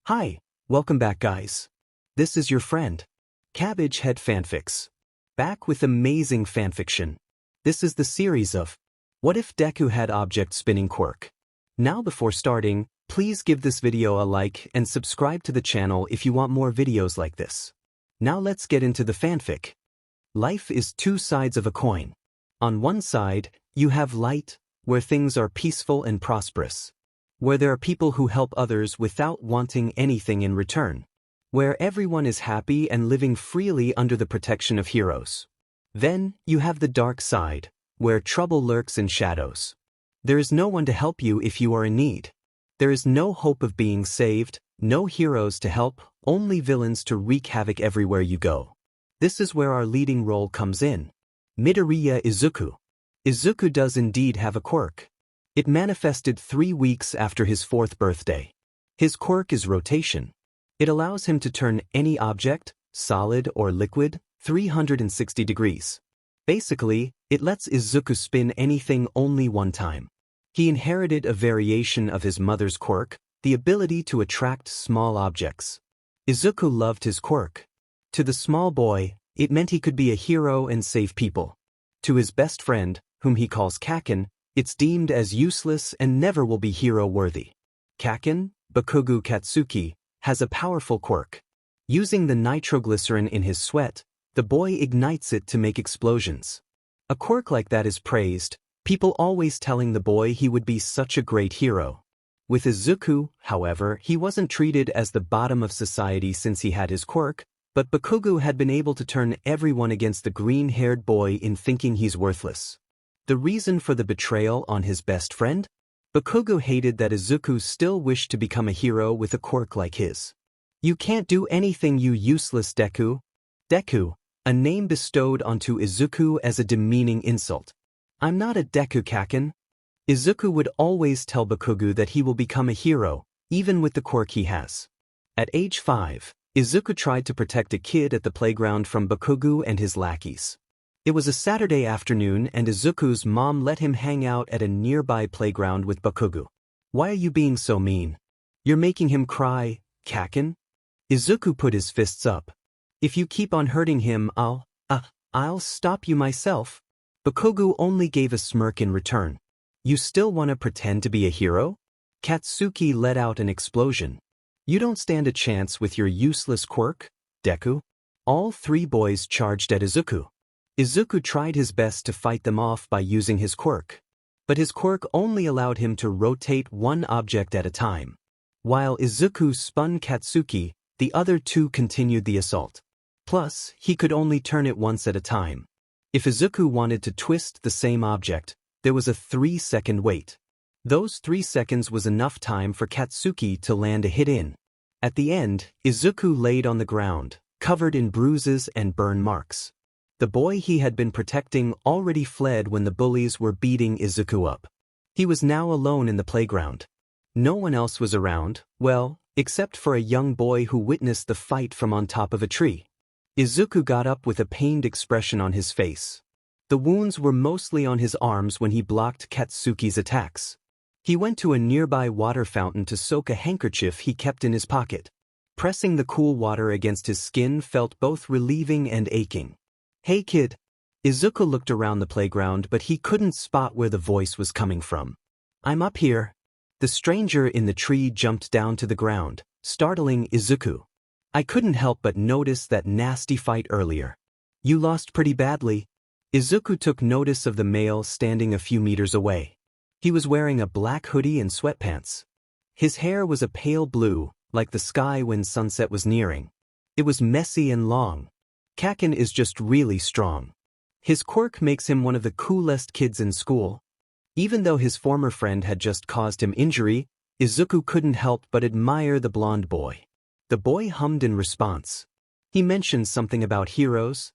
Hi, welcome back guys. This is your friend, Cabbage Head Fanfics. Back with amazing fanfiction. This is the series of What If Deku Had Object Spinning Quirk. Now before starting, please give this video a like and subscribe to the channel if you want more videos like this. Now let's get into the fanfic. Life is two sides of a coin. On one side, you have light, where things are peaceful and prosperous. Where there are people who help others without wanting anything in return. Where everyone is happy and living freely under the protection of heroes. Then, you have the dark side, where trouble lurks in shadows. There is no one to help you if you are in need. There is no hope of being saved, no heroes to help, only villains to wreak havoc everywhere you go. This is where our leading role comes in. Midoriya Izuku. Izuku does indeed have a quirk. It manifested 3 weeks after his 4th birthday. His quirk is rotation. It allows him to turn any object, solid or liquid, 360 degrees. Basically, it lets Izuku spin anything only one time. He inherited a variation of his mother's quirk, the ability to attract small objects. Izuku loved his quirk. To the small boy, it meant he could be a hero and save people. To his best friend, whom he calls Kaken, it's deemed as useless and never will be hero-worthy. Kaken, Bakugo Katsuki, has a powerful quirk. Using the nitroglycerin in his sweat, the boy ignites it to make explosions. A quirk like that is praised, people always telling the boy he would be such a great hero. With Izuku, however, he wasn't treated as the bottom of society since he had his quirk, but Bakugo had been able to turn everyone against the green-haired boy in thinking he's worthless. The reason for the betrayal on his best friend? Bakugo hated that Izuku still wished to become a hero with a quirk like his. You can't do anything, you useless Deku. Deku, a name bestowed onto Izuku as a demeaning insult. I'm not a Deku, Kaken. Izuku would always tell Bakugo that he will become a hero, even with the quirk he has. At age 5, Izuku tried to protect a kid at the playground from Bakugo and his lackeys. It was a Saturday afternoon and Izuku's mom let him hang out at a nearby playground with Bakugo. Why are you being so mean? You're making him cry, Kaken? Izuku put his fists up. If you keep on hurting him, I'll stop you myself. Bakugo only gave a smirk in return. You still want to pretend to be a hero? Katsuki let out an explosion. You don't stand a chance with your useless quirk, Deku. All 3 boys charged at Izuku. Izuku tried his best to fight them off by using his quirk. But his quirk only allowed him to rotate one object at a time. While Izuku spun Katsuki, the other 2 continued the assault. Plus, he could only turn it once at a time. If Izuku wanted to twist the same object, there was a 3-second wait. Those 3 seconds was enough time for Katsuki to land a hit in. At the end, Izuku laid on the ground, covered in bruises and burn marks. The boy he had been protecting already fled when the bullies were beating Izuku up. He was now alone in the playground. No one else was around, well, except for a young boy who witnessed the fight from on top of a tree. Izuku got up with a pained expression on his face. The wounds were mostly on his arms when he blocked Katsuki's attacks. He went to a nearby water fountain to soak a handkerchief he kept in his pocket. Pressing the cool water against his skin felt both relieving and aching. Hey kid. Izuku looked around the playground but he couldn't spot where the voice was coming from. I'm up here. The stranger in the tree jumped down to the ground, startling Izuku. I couldn't help but notice that nasty fight earlier. You lost pretty badly. Izuku took notice of the male standing a few meters away. He was wearing a black hoodie and sweatpants. His hair was a pale blue, like the sky when sunset was nearing. It was messy and long. Kaken is just really strong. His quirk makes him one of the coolest kids in school. Even though his former friend had just caused him injury, Izuku couldn't help but admire the blonde boy. The boy hummed in response. He mentioned something about heroes.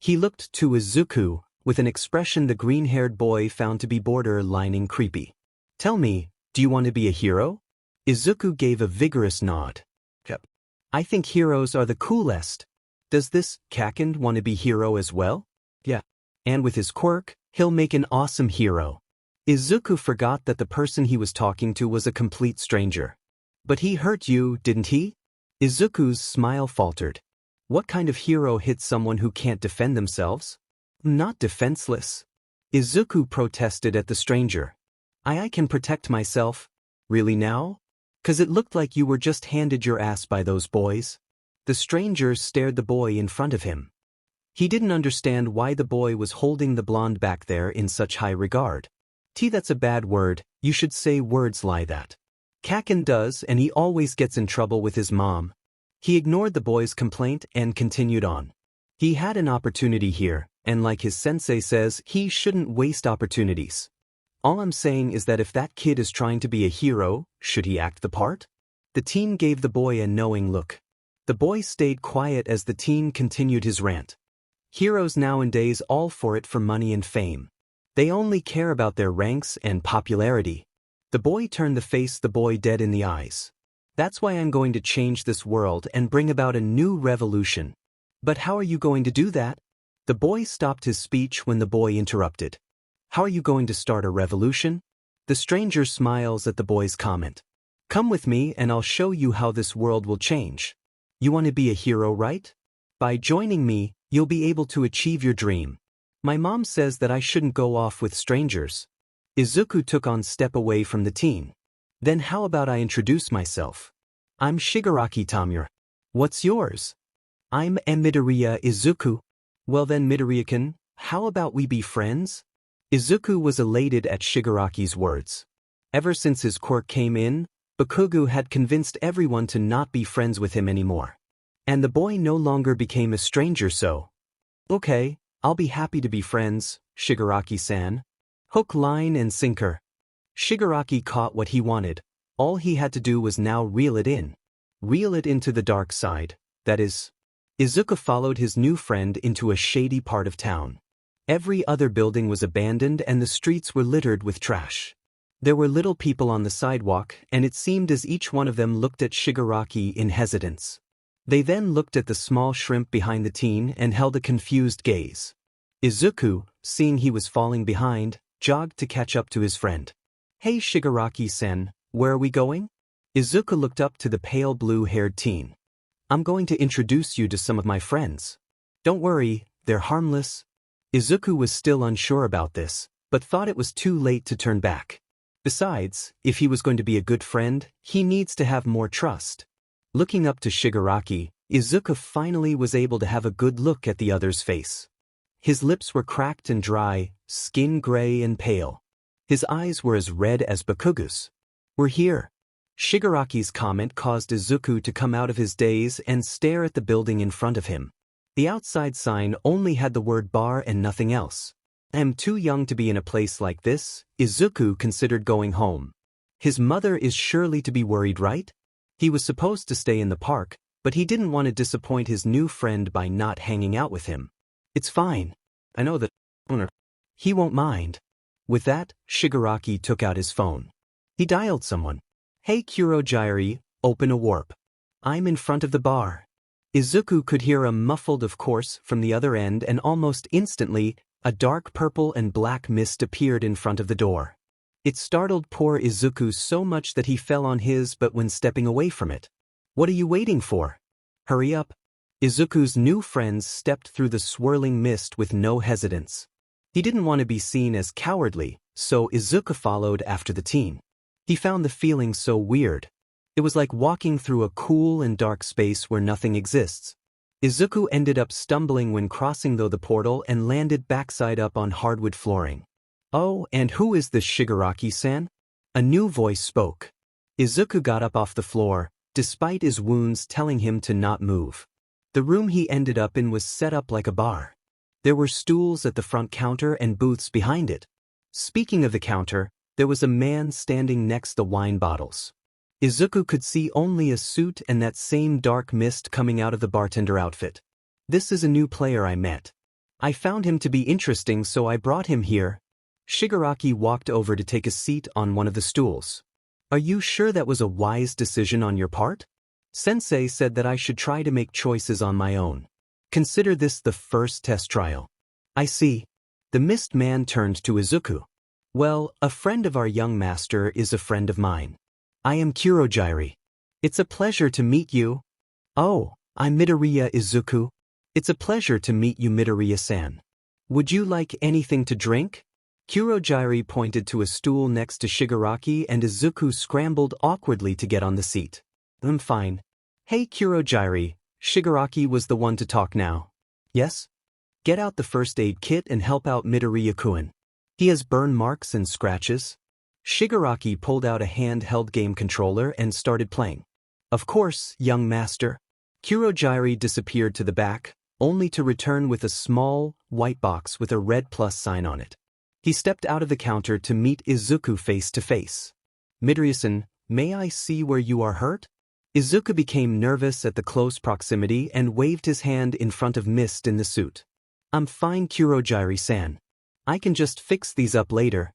He looked to Izuku with an expression the green-haired boy found to be borderlining creepy. Tell me, do you want to be a hero? Izuku gave a vigorous nod. Yep. I think heroes are the coolest. Does this Kaken want to be hero as well? Yeah. And with his quirk, he'll make an awesome hero. Izuku forgot that the person he was talking to was a complete stranger. But he hurt you, didn't he? Izuku's smile faltered. What kind of hero hits someone who can't defend themselves? Not defenseless. Izuku protested at the stranger. I can protect myself. Really now? 'Cause it looked like you were just handed your ass by those boys. The stranger stared the boy in front of him. He didn't understand why the boy was holding the blonde back there in such high regard. That's a bad word, you should say words like that. Kaken does, and he always gets in trouble with his mom. He ignored the boy's complaint and continued on. He had an opportunity here, and like his sensei says, he shouldn't waste opportunities. All I'm saying is that if that kid is trying to be a hero, should he act the part? The teen gave the boy a knowing look. The boy stayed quiet as the teen continued his rant. Heroes nowadays all for it for money and fame. They only care about their ranks and popularity. The boy turned to face the boy dead in the eyes. That's why I'm going to change this world and bring about a new revolution. But how are you going to do that? The boy stopped his speech when the boy interrupted. How are you going to start a revolution? The stranger smiles at the boy's comment. Come with me and I'll show you how this world will change. You want to be a hero, right? By joining me, you'll be able to achieve your dream. My mom says that I shouldn't go off with strangers. Izuku took on step away from the teen. Then how about I introduce myself? I'm Shigaraki Tamura. What's yours? I'm Midoriya Izuku. Well then Midoriya-kun, how about we be friends? Izuku was elated at Shigaraki's words. Ever since his quirk came in, Bakugo had convinced everyone to not be friends with him anymore. And the boy no longer became a stranger, so. Okay, I'll be happy to be friends, Shigaraki-san. Hook, line and sinker. Shigaraki caught what he wanted. All he had to do was now reel it in. Reel it into the dark side, that is. Izuku followed his new friend into a shady part of town. Every other building was abandoned and the streets were littered with trash. There were little people on the sidewalk, and it seemed as each one of them looked at Shigaraki in hesitance. They then looked at the small shrimp behind the teen and held a confused gaze. Izuku, seeing he was falling behind, jogged to catch up to his friend. Hey Shigaraki-sen, where are we going? Izuku looked up to the pale blue-haired teen. I'm going to introduce you to some of my friends. Don't worry, they're harmless. Izuku was still unsure about this, but thought it was too late to turn back. Besides, if he was going to be a good friend, he needs to have more trust. Looking up to Shigaraki, Izuku finally was able to have a good look at the other's face. His lips were cracked and dry, skin gray and pale. His eyes were as red as Bakugo's. We're here. Shigaraki's comment caused Izuku to come out of his daze and stare at the building in front of him. The outside sign only had the word bar and nothing else. I'm too young to be in a place like this, Izuku considered going home. His mother is surely to be worried, right? He was supposed to stay in the park, but he didn't want to disappoint his new friend by not hanging out with him. It's fine. I know that owner. He won't mind. With that, Shigaraki took out his phone. He dialed someone. Hey Kurojiri, open a warp. I'm in front of the bar. Izuku could hear a muffled of course from the other end, and almost instantly, a dark purple and black mist appeared in front of the door. It startled poor Izuku so much that he fell on his butt when stepping away from it. What are you waiting for? Hurry up. Izuku's new friends stepped through the swirling mist with no hesitance. He didn't want to be seen as cowardly, so Izuku followed after the teen. He found the feeling so weird. It was like walking through a cool and dark space where nothing exists. Izuku ended up stumbling when crossing the portal and landed backside up on hardwood flooring. Oh, and who is this Shigaraki-san? A new voice spoke. Izuku got up off the floor, despite his wounds telling him to not move. The room he ended up in was set up like a bar. There were stools at the front counter and booths behind it. Speaking of the counter, there was a man standing next the wine bottles. Izuku could see only a suit and that same dark mist coming out of the bartender outfit. This is a new player I met. I found him to be interesting, so I brought him here. Shigaraki walked over to take a seat on one of the stools. Are you sure that was a wise decision on your part? Sensei said that I should try to make choices on my own. Consider this the first test trial. I see. The mist man turned to Izuku. Well, a friend of our young master is a friend of mine. I am Kurojiri. It's a pleasure to meet you. Oh, I'm Midoriya Izuku. It's a pleasure to meet you, Midoriya-san. Would you like anything to drink? Kurogiri pointed to a stool next to Shigaraki and Izuku scrambled awkwardly to get on the seat. I'm fine. Hey Kurogiri, Shigaraki was the one to talk now. Yes? Get out the first aid kit and help out Midoriya-kun. He has burn marks and scratches. Shigaraki pulled out a handheld game controller and started playing. Of course, young master. Kurogiri disappeared to the back, only to return with a small, white box with a red plus sign on it. He stepped out of the counter to meet Izuku face to face. Midoriya-san, may I see where you are hurt? Izuku became nervous at the close proximity and waved his hand in front of Mist in the suit. I'm fine, Kurogiri-san. I can just fix these up later.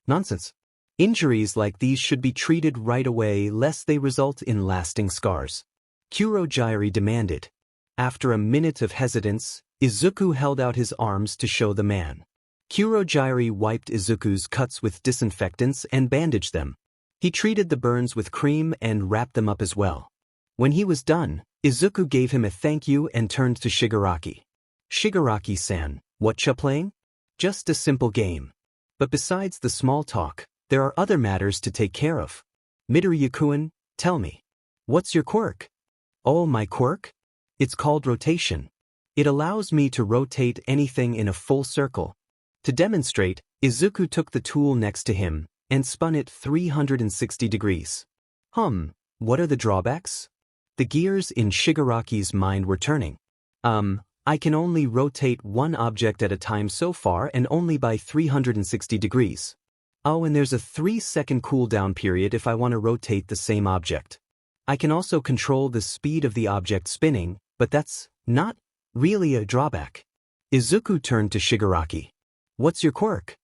Nonsense. Injuries like these should be treated right away lest they result in lasting scars. Kurogiri demanded. After a minute of hesitance, Izuku held out his arms to show the man. Kurogiri wiped Izuku's cuts with disinfectants and bandaged them. He treated the burns with cream and wrapped them up as well. When he was done, Izuku gave him a thank you and turned to Shigaraki. Shigaraki-san, whatcha playing? Just a simple game. But besides the small talk, there are other matters to take care of. Midoriya-kun, tell me. What's your quirk? Oh, my quirk? It's called rotation. It allows me to rotate anything in a full circle. To demonstrate, Izuku took the tool next to him and spun it 360 degrees. What are the drawbacks? The gears in Shigaraki's mind were turning. I can only rotate one object at a time so far and only by 360 degrees. Oh, and there's a 3-second cooldown period if I want to rotate the same object. I can also control the speed of the object spinning, but that's not really a drawback. Izuku turned to Shigaraki. What's your quirk?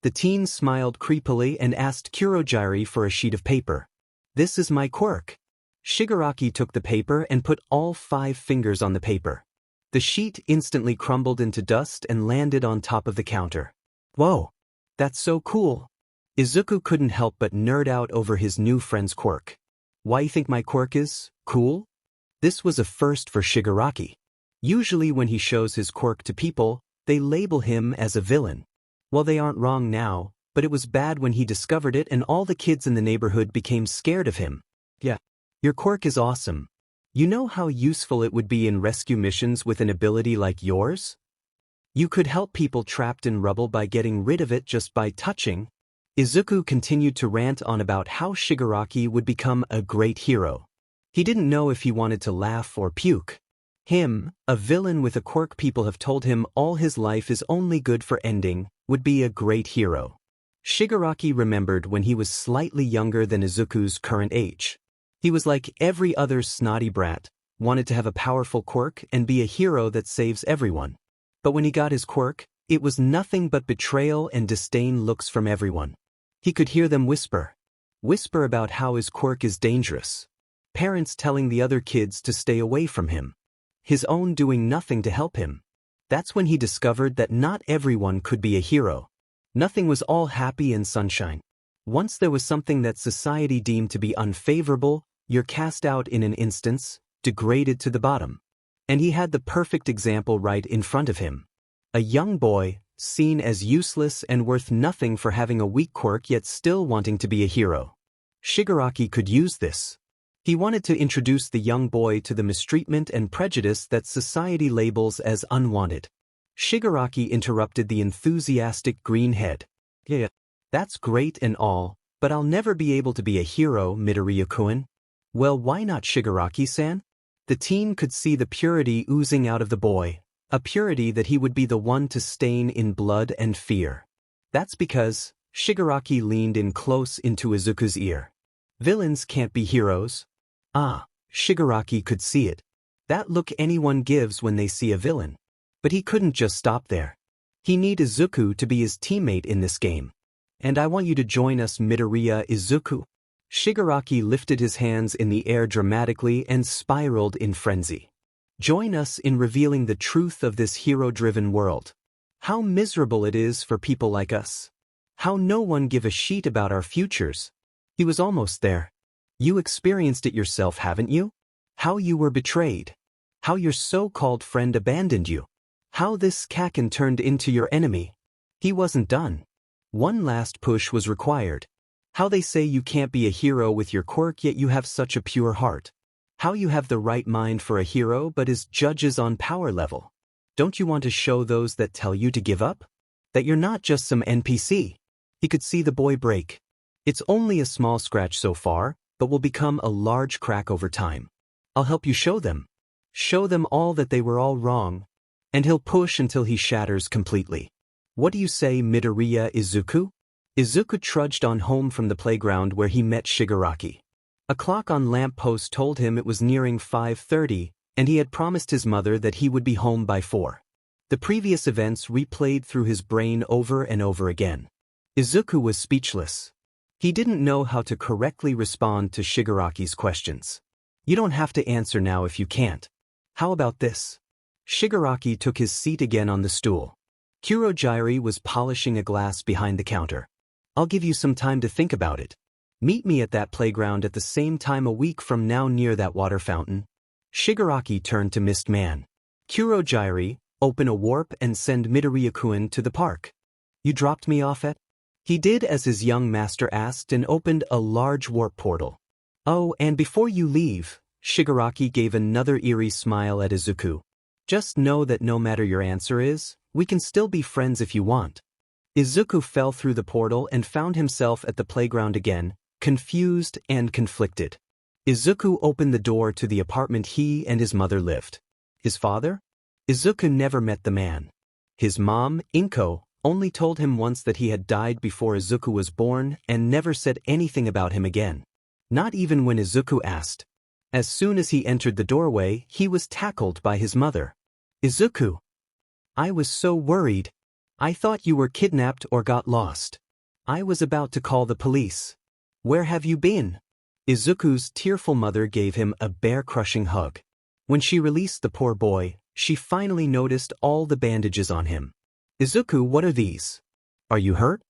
The teen smiled creepily and asked Kurogiri for a sheet of paper. This is my quirk. Shigaraki took the paper and put all 5 fingers on the paper. The sheet instantly crumbled into dust and landed on top of the counter. Whoa, that's so cool. Izuku couldn't help but nerd out over his new friend's quirk. Why you think my quirk is cool? This was a first for Shigaraki. Usually when he shows his quirk to people, they label him as a villain. Well, they aren't wrong now, but it was bad when he discovered it and all the kids in the neighborhood became scared of him. Yeah, your quirk is awesome. You know how useful it would be in rescue missions with an ability like yours? You could help people trapped in rubble by getting rid of it just by touching. Izuku continued to rant on about how Shigaraki would become a great hero. He didn't know if he wanted to laugh or puke. Him, a villain with a quirk people have told him all his life is only good for ending, would be a great hero. Shigaraki remembered when he was slightly younger than Izuku's current age. He was like every other snotty brat, wanted to have a powerful quirk and be a hero that saves everyone. But when he got his quirk, it was nothing but betrayal and disdain looks from everyone. He could hear them whisper about how his quirk is dangerous. Parents telling the other kids to stay away from him. His own doing nothing to help him. That's when he discovered that not everyone could be a hero. Nothing was all happy and sunshine. Once there was something that society deemed to be unfavorable, you're cast out in an instance, degraded to the bottom. And he had the perfect example right in front of him. A young boy, seen as useless and worth nothing for having a weak quirk yet still wanting to be a hero. Shigaraki could use this. He wanted to introduce the young boy to the mistreatment and prejudice that society labels as unwanted. Shigaraki interrupted the enthusiastic green head. Yeah, that's great and all, but I'll never be able to be a hero, Midoriya-kun. Well, why not, Shigaraki-san? The teen could see the purity oozing out of the boy, a purity that he would be the one to stain in blood and fear. That's because, Shigaraki leaned in close into Izuku's ear. Villains can't be heroes. Shigaraki could see it. That look anyone gives when they see a villain. But he couldn't just stop there. He needed Izuku to be his teammate in this game. And I want you to join us, Midoriya Izuku. Shigaraki lifted his hands in the air dramatically and spiraled in frenzy. Join us in revealing the truth of this hero-driven world. How miserable it is for people like us. How no one give a shit about our futures. He was almost there. You experienced it yourself, haven't you? How you were betrayed. How your so-called friend abandoned you. How this Kaken turned into your enemy. He wasn't done. One last push was required. How they say you can't be a hero with your quirk yet you have such a pure heart. How you have the right mind for a hero but is judges on power level. Don't you want to show those that tell you to give up? That you're not just some NPC. He could see the boy break. It's only a small scratch so far, but will become a large crack over time. I'll help you show them. Show them all that they were all wrong. And he'll push until he shatters completely. What do you say, Midoriya Izuku? Izuku trudged on home from the playground where he met Shigaraki. A clock on lamp post told him it was nearing 5:30, and he had promised his mother that he would be home by 4. The previous events replayed through his brain over and over again. Izuku was speechless. He didn't know how to correctly respond to Shigaraki's questions. You don't have to answer now if you can't. How about this? Shigaraki took his seat again on the stool. Kurogiri was polishing a glass behind the counter. I'll give you some time to think about it. Meet me at that playground at the same time a week from now near that water fountain. Shigaraki turned to Mist Man. Kurogiri, open a warp and send Midoriya-kun to the park. You dropped me off at? He did as his young master asked and opened a large warp portal. Oh, and before you leave, Shigaraki gave another eerie smile at Izuku. Just know that no matter your answer is, we can still be friends if you want. Izuku fell through the portal and found himself at the playground again, confused and conflicted. Izuku opened the door to the apartment he and his mother lived. His father? Izuku never met the man. His mom, Inko, only told him once that he had died before Izuku was born and never said anything about him again. Not even when Izuku asked. As soon as he entered the doorway, he was tackled by his mother. Izuku. I was so worried. I thought you were kidnapped or got lost. I was about to call the police. Where have you been? Izuku's tearful mother gave him a bear-crushing hug. When she released the poor boy, she finally noticed all the bandages on him. Izuku, what are these? Are you hurt?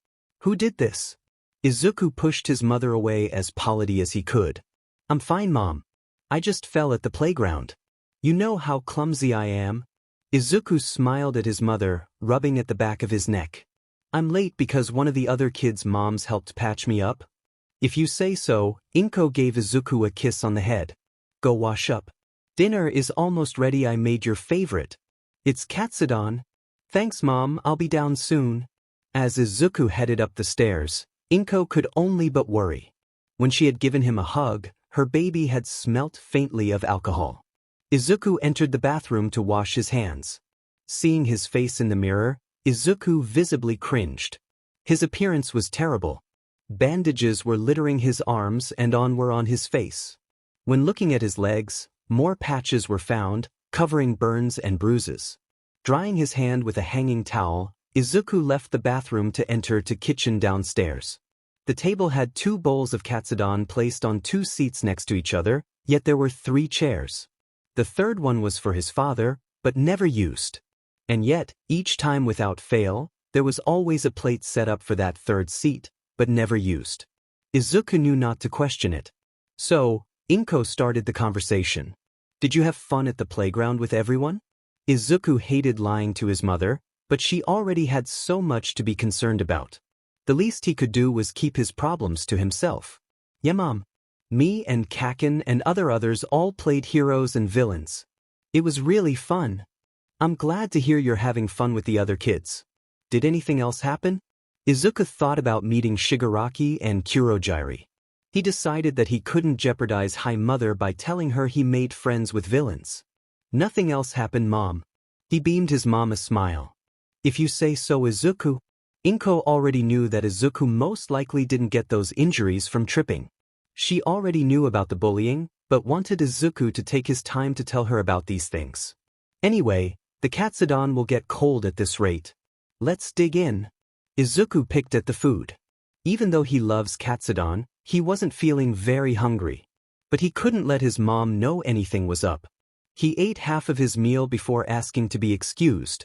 Who did this? Izuku pushed his mother away as politely as he could. I'm fine, Mom. I just fell at the playground. You know how clumsy I am. Izuku smiled at his mother, rubbing at the back of his neck. I'm late because one of the other kids' moms helped patch me up. If you say so, Inko gave Izuku a kiss on the head. Go wash up. Dinner is almost ready. I made your favorite. It's katsudon. Thanks, Mom, I'll be down soon. As Izuku headed up the stairs, Inko could only but worry. When she had given him a hug, her baby had smelt faintly of alcohol. Izuku entered the bathroom to wash his hands. Seeing his face in the mirror, Izuku visibly cringed. His appearance was terrible. Bandages were littering his arms and were on his face. When looking at his legs, more patches were found, covering burns and bruises. Drying his hand with a hanging towel, Izuku left the bathroom to enter to kitchen downstairs. The table had 2 bowls of katsudon placed on 2 seats next to each other, yet there were 3 chairs. The third one was for his father, but never used. And yet, each time without fail, there was always a plate set up for that third seat, but never used. Izuku knew not to question it. So, Inko started the conversation. Did you have fun at the playground with everyone? Izuku hated lying to his mother, but she already had so much to be concerned about. The least he could do was keep his problems to himself. Yeah, Mom. Me and Kaken and others all played heroes and villains. It was really fun. I'm glad to hear you're having fun with the other kids. Did anything else happen? Izuku thought about meeting Shigaraki and Kurogiri. He decided that he couldn't jeopardize High Mother by telling her he made friends with villains. Nothing else happened, Mom. He beamed his mom a smile. If you say so, Izuku. Inko already knew that Izuku most likely didn't get those injuries from tripping. She already knew about the bullying, but wanted Izuku to take his time to tell her about these things. Anyway, the katsudon will get cold at this rate. Let's dig in. Izuku picked at the food. Even though he loves katsudon, he wasn't feeling very hungry. But he couldn't let his mom know anything was up. He ate half of his meal before asking to be excused.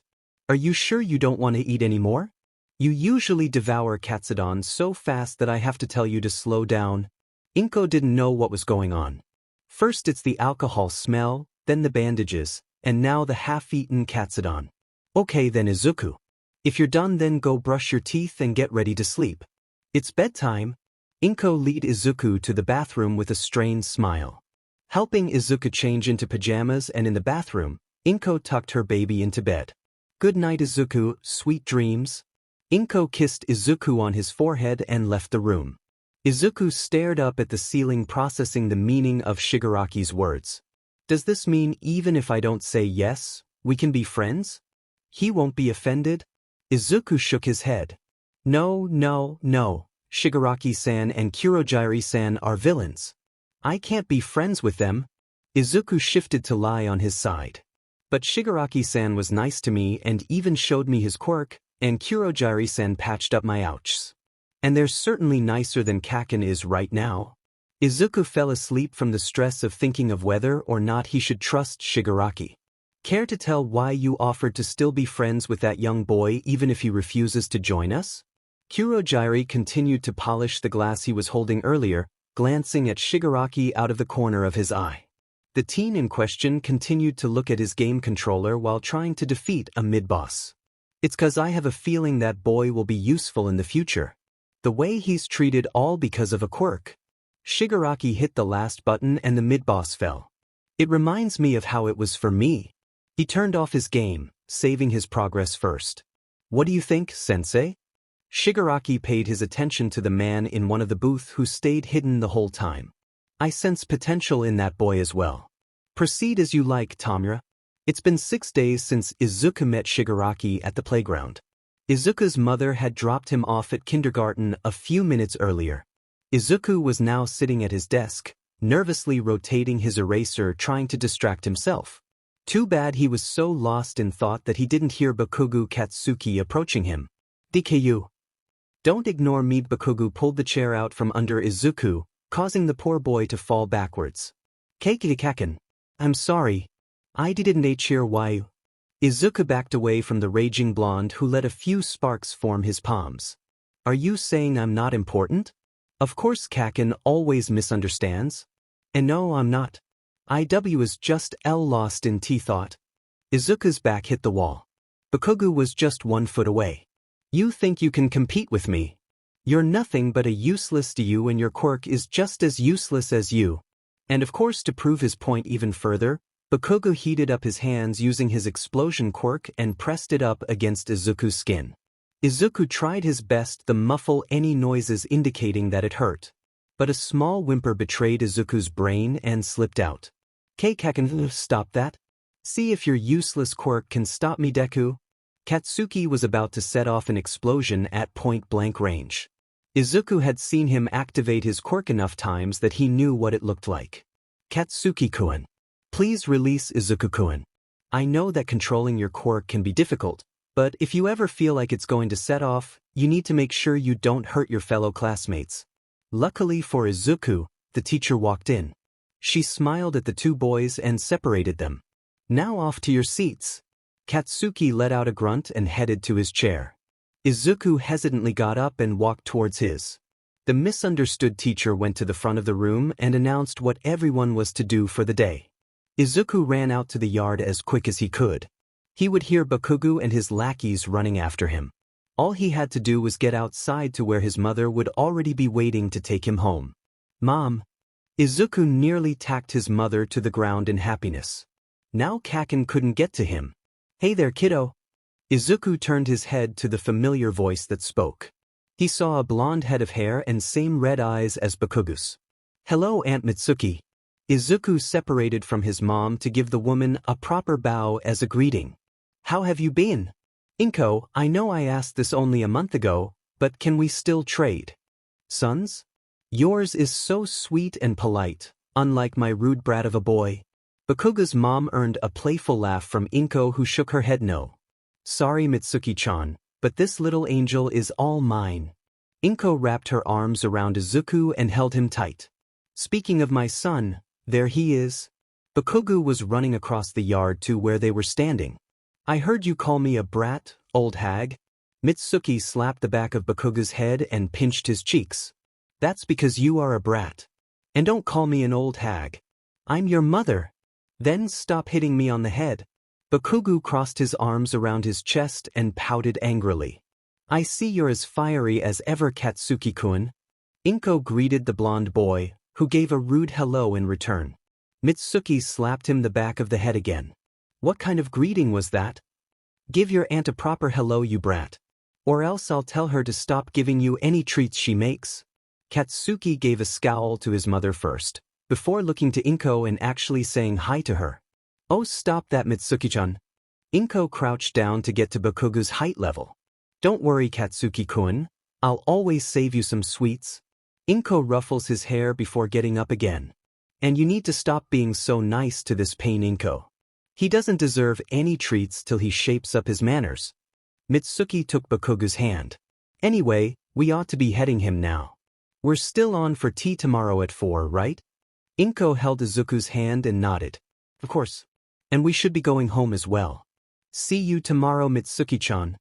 Are you sure you don't want to eat any more? You usually devour katsudon so fast that I have to tell you to slow down. Inko didn't know what was going on. First it's the alcohol smell, then the bandages, and now the half-eaten katsudon. Okay then Izuku. If you're done then go brush your teeth and get ready to sleep. It's bedtime. Inko led Izuku to the bathroom with a strained smile. Helping Izuku change into pajamas and in the bathroom, Inko tucked her baby into bed. Good night Izuku, sweet dreams. Inko kissed Izuku on his forehead and left the room. Izuku stared up at the ceiling processing the meaning of Shigaraki's words. Does this mean even if I don't say yes, we can be friends? He won't be offended? Izuku shook his head. No, no, no. Shigaraki-san and Kurogiri-san are villains. I can't be friends with them. Izuku shifted to lie on his side. But Shigaraki-san was nice to me and even showed me his quirk, and Kurogiri-san patched up my ouchs. And they're certainly nicer than Kaken is right now. Izuku fell asleep from the stress of thinking of whether or not he should trust Shigaraki. Care to tell why you offered to still be friends with that young boy even if he refuses to join us? Kurogiri continued to polish the glass he was holding earlier, glancing at Shigaraki out of the corner of his eye. The teen in question continued to look at his game controller while trying to defeat a mid-boss. It's 'cause I have a feeling that boy will be useful in the future. The way he's treated all because of a quirk. Shigaraki hit the last button and the mid-boss fell. It reminds me of how it was for me. He turned off his game, saving his progress first. What do you think, sensei? Shigaraki paid his attention to the man in one of the booths who stayed hidden the whole time. I sense potential in that boy as well. Proceed as you like, Tamura. It's been 6 days since Izuku met Shigaraki at the playground. Izuku's mother had dropped him off at kindergarten a few minutes earlier. Izuku was now sitting at his desk, nervously rotating his eraser trying to distract himself. Too bad he was so lost in thought that he didn't hear Bakugo Katsuki approaching him. DKU. Don't ignore me. Bakugo pulled the chair out from under Izuku, causing the poor boy to fall backwards. Keikikaken. I'm sorry. I didn't cheer why. Izuku backed away from the raging blonde who let a few sparks form his palms. Are you saying I'm not important? Of course Kaken always misunderstands. And no, I'm not. IW is just L lost in tea thought. Izuku's back hit the wall. Bakugo was just 1 foot away. You think you can compete with me? You're nothing but a useless to you and your quirk is just as useless as you. And of course to prove his point even further, Bakugo heated up his hands using his explosion quirk and pressed it up against Izuku's skin. Izuku tried his best to muffle any noises indicating that it hurt. But a small whimper betrayed Izuku's brain and slipped out. Kaken, stop that. See if your useless quirk can stop me, Deku. Katsuki was about to set off an explosion at point-blank range. Izuku had seen him activate his quirk enough times that he knew what it looked like. Katsuki-kun. Please release Izuku-kun. I know that controlling your quirk can be difficult, but if you ever feel like it's going to set off, you need to make sure you don't hurt your fellow classmates. Luckily for Izuku, the teacher walked in. She smiled at the two boys and separated them. Now off to your seats. Katsuki let out a grunt and headed to his chair. Izuku hesitantly got up and walked towards his. The misunderstood teacher went to the front of the room and announced what everyone was to do for the day. Izuku ran out to the yard as quick as he could. He would hear Bakugo and his lackeys running after him. All he had to do was get outside to where his mother would already be waiting to take him home. Mom. Izuku nearly tacked his mother to the ground in happiness. Now Kaken couldn't get to him. Hey there, kiddo. Izuku turned his head to the familiar voice that spoke. He saw a blonde head of hair and same red eyes as Bakugo's. Hello, Aunt Mitsuki. Izuku separated from his mom to give the woman a proper bow as a greeting. How have you been? Inko, I know I asked this only a month ago, but can we still trade? Sons? Yours is so sweet and polite, unlike my rude brat of a boy. Bakugo's mom earned a playful laugh from Inko who shook her head no. Sorry Mitsuki-chan, but this little angel is all mine. Inko wrapped her arms around Izuku and held him tight. Speaking of my son, there he is. Bakugo was running across the yard to where they were standing. I heard you call me a brat, old hag. Mitsuki slapped the back of Bakugo's head and pinched his cheeks. That's because you are a brat. And don't call me an old hag. I'm your mother. Then stop hitting me on the head. Bakugo crossed his arms around his chest and pouted angrily. I see you're as fiery as ever, Katsuki-kun. Inko greeted the blonde boy, who gave a rude hello in return. Mitsuki slapped him the back of the head again. What kind of greeting was that? Give your aunt a proper hello, you brat. Or else I'll tell her to stop giving you any treats she makes. Katsuki gave a scowl to his mother first, before looking to Inko and actually saying hi to her. Oh, stop that, Mitsuki-chan. Inko crouched down to get to Bakugo's height level. Don't worry, Katsuki-kun. I'll always save you some sweets. Inko ruffles his hair before getting up again. And you need to stop being so nice to this pain Inko. He doesn't deserve any treats till he shapes up his manners. Mitsuki took Bakugo's hand. Anyway, we ought to be heading him now. We're still on for tea tomorrow at 4, right? Inko held Izuku's hand and nodded. Of course. And we should be going home as well. See you tomorrow, Mitsuki-chan.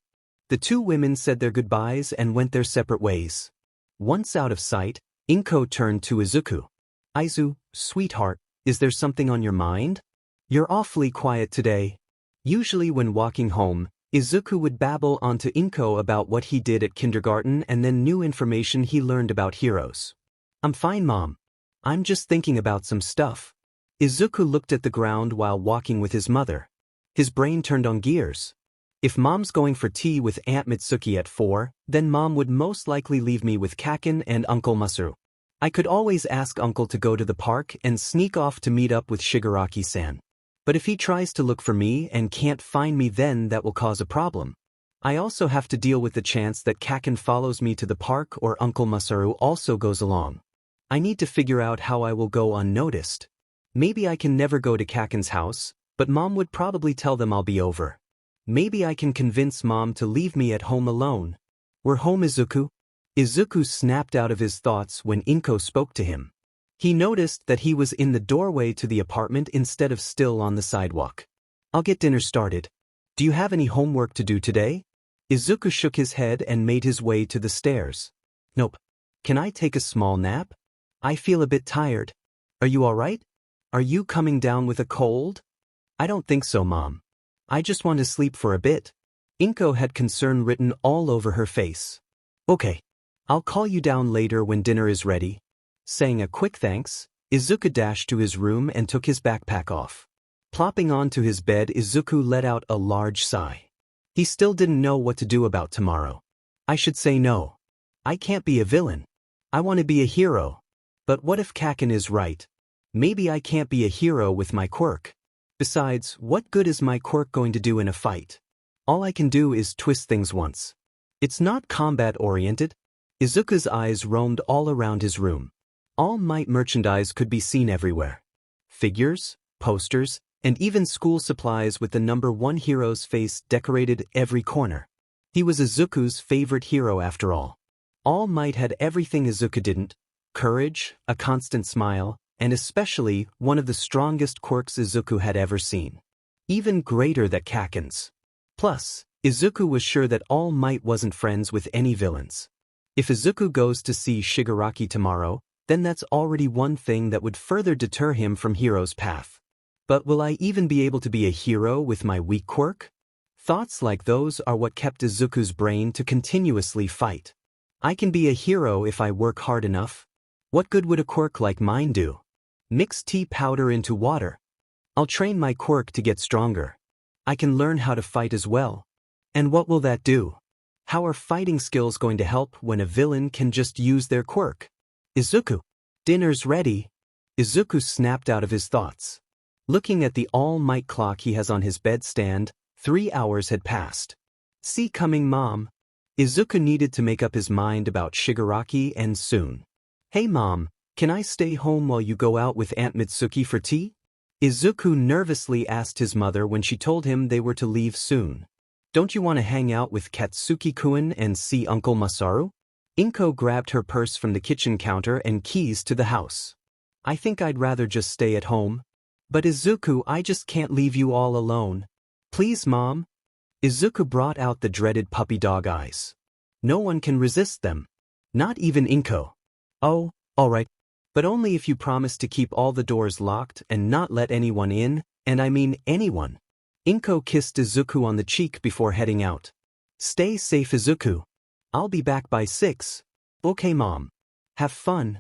The two women said their goodbyes and went their separate ways. Once out of sight, Inko turned to Izuku. Aizu, sweetheart, is there something on your mind? You're awfully quiet today. Usually when walking home, Izuku would babble onto Inko about what he did at kindergarten and then new information he learned about heroes. I'm fine, Mom. I'm just thinking about some stuff. Izuku looked at the ground while walking with his mother. His brain turned on gears. If Mom's going for tea with Aunt Mitsuki at 4, then Mom would most likely leave me with Kaken and Uncle Masaru. I could always ask Uncle to go to the park and sneak off to meet up with Shigaraki-san. But if he tries to look for me and can't find me, then that will cause a problem. I also have to deal with the chance that Kaken follows me to the park or Uncle Masaru also goes along. I need to figure out how I will go unnoticed. Maybe I can never go to Kaken's house, but Mom would probably tell them I'll be over. Maybe I can convince Mom to leave me at home alone. We're home, Izuku. Izuku snapped out of his thoughts when Inko spoke to him. He noticed that he was in the doorway to the apartment instead of still on the sidewalk. I'll get dinner started. Do you have any homework to do today? Izuku shook his head and made his way to the stairs. Nope. Can I take a small nap? I feel a bit tired. Are you all right? Are you coming down with a cold? I don't think so, Mom. I just want to sleep for a bit. Inko had concern written all over her face. Okay. I'll call you down later when dinner is ready. Saying a quick thanks, Izuku dashed to his room and took his backpack off. Plopping onto his bed, Izuku let out a large sigh. He still didn't know what to do about tomorrow. I should say no. I can't be a villain. I want to be a hero. But what if Kaken is right? Maybe I can't be a hero with my quirk. Besides, what good is my quirk going to do in a fight? All I can do is twist things once. It's not combat-oriented. Izuku's eyes roamed all around his room. All Might merchandise could be seen everywhere. Figures, posters, and even school supplies with the #1 hero's face decorated every corner. He was Izuku's favorite hero after all. All Might had everything Izuku didn't: courage, a constant smile, and especially one of the strongest quirks Izuku had ever seen. Even greater than Kaken's. Plus, Izuku was sure that All Might wasn't friends with any villains. If Izuku goes to see Shigaraki tomorrow, then that's already one thing that would further deter him from hero's path. But will I even be able to be a hero with my weak quirk? Thoughts like those are what kept Izuku's brain to continuously fight. I can be a hero if I work hard enough. What good would a quirk like mine do? Mix tea powder into water. I'll train my quirk to get stronger. I can learn how to fight as well. And what will that do? How are fighting skills going to help when a villain can just use their quirk? Izuku, dinner's ready. Izuku snapped out of his thoughts. Looking at the All Might clock he has on his bedstand, 3 hours had passed. See coming, Mom. Izuku needed to make up his mind about Shigaraki and soon. Hey Mom, can I stay home while you go out with Aunt Mitsuki for tea? Izuku nervously asked his mother when she told him they were to leave soon. Don't you want to hang out with Katsuki-kun and see Uncle Masaru? Inko grabbed her purse from the kitchen counter and keys to the house. I think I'd rather just stay at home. But Izuku, I just can't leave you all alone. Please, Mom. Izuku brought out the dreaded puppy dog eyes. No one can resist them. Not even Inko. Oh, all right. But only if you promise to keep all the doors locked and not let anyone in, and I mean anyone. Inko kissed Izuku on the cheek before heading out. Stay safe, Izuku. I'll be back by 6. Okay, Mom. Have fun.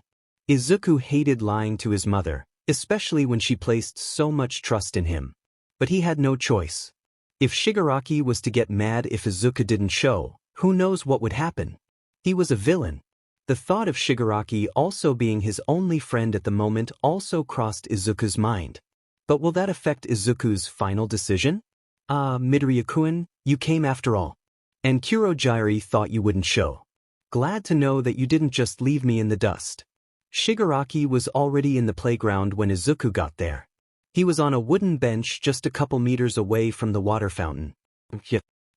Izuku hated lying to his mother, especially when she placed so much trust in him. But he had no choice. If Shigaraki was to get mad if Izuku didn't show, who knows what would happen? He was a villain. The thought of Shigaraki also being his only friend at the moment also crossed Izuku's mind. But will that affect Izuku's final decision? Midoriya-kun, you came after all. And Kurogyari thought you wouldn't show. Glad to know that you didn't just leave me in the dust. Shigaraki was already in the playground when Izuku got there. He was on a wooden bench just a couple meters away from the water fountain.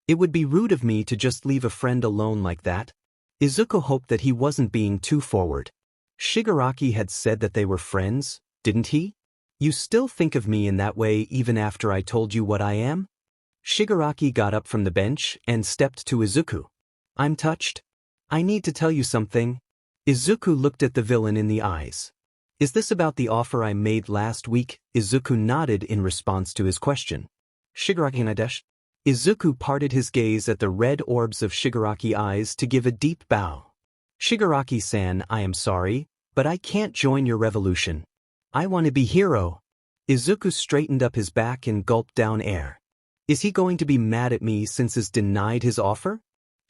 It would be rude of me to just leave a friend alone like that. Izuku hoped that he wasn't being too forward. Shigaraki had said that they were friends, didn't he? You still think of me in that way even after I told you what I am? Shigaraki got up from the bench and stepped to Izuku. I'm touched. I need to tell you something. Izuku looked at the villain in the eyes. Is this about the offer I made last week? Izuku nodded in response to his question. Shigaraki Nadesh? Izuku parted his gaze at the red orbs of Shigaraki eyes to give a deep bow. Shigaraki-san, I am sorry, but I can't join your revolution. I want to be hero. Izuku straightened up his back and gulped down air. Is he going to be mad at me since he's denied his offer?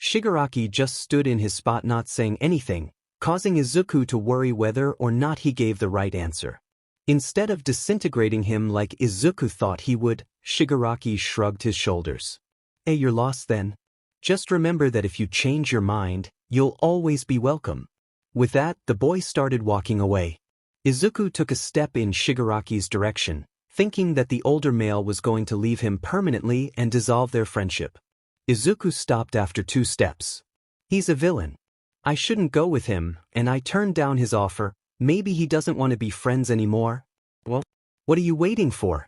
Shigaraki just stood in his spot not saying anything, causing Izuku to worry whether or not he gave the right answer. Instead of disintegrating him like Izuku thought he would, Shigaraki shrugged his shoulders. Hey, you're lost then. Just remember that if you change your mind, you'll always be welcome. With that, the boy started walking away. Izuku took a step in Shigaraki's direction, thinking that the older male was going to leave him permanently and dissolve their friendship. Izuku stopped after 2 steps. He's a villain. I shouldn't go with him, and I turned down his offer. Maybe he doesn't want to be friends anymore. Well, what are you waiting for?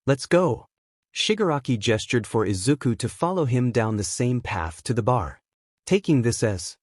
Let's go. Shigaraki gestured for Izuku to follow him down the same path to the bar. Taking this as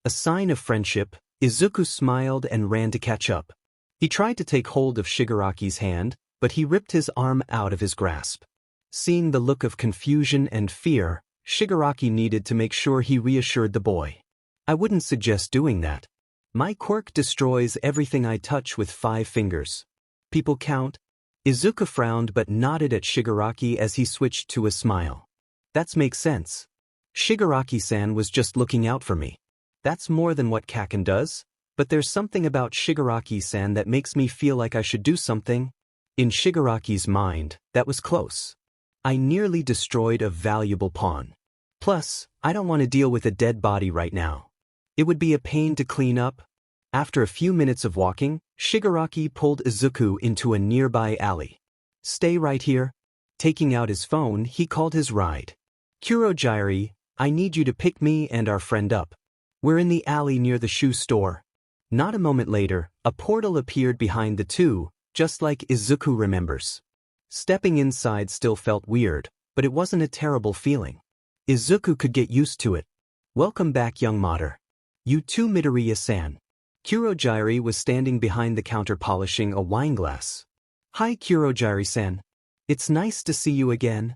a sign of friendship, Izuku smiled and ran to catch up. He tried to take hold of Shigaraki's hand, but he ripped his arm out of his grasp. Seeing the look of confusion and fear, Shigaraki needed to make sure he reassured the boy. I wouldn't suggest doing that. My quirk destroys everything I touch with 5 fingers. People count. Izuku frowned but nodded at Shigaraki as he switched to a smile. That makes sense. Shigaraki-san was just looking out for me. That's more than what Kaken does, but there's something about Shigaraki-san that makes me feel like I should do something. In Shigaraki's mind, that was close. I nearly destroyed a valuable pawn. Plus, I don't want to deal with a dead body right now. It would be a pain to clean up. After a few minutes of walking, Shigaraki pulled Izuku into a nearby alley. Stay right here. Taking out his phone, he called his ride. Kurogyari, I need you to pick me and our friend up. We're in the alley near the shoe store. Not a moment later, a portal appeared behind the two, just like Izuku remembers. Stepping inside still felt weird, but it wasn't a terrible feeling. Izuku could get used to it. Welcome back, young modder. You too, Midoriya-san. Kurogyari was standing behind the counter polishing a wineglass. Hi, Kurogyari-san. It's nice to see you again.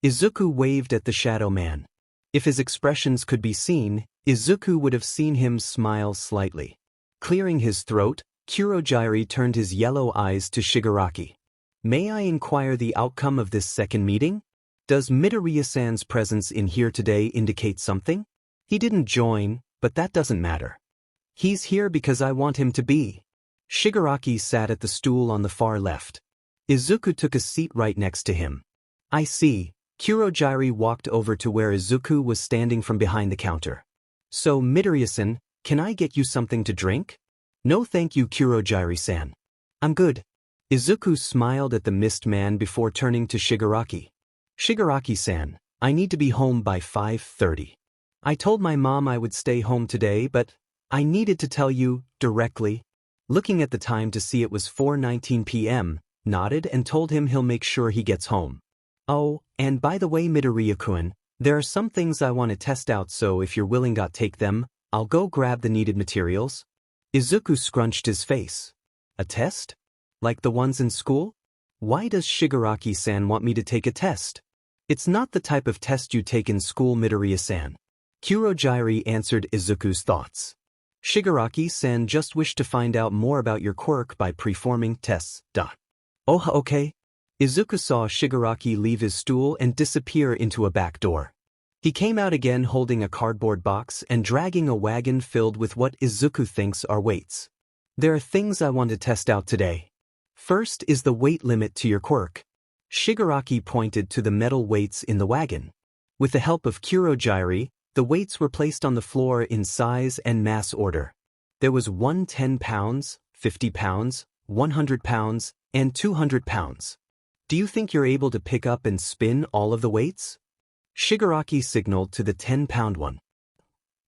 Izuku waved at the shadow man. If his expressions could be seen, Izuku would have seen him smile slightly. Clearing his throat, Kurogyari turned his yellow eyes to Shigaraki. May I inquire the outcome of this second meeting? Does Midoriya-san's presence in here today indicate something? He didn't join, but that doesn't matter. He's here because I want him to be. Shigaraki sat at the stool on the far left. Izuku took a seat right next to him. I see. Kurogyari walked over to where Izuku was standing from behind the counter. So, Midoriya-san, can I get you something to drink? No thank you, Kurogyari-san. I'm good. Izuku smiled at the mist man before turning to Shigaraki. Shigaraki-san, I need to be home by 5:30. I told my mom I would stay home today, but I needed to tell you directly. Looking at the time to see it was 4:19 p.m., nodded and told him he'll make sure he gets home. Oh, and by the way, Midoriya-kun, there are some things I want to test out, so if you're willing, take them. I'll go grab the needed materials. Izuku scrunched his face. A test? Like the ones in school? Why does Shigaraki-san want me to take a test? It's not the type of test you take in school, Midoriya-san. Kurogyari answered Izuku's thoughts. Shigaraki-san just wished to find out more about your quirk by performing tests. Oh, okay. Izuku saw Shigaraki leave his stool and disappear into a back door. He came out again holding a cardboard box and dragging a wagon filled with what Izuku thinks are weights. There are things I want to test out today. First is the weight limit to your quirk. Shigaraki pointed to the metal weights in the wagon. With the help of Kurogyari, the weights were placed on the floor in size and mass order. There was 110 pounds, 50 pounds, 100 pounds, and 200 pounds. Do you think you're able to pick up and spin all of the weights? Shigaraki signaled to the 10-pound one.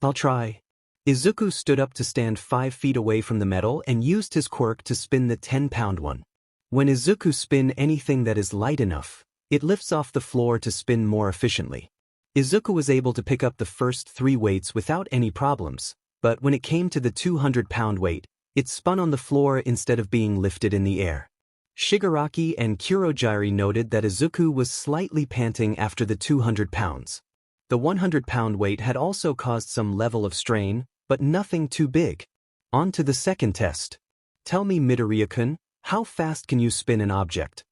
I'll try. Izuku stood up to stand 5 feet away from the metal and used his quirk to spin the 10-pound one. When Izuku spin anything that is light enough, it lifts off the floor to spin more efficiently. Izuku was able to pick up the first 3 weights without any problems, but when it came to the 200-pound weight, it spun on the floor instead of being lifted in the air. Shigaraki and Kurogyari noted that Izuku was slightly panting after the 200 pounds. The 100-pound weight had also caused some level of strain, but nothing too big. On to the second test. Tell me, Midoriya-kun, how fast can you spin an object?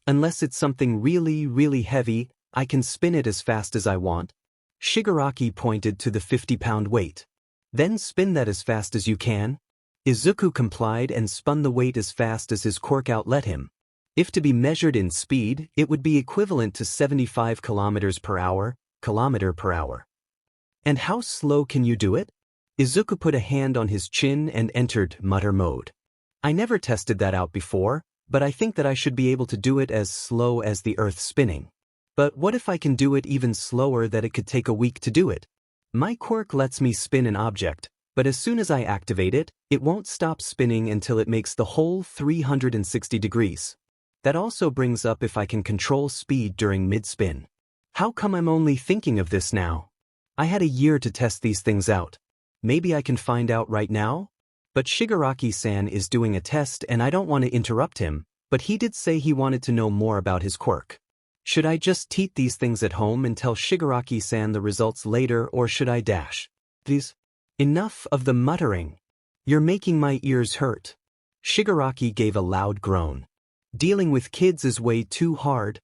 Unless it's something really heavy, I can spin it as fast as I want. Shigaraki pointed to the 50-pound weight. Then spin that as fast as you can. Izuku complied and spun the weight as fast as his quirk let him. If to be measured in speed, it would be equivalent to 75 kilometers per hour, kilometer per hour. And how slow can you do it? Izuku put a hand on his chin and entered mutter mode. I never tested that out before, but I think that I should be able to do it as slow as the earth spinning. But what if I can do it even slower that it could take a week to do it? My quirk lets me spin an object, but as soon as I activate it, it won't stop spinning until it makes the whole 360 degrees. That also brings up if I can control speed during mid-spin. How come I'm only thinking of this now? I had a year to test these things out. Maybe I can find out right now? But Shigaraki-san is doing a test and I don't want to interrupt him, but he did say he wanted to know more about his quirk. Should I just teach these things at home and tell Shigaraki-san the results later, or should I dash these? Enough of the muttering. You're making my ears hurt. Shigaraki gave a loud groan. Dealing with kids is way too hard.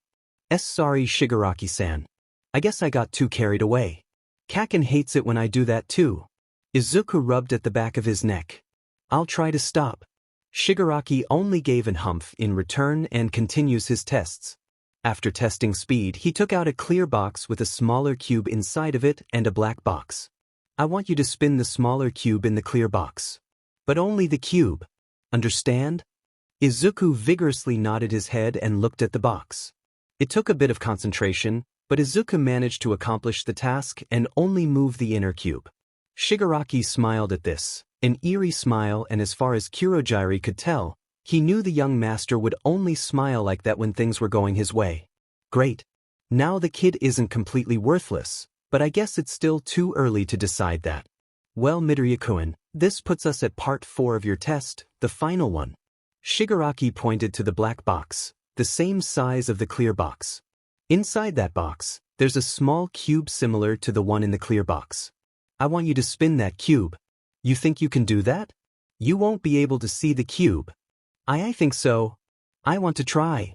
Sorry, Shigaraki-san. I guess I got too carried away. Kaken hates it when I do that too. Izuku rubbed at the back of his neck. I'll try to stop. Shigaraki only gave an humph in return and continues his tests. After testing speed, he took out a clear box with a smaller cube inside of it and a black box. I want you to spin the smaller cube in the clear box. But only the cube. Understand? Izuku vigorously nodded his head and looked at the box. It took a bit of concentration, but Izuku managed to accomplish the task and only move the inner cube. Shigaraki smiled at this, an eerie smile, and as far as Kurogyari could tell, he knew the young master would only smile like that when things were going his way. Great. Now the kid isn't completely worthless, but I guess it's still too early to decide that. Well, Midoriya-kun, this puts us at part 4 of your test, the final one. Shigaraki pointed to the black box, the same size of the clear box. Inside that box, there's a small cube similar to the one in the clear box. I want you to spin that cube. You think you can do that? You won't be able to see the cube. I think so. I want to try.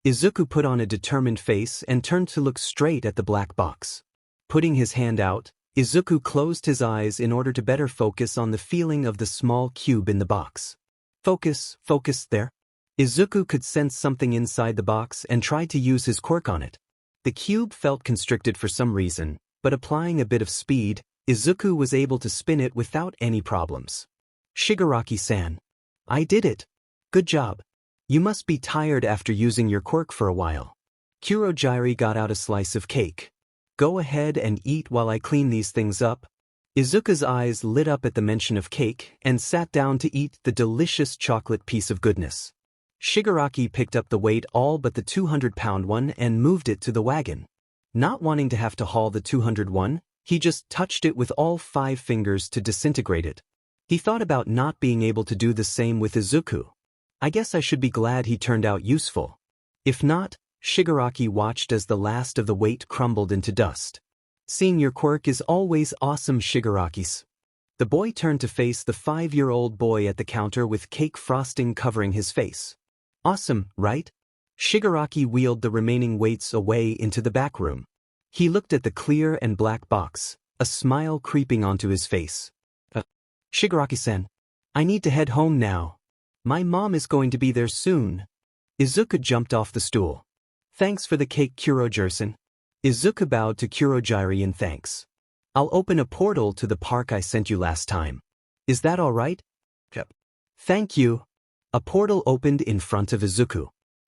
Izuku put on a determined face and turned to look straight at the black box. Putting his hand out, Izuku closed his eyes in order to better focus on the feeling of the small cube in the box. Focus there. Izuku could sense something inside the box and tried to use his quirk on it. The cube felt constricted for some reason, but applying a bit of speed, Izuku was able to spin it without any problems. Shigaraki-san. I did it. Good job. You must be tired after using your quirk for a while. Kurogyari got out a slice of cake. Go ahead and eat while I clean these things up. Izuku's eyes lit up at the mention of cake and sat down to eat the delicious chocolate piece of goodness. Shigaraki picked up the weight all but the 200-pound one and moved it to the wagon. Not wanting to have to haul the 200 one, he just touched it with all 5 fingers to disintegrate it. He thought about not being able to do the same with Izuku. I guess I should be glad he turned out useful. If not, Shigaraki watched as the last of the weight crumbled into dust. Seeing your quirk is always awesome, Shigarakis. The boy turned to face the 5-year-old boy at the counter with cake frosting covering his face. Awesome, right? Shigaraki wheeled the remaining weights away into the back room. He looked at the clear and black box, a smile creeping onto his face. Shigaraki-san, I need to head home now. My mom is going to be there soon. Izuku jumped off the stool. Thanks for the cake, Kuroji-san. Izuku bowed to Kuroji in thanks. I'll open a portal to the park I sent you last time. Is that all right? Yep. Thank you. A portal opened in front of Izuku.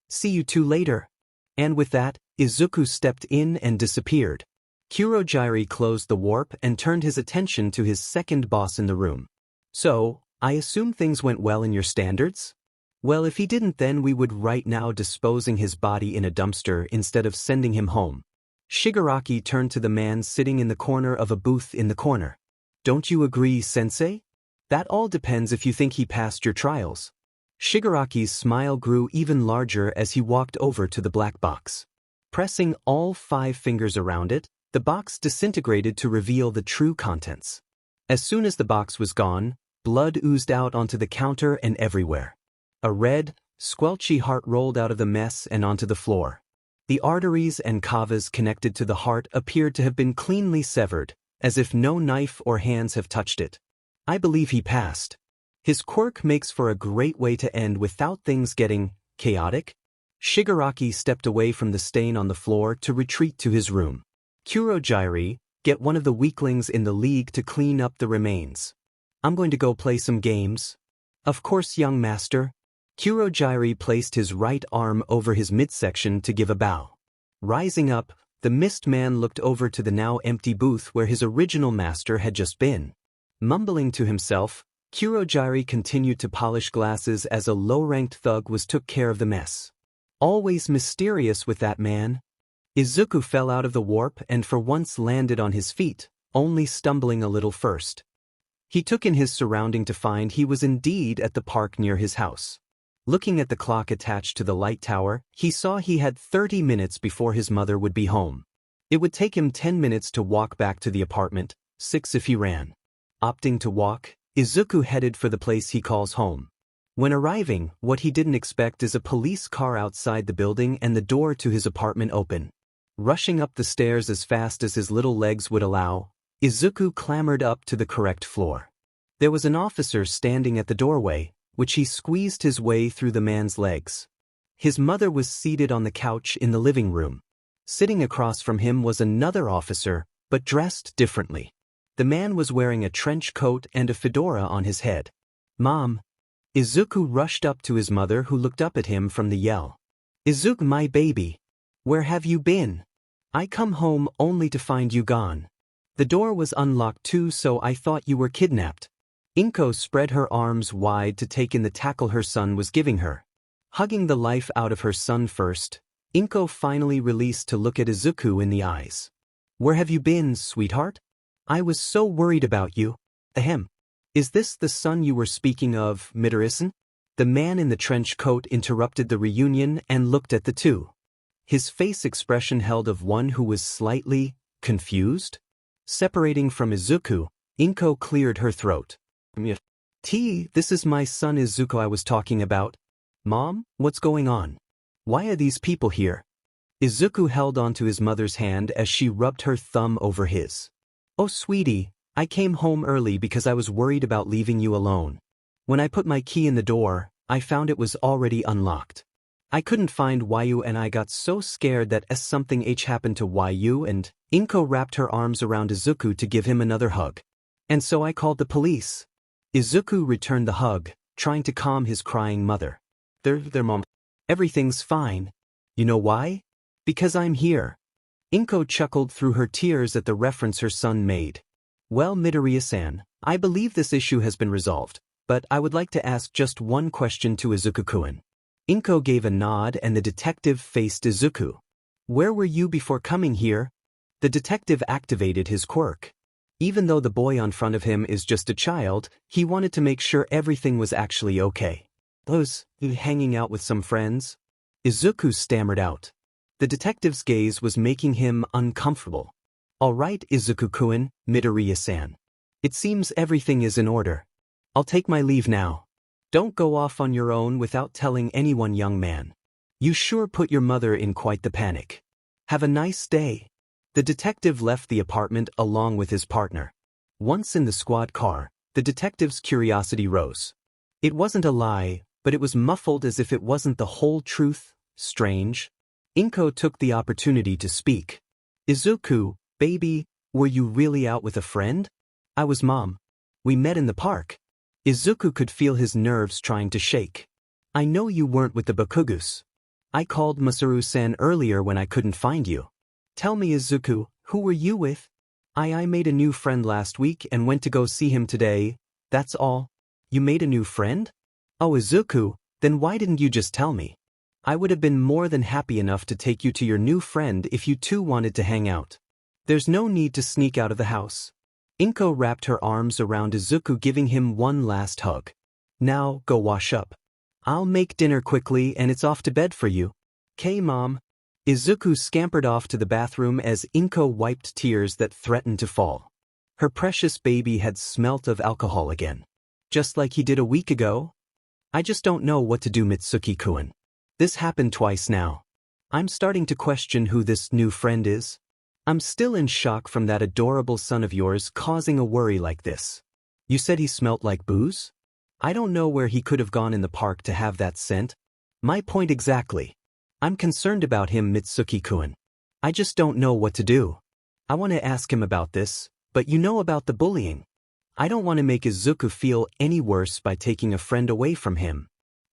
See you two later. And with that, Izuku stepped in and disappeared. Kuroji closed the warp and turned his attention to his second boss in the room. So, I assume things went well in your standards? Well, if he didn't, then we would right now disposing his body in a dumpster instead of sending him home. Shigaraki turned to the man sitting in the corner of a booth in the corner. Don't you agree, sensei? That all depends if you think he passed your trials. Shigaraki's smile grew even larger as he walked over to the black box. Pressing all 5 fingers around it, the box disintegrated to reveal the true contents. As soon as the box was gone, blood oozed out onto the counter and everywhere. A red, squelchy heart rolled out of the mess and onto the floor. The arteries and kavas connected to the heart appeared to have been cleanly severed, as if no knife or hands have touched it. I believe he passed. His quirk makes for a great way to end without things getting chaotic. Shigaraki stepped away from the stain on the floor to retreat to his room. Kuroji, get one of the weaklings in the league to clean up the remains. I'm going to go play some games. Of course, young master. Kuroji placed his right arm over his midsection to give a bow. Rising up, the mist man looked over to the now empty booth where his original master had just been. Mumbling to himself, Kuroji continued to polish glasses as a low-ranked thug took care of the mess. Always mysterious with that man. Izuku fell out of the warp and for once landed on his feet, only stumbling a little first. He took in his surrounding to find he was indeed at the park near his house. Looking at the clock attached to the light tower, he saw he had 30 minutes before his mother would be home. It would take him 10 minutes to walk back to the apartment, 6 if he ran. Opting to walk, Izuku headed for the place he calls home. When arriving, what he didn't expect is a police car outside the building and the door to his apartment open. Rushing up the stairs as fast as his little legs would allow, Izuku clambered up to the correct floor. There was an officer standing at the doorway, which he squeezed his way through the man's legs. His mother was seated on the couch in the living room. Sitting across from him was another officer, but dressed differently. The man was wearing a trench coat and a fedora on his head. Mom. Izuku rushed up to his mother who looked up at him from the yell. Izuku, my baby. Where have you been? I come home only to find you gone. The door was unlocked too, so I thought you were kidnapped. Inko spread her arms wide to take in the tackle her son was giving her. Hugging the life out of her son first, Inko finally released to look at Izuku in the eyes. Where have you been, sweetheart? I was so worried about you. Ahem. Is this the son you were speaking of, Midoriya? The man in the trench coat interrupted the reunion and looked at the two. His face expression held of one who was slightly confused. Separating from Izuku, Inko cleared her throat. This is my son Izuku I was talking about. Mom, what's going on? Why are these people here? Izuku held onto his mother's hand as she rubbed her thumb over his. Oh sweetie, I came home early because I was worried about leaving you alone. When I put my key in the door, I found it was already unlocked. I couldn't find Yu and I got so scared that something happened to Yu and Inko wrapped her arms around Izuku to give him another hug. And so I called the police. Izuku returned the hug, trying to calm his crying mother. Their mom. Everything's fine. You know why? Because I'm here. Inko chuckled through her tears at the reference her son made. Well, Midoriya-san, I believe this issue has been resolved, but I would like to ask just one question to Izuku-kun. Inko gave a nod and the detective faced Izuku. Where were you before coming here? The detective activated his quirk. Even though the boy on front of him is just a child, he wanted to make sure everything was actually okay. Those, hanging out with some friends? Izuku stammered out. The detective's gaze was making him uncomfortable. All right, Izuku-kun, Midoriya-san. It seems everything is in order. I'll take my leave now. Don't go off on your own without telling anyone, young man. You sure put your mother in quite the panic. Have a nice day. The detective left the apartment along with his partner. Once in the squad car, the detective's curiosity rose. It wasn't a lie, but it was muffled as if it wasn't the whole truth. Strange. Inko took the opportunity to speak. Izuku, baby, were you really out with a friend? I was, Mom. We met in the park. Izuku could feel his nerves trying to shake. I know you weren't with the Bakugos. I called Masaru-san earlier when I couldn't find you. Tell me, Izuku, who were you with? I made a new friend last week and went to go see him today, that's all. You made a new friend? Oh, Izuku, then why didn't you just tell me? I would have been more than happy enough to take you to your new friend if you two wanted to hang out. There's no need to sneak out of the house. Inko wrapped her arms around Izuku, giving him one last hug. Now, go wash up. I'll make dinner quickly and it's off to bed for you. 'Kay, Mom. Izuku scampered off to the bathroom as Inko wiped tears that threatened to fall. Her precious baby had smelt of alcohol again. Just like he did a week ago? I just don't know what to do, Mitsuki-kun. This happened twice now. I'm starting to question who this new friend is. I'm still in shock from that adorable son of yours causing a worry like this. You said he smelt like booze? I don't know where he could have gone in the park to have that scent. My point exactly. I'm concerned about him, Mitsuki-kun. I just don't know what to do. I want to ask him about this, but you know about the bullying. I don't want to make Izuku feel any worse by taking a friend away from him.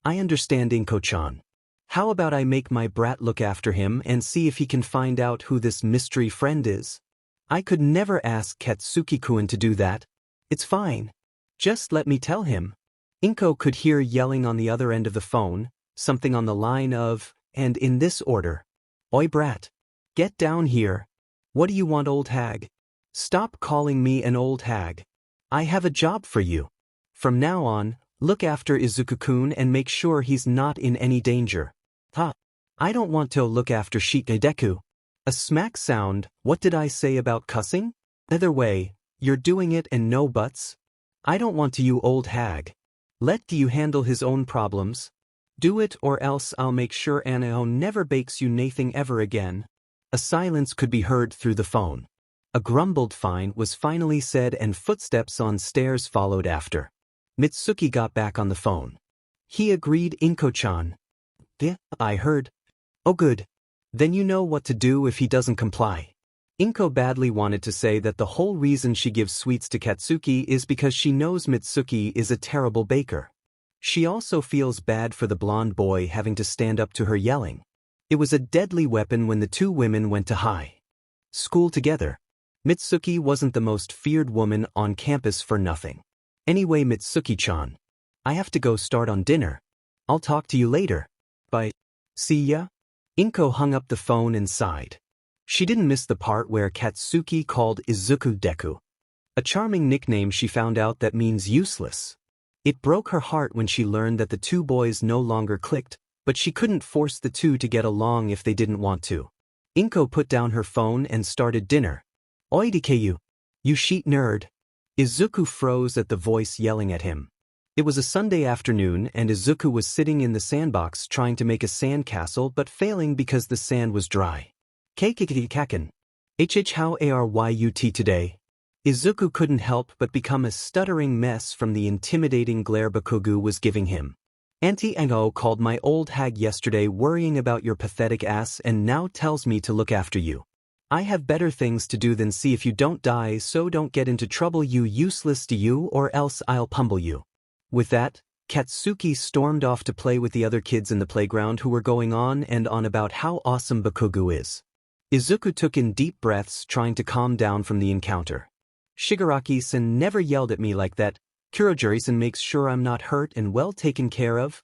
I understand, Inko-chan. How about I make my brat look after him and see if he can find out who this mystery friend is? I could never ask Katsuki-kun to do that. It's fine. Just let me tell him. Inko could hear yelling on the other end of the phone, something on the line of, and in this order. Oi, brat. Get down here. What do you want, old hag? Stop calling me an old hag. I have a job for you. From now on, look after Izuku-kun and make sure he's not in any danger. Ha! I don't want to look after Deku. A smack sound. What did I say about cussing? Either way, you're doing it and no buts. I don't want to, you old hag. Let you handle his own problems. Do it or else I'll make sure Anao never bakes you nothing ever again. A silence could be heard through the phone. A grumbled fine was finally said and footsteps on stairs followed after. Mitsuki got back on the phone. He agreed, Inko-chan. I heard. Oh good. Then you know what to do if he doesn't comply. Inko badly wanted to say that the whole reason she gives sweets to Katsuki is because she knows Mitsuki is a terrible baker. She also feels bad for the blonde boy having to stand up to her yelling. It was a deadly weapon when the two women went to high school together. Mitsuki wasn't the most feared woman on campus for nothing. Anyway, Mitsuki-chan. I have to go start on dinner. I'll talk to you later. Bye. See ya? Inko hung up the phone and sighed. She didn't miss the part where Katsuki called Izuku Deku. A charming nickname she found out that means useless. It broke her heart when she learned that the two boys no longer clicked, but she couldn't force the two to get along if they didn't want to. Inko put down her phone and started dinner. Oidikeyu. You sheet nerd. Izuku froze at the voice yelling at him. It was a Sunday afternoon and Izuku was sitting in the sandbox trying to make a sand castle but failing because the sand was dry. Kakikikakan. How aryut today? Izuku couldn't help but become a stuttering mess from the intimidating glare Bakugo was giving him. Auntie Ango called my old hag yesterday worrying about your pathetic ass and now tells me to look after you. I have better things to do than see if you don't die, so don't get into trouble, you useless to you, or else I'll pummel you. With that, Katsuki stormed off to play with the other kids in the playground who were going on and on about how awesome Bakugo is. Izuku took in deep breaths trying to calm down from the encounter. Shigaraki-san never yelled at me like that. Kurojuri-san makes sure I'm not hurt and well taken care of.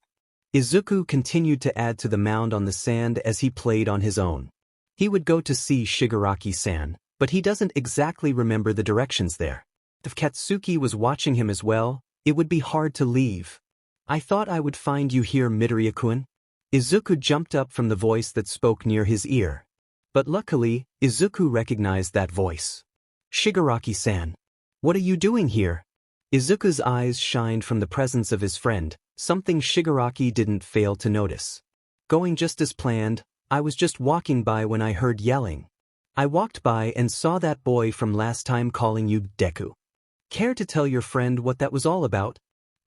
Izuku continued to add to the mound on the sand as he played on his own. He would go to see Shigaraki-san, but he doesn't exactly remember the directions there. If Katsuki was watching him as well, it would be hard to leave. I thought I would find you here, Midoriya-kun. Izuku jumped up from the voice that spoke near his ear. But luckily, Izuku recognized that voice. Shigaraki-san. What are you doing here? Izuku's eyes shined from the presence of his friend, something Shigaraki didn't fail to notice. Going just as planned, I was just walking by when I heard yelling. I walked by and saw that boy from last time calling you Deku. Care to tell your friend what that was all about?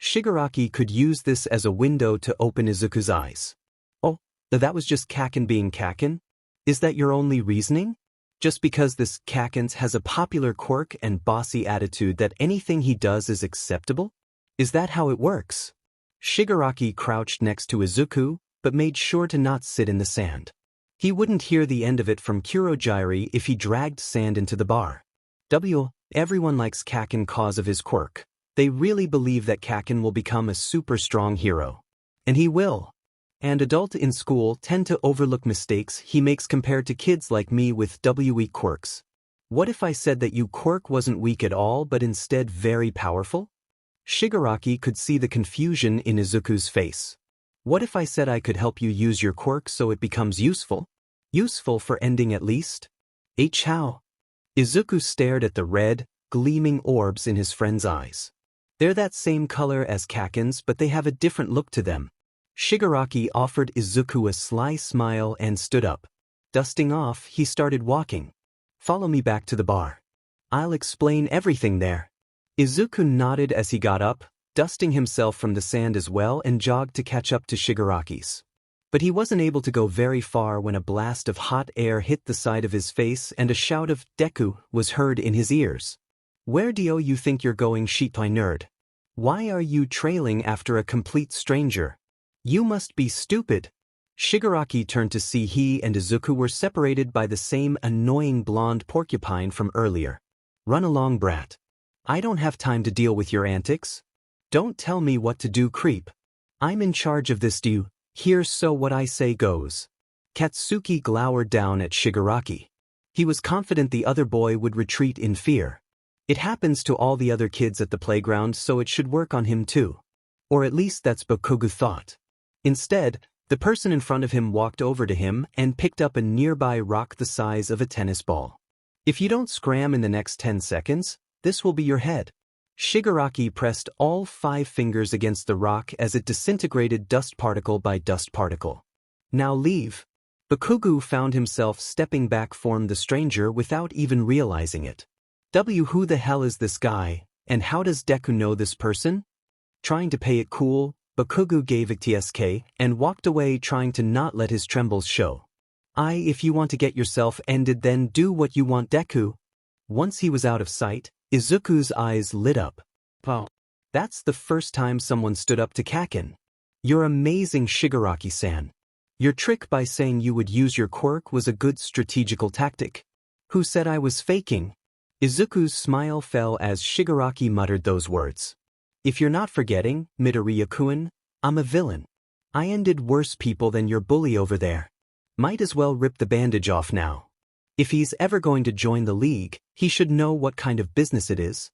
Shigaraki could use this as a window to open Izuku's eyes. Oh, that was just Kaken being Kaken? Is that your only reasoning? Just because this Kakens has a popular quirk and bossy attitude that anything he does is acceptable? Is that how it works? Shigaraki crouched next to Izuku, but made sure to not sit in the sand. He wouldn't hear the end of it from Kurogyari if he dragged sand into the bar. Everyone likes Kaken cause of his quirk. They really believe that Kaken will become a super strong hero. And he will. And adults in school tend to overlook mistakes he makes compared to kids like me with weak quirks. What if I said that you quirk wasn't weak at all but instead very powerful? Shigaraki could see the confusion in Izuku's face. What if I said I could help you use your quirk so it becomes useful? Useful for ending at least? How? Izuku stared at the red, gleaming orbs in his friend's eyes. They're that same color as Kaken's, but they have a different look to them. Shigaraki offered Izuku a sly smile and stood up. Dusting off, he started walking. Follow me back to the bar. I'll explain everything there. Izuku nodded as he got up, dusting himself from the sand as well, and jogged to catch up to Shigaraki's. But he wasn't able to go very far when a blast of hot air hit the side of his face and a shout of "Deku" was heard in his ears. Where do you think you're going, Shitai nerd? Why are you trailing after a complete stranger? You must be stupid. Shigaraki turned to see he and Izuku were separated by the same annoying blonde porcupine from earlier. Run along, brat. I don't have time to deal with your antics. Don't tell me what to do, creep. I'm in charge of this, do you hear? So what I say goes. Katsuki glowered down at Shigaraki. He was confident the other boy would retreat in fear. It happens to all the other kids at the playground, so it should work on him too. Or at least that's Bakugo thought. Instead, the person in front of him walked over to him and picked up a nearby rock the size of a tennis ball. If you don't scram in the next 10 seconds, this will be your head. Shigaraki pressed all 5 fingers against the rock as it disintegrated dust particle by dust particle. Now leave. Bakugo found himself stepping back from the stranger without even realizing it. Who the hell is this guy, and how does Deku know this person? Trying to play it cool, Bakugo gave a TSK and walked away, trying to not let his trembles show. If you want to get yourself ended, then do what you want, Deku. Once he was out of sight, Izuku's eyes lit up. Wow. That's the first time someone stood up to Kaken. You're amazing, Shigaraki-san. Your trick by saying you would use your quirk was a good strategical tactic. Who said I was faking? Izuku's smile fell as Shigaraki muttered those words. If you're not forgetting, Midoriya-kun, I'm a villain. I ended worse people than your bully over there. Might as well rip the bandage off now. If he's ever going to join the league, he should know what kind of business it is.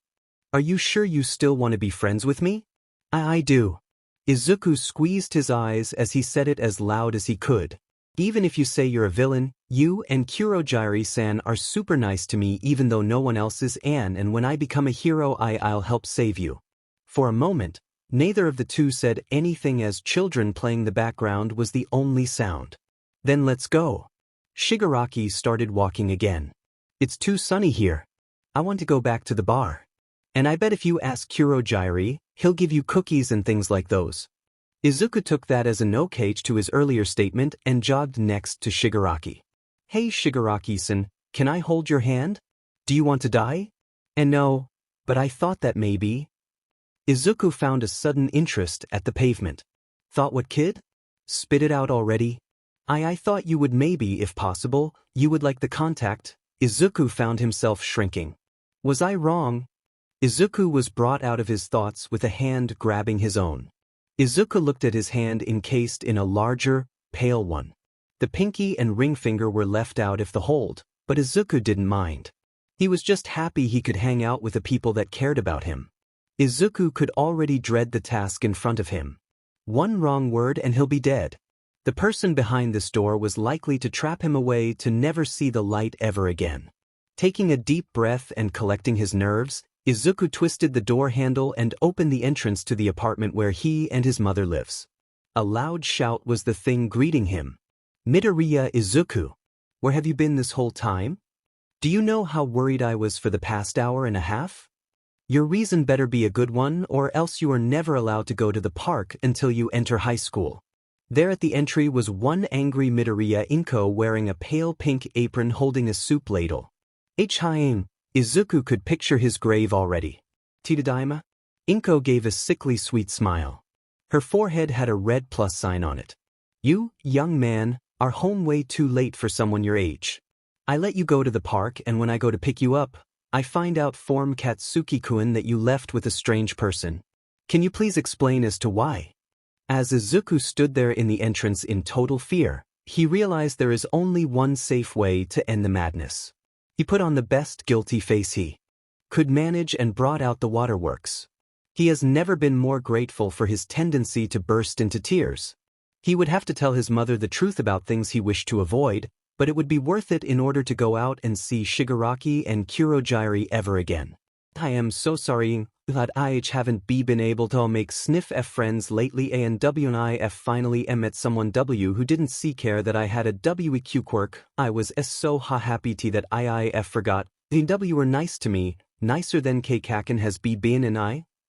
Are you sure you still want to be friends with me? I do. Izuku squeezed his eyes as he said it as loud as he could. Even if you say you're a villain, you and Kurogyari-san are super nice to me even though no one else is, and when I become a hero I'll help save you. For a moment, neither of the two said anything as children playing the background was the only sound. Then let's go. Shigaraki started walking again. It's too sunny here. I want to go back to the bar. And I bet if you ask Kurogyari, he'll give you cookies and things like those. Izuku took that as an okay to his earlier statement and jogged next to Shigaraki. Hey Shigaraki-san, can I hold your hand? Do you want to die? And no, but I thought that maybe. Izuku found a sudden interest at the pavement. Thought what, kid? Spit it out already. I thought you would maybe, if possible, you would like the contact. Izuku found himself shrinking. Was I wrong? Izuku was brought out of his thoughts with a hand grabbing his own. Izuku looked at his hand encased in a larger, pale one. The pinky and ring finger were left out of the hold, but Izuku didn't mind. He was just happy he could hang out with the people that cared about him. Izuku could already dread the task in front of him. One wrong word and he'll be dead. The person behind this door was likely to trap him away to never see the light ever again. Taking a deep breath and collecting his nerves, Izuku twisted the door handle and opened the entrance to the apartment where he and his mother lives. A loud shout was the thing greeting him. Midoriya Izuku, where have you been this whole time? Do you know how worried I was for the past hour and a half? Your reason better be a good one, or else you are never allowed to go to the park until you enter high school. There at the entry was one angry Midoriya Izuku wearing a pale pink apron holding a soup ladle. Izuku could picture his grave already. Tadadaima? Izuku gave a sickly sweet smile. Her forehead had a red plus sign on it. You, young man, are home way too late for someone your age. I let you go to the park, and when I go to pick you up, I find out from Katsuki-kun that you left with a strange person. Can you please explain as to why? As Izuku stood there in the entrance in total fear, he realized there is only one safe way to end the madness. He put on the best guilty face he could manage and brought out the waterworks. He has never been more grateful for his tendency to burst into tears. He would have to tell his mother the truth about things he wished to avoid, but it would be worth it in order to go out and see Shigaraki and Kurogiri ever again. I am so sorry that I haven't been able to make sniff F friends lately and I finally met someone who didn't see care that I had a WEQ quirk. I was so happy that I forgot. The W were nice to me, nicer than Kaken has been and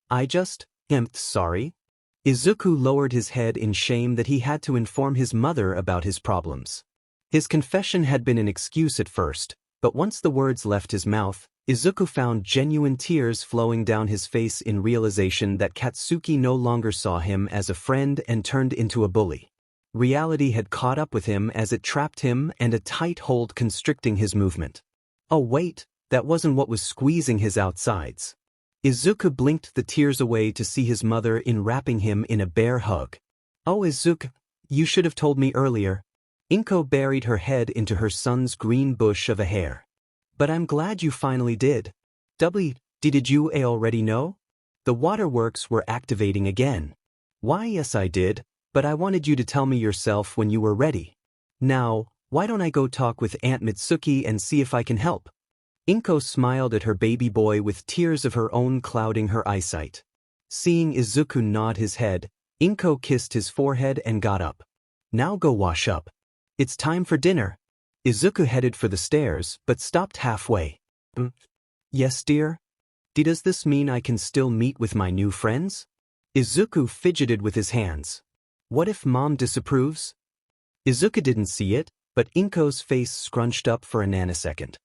I just am sorry. Izuku lowered his head in shame that he had to inform his mother about his problems. His confession had been an excuse at first, but once the words left his mouth, Izuku found genuine tears flowing down his face in realization that Katsuki no longer saw him as a friend and turned into a bully. Reality had caught up with him as it trapped him and a tight hold constricting his movement. Oh wait, that wasn't what was squeezing his outsides. Izuku blinked the tears away to see his mother enwrapping him in a bear hug. Oh Izuku, you should have told me earlier. Izuku buried her head into her son's green bush of a hair. But I'm glad you finally did. Did you already know? The waterworks were activating again. Why yes I did, but I wanted you to tell me yourself when you were ready. Now, why don't I go talk with Aunt Mitsuki and see if I can help? Izuku smiled at her baby boy with tears of her own clouding her eyesight. Seeing Izuku nod his head, Izuku kissed his forehead and got up. Now go wash up. It's time for dinner. Izuku headed for the stairs, but stopped halfway. Yes, dear? Does this mean I can still meet with my new friends? Izuku fidgeted with his hands. What if Mom disapproves? Izuku didn't see it, but Izuku's face scrunched up for a nanosecond.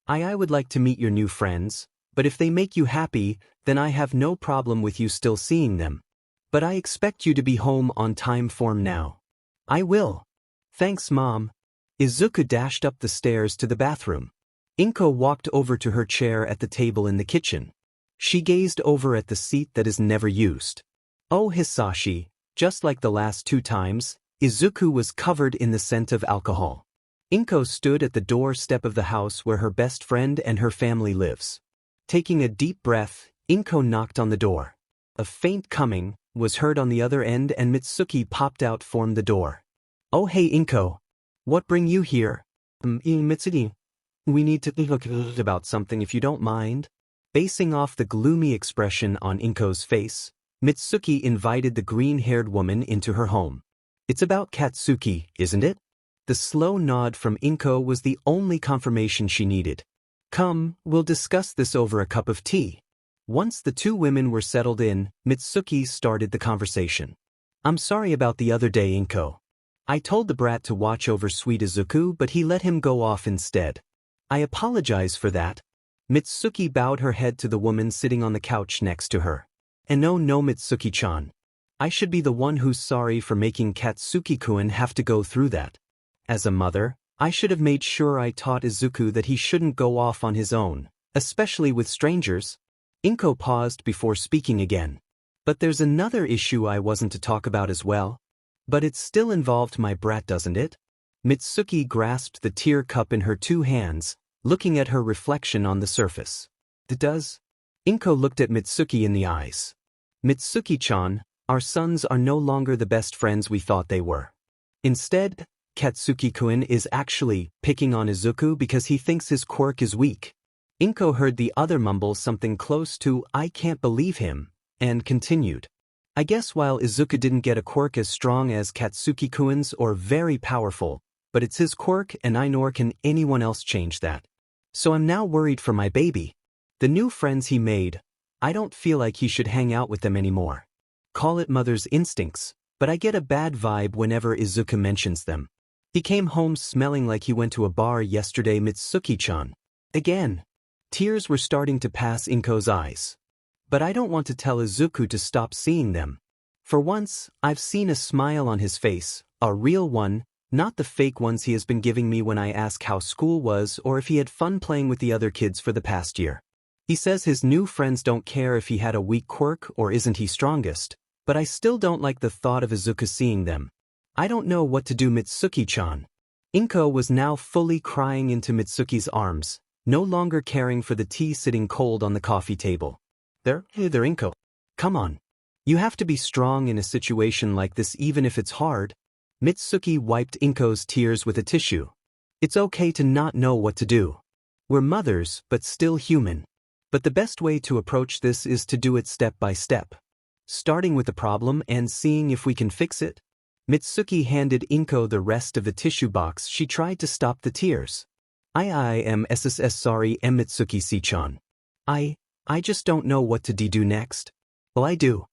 I would like to meet your new friends, but if they make you happy, then I have no problem with you still seeing them. But I expect you to be home on time from now. I will. Thanks, Mom. Izuku dashed up the stairs to the bathroom. Izuku walked over to her chair at the table in the kitchen. She gazed over at the seat that is never used. Oh Hisashi, just like the last two times, Izuku was covered in the scent of alcohol. Izuku stood at the doorstep of the house where her best friend and her family lives. Taking a deep breath, Izuku knocked on the door. A faint coming was heard on the other end and Mitsuki popped out from the door. Oh hey Izuku. What bring you here? Mitsuki. We need to talk about something if you don't mind. Basing off the gloomy expression on Izuku's face, Mitsuki invited the green-haired woman into her home. It's about Katsuki, isn't it? The slow nod from Izuku was the only confirmation she needed. Come, we'll discuss this over a cup of tea. Once the two women were settled in, Mitsuki started the conversation. I'm sorry about the other day, Izuku. I told the brat to watch over sweet Izuku, but he let him go off instead. I apologize for that. Mitsuki bowed her head to the woman sitting on the couch next to her. And no Mitsuki-chan. I should be the one who's sorry for making Katsuki-kun have to go through that. As a mother, I should have made sure I taught Izuku that he shouldn't go off on his own, especially with strangers. Izuku paused before speaking again. But there's another issue I wasn't to talk about as well. But it still involved my brat, doesn't it? Mitsuki grasped the tear cup in her two hands, looking at her reflection on the surface. Does? Inko looked at Mitsuki in the eyes. Mitsuki-chan, our sons are no longer the best friends we thought they were. Instead, Katsuki-kun is actually picking on Izuku because he thinks his quirk is weak. Inko heard the other mumble something close to "I can't believe him," and continued. I guess while Izuku didn't get a quirk as strong as Katsuki-kun's or very powerful, but it's his quirk and I nor can anyone else change that. So I'm now worried for my baby. The new friends he made, I don't feel like he should hang out with them anymore. Call it mother's instincts, but I get a bad vibe whenever Izuku mentions them. He came home smelling like he went to a bar yesterday, Mitsuki-chan. Again. Tears were starting to pass Inko's eyes. But I don't want to tell Izuku to stop seeing them. For once, I've seen a smile on his face, a real one, not the fake ones he has been giving me when I ask how school was or if he had fun playing with the other kids for the past year. He says his new friends don't care if he had a weak quirk or isn't he strongest, but I still don't like the thought of Izuku seeing them. I don't know what to do, Mitsuki-chan. Inko was now fully crying into Mitsuki's arms, no longer caring for the tea sitting cold on the coffee table. There, Inko. Come on. You have to be strong in a situation like this even if it's hard. Mitsuki wiped Inko's tears with a tissue. It's okay to not know what to do. We're mothers, but still human. But the best way to approach this is to do it step by step. Starting with the problem and seeing if we can fix it. Mitsuki handed Inko the rest of the tissue box. She tried to stop the tears. I am sorry, Mitsuki-chan. I just don't know what to do next. Well, I do.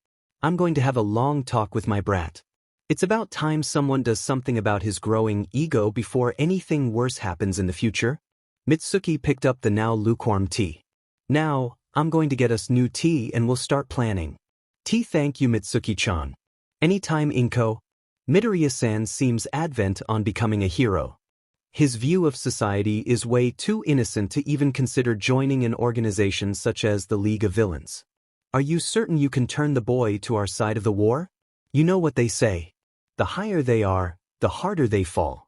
I'm going to have a long talk with my brat. It's about time someone does something about his growing ego before anything worse happens in the future. Mitsuki picked up the now lukewarm tea. Now, I'm going to get us new tea and we'll start planning. Tea, thank you, Mitsuki-chan. Anytime, Inko. Midoriya-san seems advent on becoming a hero. His view of society is way too innocent to even consider joining an organization such as the League of Villains. Are you certain you can turn the boy to our side of the war? You know what they say. The higher they are, the harder they fall.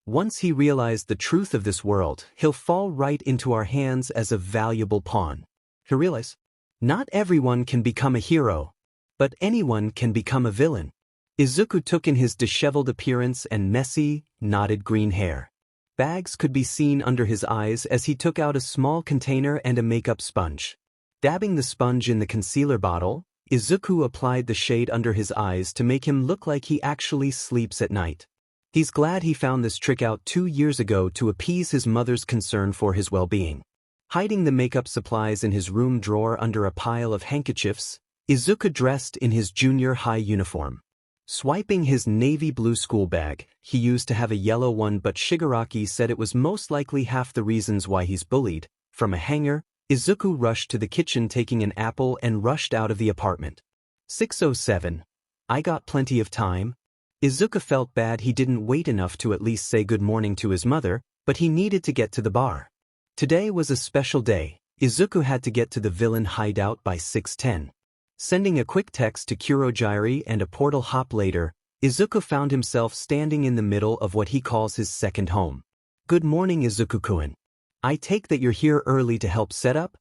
Once he realized the truth of this world, he'll fall right into our hands as a valuable pawn. To realize, not everyone can become a hero, but anyone can become a villain. Izuku took in his disheveled appearance and messy, knotted green hair. Bags could be seen under his eyes as he took out a small container and a makeup sponge. Dabbing the sponge in the concealer bottle, Izuku applied the shade under his eyes to make him look like he actually sleeps at night. He's glad he found this trick out 2 years ago to appease his mother's concern for his well-being. Hiding the makeup supplies in his room drawer under a pile of handkerchiefs, Izuku dressed in his junior high uniform. Swiping his navy blue school bag, he used to have a yellow one, but Shigaraki said it was most likely half the reasons why he's bullied. From a hanger, Izuku rushed to the kitchen taking an apple and rushed out of the apartment. 6:07. I got plenty of time. Izuku felt bad he didn't wait enough to at least say good morning to his mother, but he needed to get to the bar. Today was a special day. Izuku had to get to the villain hideout by 6:10. Sending a quick text to Kurogiri and a portal hop later, Izuku found himself standing in the middle of what he calls his second home. Good morning, Izuku-kun. I take that you're here early to help set up?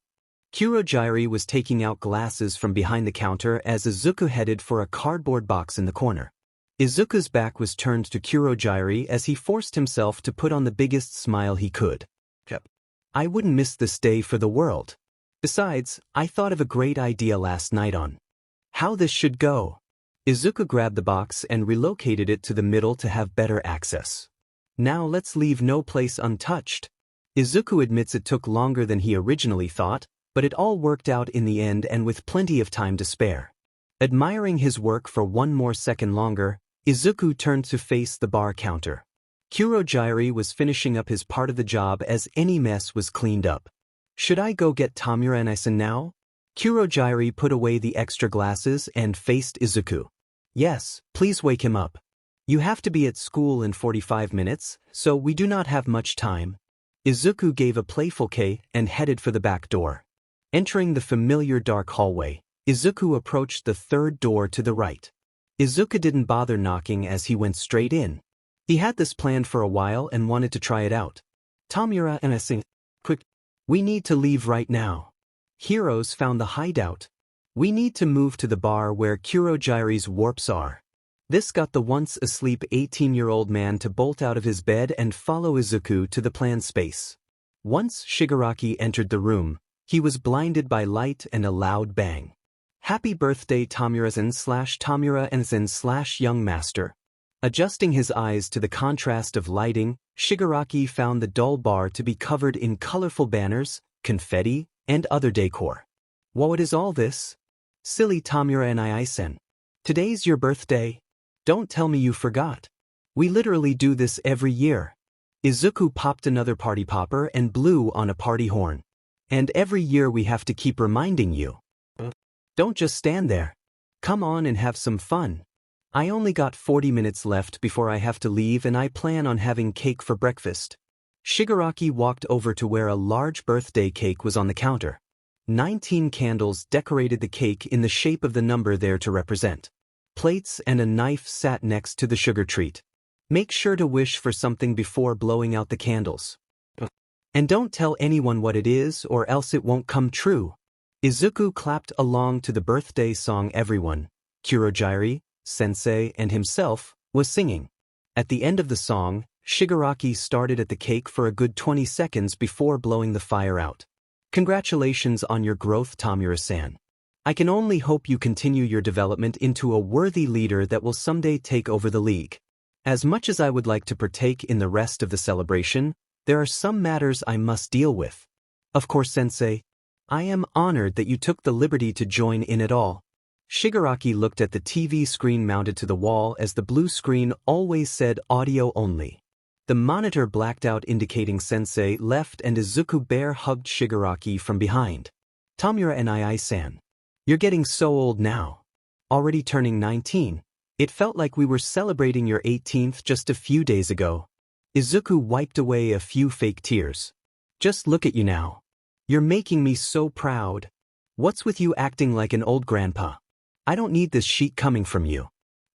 Kurogiri was taking out glasses from behind the counter as Izuku headed for a cardboard box in the corner. Izuku's back was turned to Kurogiri as he forced himself to put on the biggest smile he could. I wouldn't miss this day for the world. Besides, I thought of a great idea last night on how this should go. Izuku grabbed the box and relocated it to the middle to have better access. Now let's leave no place untouched. Izuku admits it took longer than he originally thought, but it all worked out in the end and with plenty of time to spare. Admiring his work for one more second longer, Izuku turned to face the bar counter. Kurogiri was finishing up his part of the job as any mess was cleaned up. Should I go get Tamura and Isen now? Kurogiri put away the extra glasses and faced Izuku. Yes, please wake him up. You have to be at school in 45 minutes, so we do not have much time. Izuku gave a playful K and headed for the back door. Entering the familiar dark hallway, Izuku approached the third door to the right. Izuku didn't bother knocking as he went straight in. He had this planned for a while and wanted to try it out. Tamura and Isen. Quick! We need to leave right now. Heroes found the hideout. We need to move to the bar where Kurojire's warps are. This got the once-asleep 18-year-old man to bolt out of his bed and follow Izuku to the planned space. Once Shigaraki entered the room, he was blinded by light and a loud bang. Happy birthday Tamura-san/Tamura-en-san/young master. Adjusting his eyes to the contrast of lighting, Shigaraki found the dull bar to be covered in colorful banners, confetti, and other decor. What is all this? Silly Tamura-en-san. Today's your birthday? Don't tell me you forgot. We literally do this every year. Izuku popped another party popper and blew on a party horn. And every year we have to keep reminding you. Don't just stand there. Come on and have some fun. I only got 40 minutes left before I have to leave and I plan on having cake for breakfast. Shigaraki walked over to where a large birthday cake was on the counter. 19 candles decorated the cake in the shape of the number there to represent. Plates and a knife sat next to the sugar treat. Make sure to wish for something before blowing out the candles. And don't tell anyone what it is or else it won't come true. Izuku clapped along to the birthday song everyone, Kurojire, Sensei and himself, was singing. At the end of the song, Shigaraki started at the cake for a good 20 seconds before blowing the fire out. Congratulations on your growth, Tamura-san. I can only hope you continue your development into a worthy leader that will someday take over the league. As much as I would like to partake in the rest of the celebration, there are some matters I must deal with. Of course, Sensei. I am honored that you took the liberty to join in at all. Shigaraki looked at the TV screen mounted to the wall as the blue screen always said audio only. The monitor blacked out indicating Sensei left and Izuku bear-hugged Shigaraki from behind. Tamura-san. You're getting so old now. Already turning 19. It felt like we were celebrating your 18th just a few days ago. Izuku wiped away a few fake tears. Just look at you now. You're making me so proud. What's with you acting like an old grandpa? I don't need this sheet coming from you.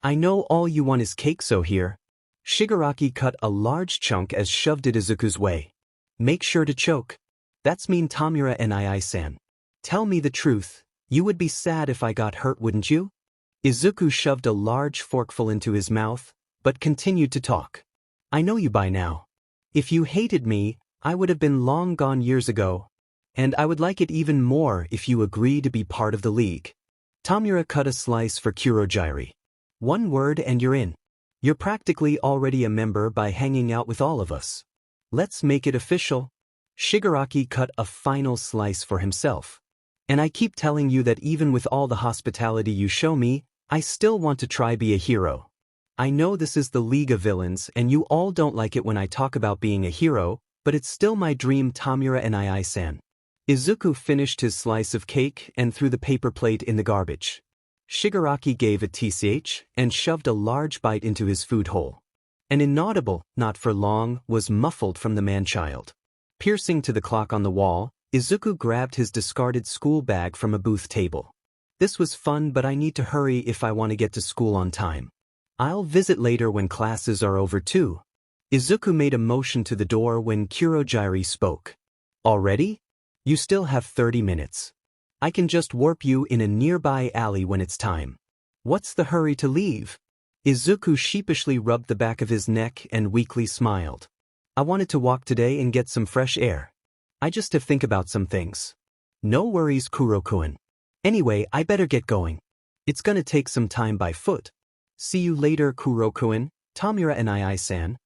I know all you want is cake, so here. Shigaraki cut a large chunk as shoved it Izuku's way. Make sure to choke. That's mean, Tamura-san. Tell me the truth. You would be sad if I got hurt, wouldn't you? Izuku shoved a large forkful into his mouth, but continued to talk. I know you by now. If you hated me, I would have been long gone years ago. And I would like it even more if you agree to be part of the league. Tamura cut a slice for Kurojire. One word and you're in. You're practically already a member by hanging out with all of us. Let's make it official. Shigaraki cut a final slice for himself. And I keep telling you that even with all the hospitality you show me, I still want to try be a hero. I know this is the League of Villains and you all don't like it when I talk about being a hero, but it's still my dream, Tamura-san. Izuku finished his slice of cake and threw the paper plate in the garbage. Shigaraki gave a tsh and shoved a large bite into his food hole. An inaudible, not for long, was muffled from the man-child. Piercing to the clock on the wall, Izuku grabbed his discarded school bag from a booth table. This was fun, but I need to hurry if I want to get to school on time. I'll visit later when classes are over too. Izuku made a motion to the door when Kurojire spoke. Already? You still have 30 minutes. I can just warp you in a nearby alley when it's time. What's the hurry to leave? Izuku sheepishly rubbed the back of his neck and weakly smiled. I wanted to walk today and get some fresh air. I just have to think about some things. No worries, Kurokun. Anyway, I better get going. It's gonna take some time by foot. See you later, Kurokun, Tamura-san.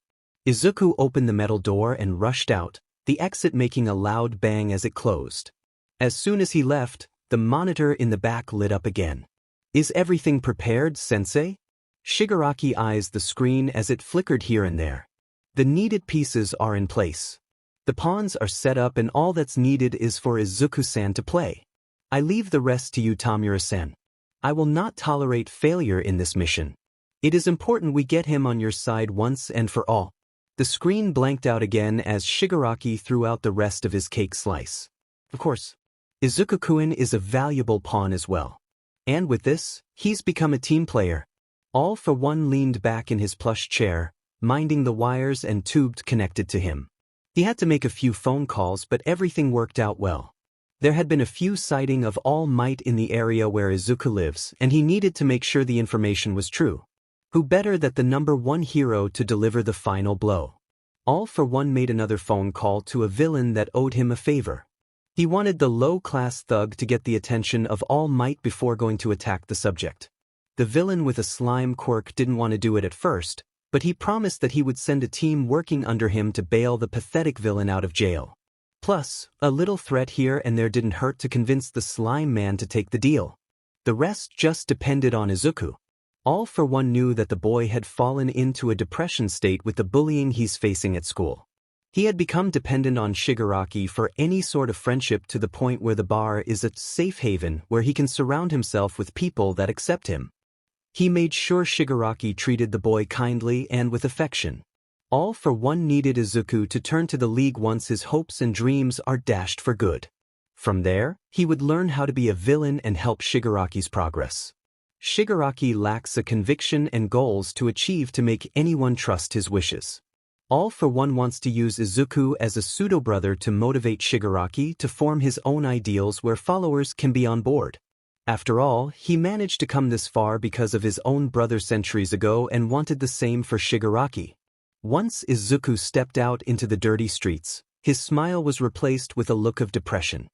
Izuku opened the metal door and rushed out, the exit making a loud bang as it closed. As soon as he left, the monitor in the back lit up again. Is everything prepared, Sensei? Shigaraki eyes the screen as it flickered here and there. The needed pieces are in place. The pawns are set up and all that's needed is for Izuku-san to play. I leave the rest to you, Tamura-san. I will not tolerate failure in this mission. It is important we get him on your side once and for all. The screen blanked out again as Shigaraki threw out the rest of his cake slice. Of course, Izuku-kun is a valuable pawn as well. And with this, he's become a team player. All for one leaned back in his plush chair, minding the wires and tubes connected to him. He had to make a few phone calls, but everything worked out well. There had been a few sighting of All Might in the area where Izuku lives, and he needed to make sure the information was true. Who better than the #1 hero to deliver the final blow? All for One made another phone call to a villain that owed him a favor. He wanted the low-class thug to get the attention of All Might before going to attack the subject. The villain with a slime quirk didn't want to do it at first, but he promised that he would send a team working under him to bail the pathetic villain out of jail. Plus, a little threat here and there didn't hurt to convince the slime man to take the deal. The rest just depended on Izuku. All for One knew that the boy had fallen into a depression state with the bullying he's facing at school. He had become dependent on Shigaraki for any sort of friendship to the point where the bar is a safe haven where he can surround himself with people that accept him. He made sure Shigaraki treated the boy kindly and with affection. All for One needed Izuku to turn to the league once his hopes and dreams are dashed for good. From there, he would learn how to be a villain and help Shigaraki's progress. Shigaraki lacks a conviction and goals to achieve to make anyone trust his wishes. All for One wants to use Izuku as a pseudo-brother to motivate Shigaraki to form his own ideals where followers can be on board. After all, he managed to come this far because of his own brother centuries ago and wanted the same for Shigaraki. Once Izuku stepped out into the dirty streets, his smile was replaced with a look of depression.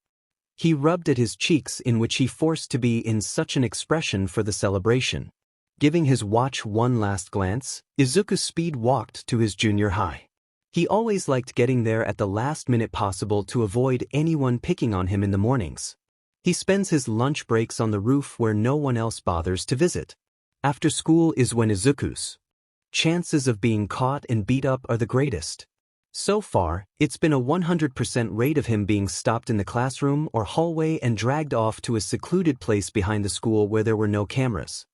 He rubbed at his cheeks in which he forced to be in such an expression for the celebration. Giving his watch one last glance, Izuku speed walked to his junior high. He always liked getting there at the last minute possible to avoid anyone picking on him in the mornings. He spends his lunch breaks on the roof where no one else bothers to visit. After school is when Izuku's chances of being caught and beat up are the greatest. So far, it's been a 100% rate of him being stopped in the classroom or hallway and dragged off to a secluded place behind the school where there were no cameras.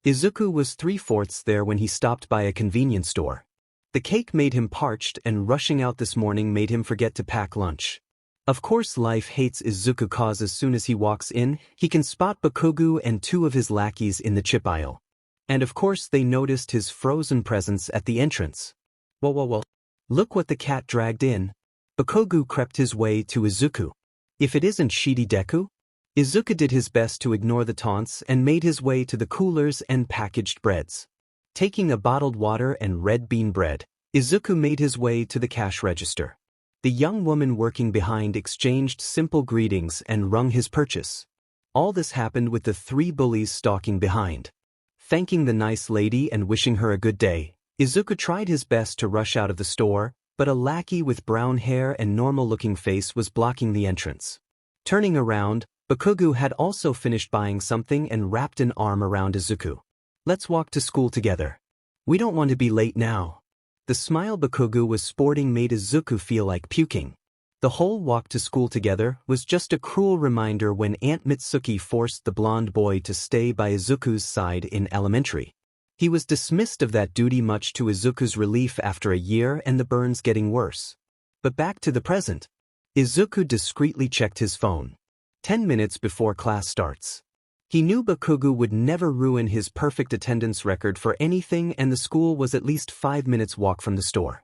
Izuku was 3/4 there when he stopped by a convenience store. The cake made him parched and rushing out this morning made him forget to pack lunch. Of course life hates Izuku cause as soon as he walks in, he can spot Bakugo and 2 of his lackeys in the chip aisle. And of course they noticed his frozen presence at the entrance. Whoa. Look what the cat dragged in. Bakugo crept his way to Izuku. If it isn't Shidi Deku? Izuku did his best to ignore the taunts and made his way to the coolers and packaged breads. Taking a bottled water and red bean bread, Izuku made his way to the cash register. The young woman working behind exchanged simple greetings and rung his purchase. All this happened with the 3 bullies stalking behind. Thanking the nice lady and wishing her a good day, Izuku tried his best to rush out of the store, but a lackey with brown hair and normal-looking face was blocking the entrance. Turning around, Bakugo had also finished buying something and wrapped an arm around Izuku. "Let's walk to school together. We don't want to be late now." The smile Bakugo was sporting made Izuku feel like puking. The whole walk to school together was just a cruel reminder when Aunt Mitsuki forced the blonde boy to stay by Izuku's side in elementary. He was dismissed of that duty much to Izuku's relief after a year and the burns getting worse. But back to the present. Izuku discreetly checked his phone. 10 minutes before class starts. He knew Bakugo would never ruin his perfect attendance record for anything and the school was at least 5 minutes walk from the store.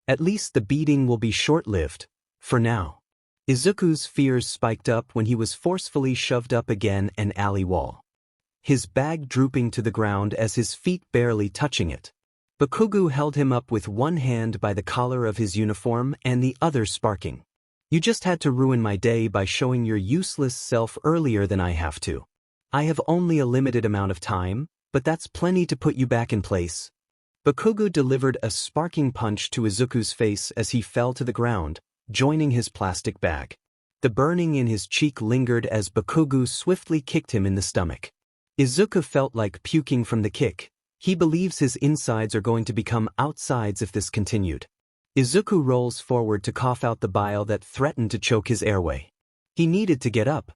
At least the beating will be short-lived, for now. Izuku's fears spiked up when he was forcefully shoved up again an alley wall. His bag drooping to the ground as his feet barely touching it. Bakugo held him up with one hand by the collar of his uniform and the other sparking. "You just had to ruin my day by showing your useless self earlier than I have to. I have only a limited amount of time, but that's plenty to put you back in place." Bakugo delivered a sparking punch to Izuku's face as he fell to the ground, joining his plastic bag. The burning in his cheek lingered as Bakugo swiftly kicked him in the stomach. Izuku felt like puking from the kick. He believes his insides are going to become outsides if this continued. Izuku rolls forward to cough out the bile that threatened to choke his airway. He needed to get up.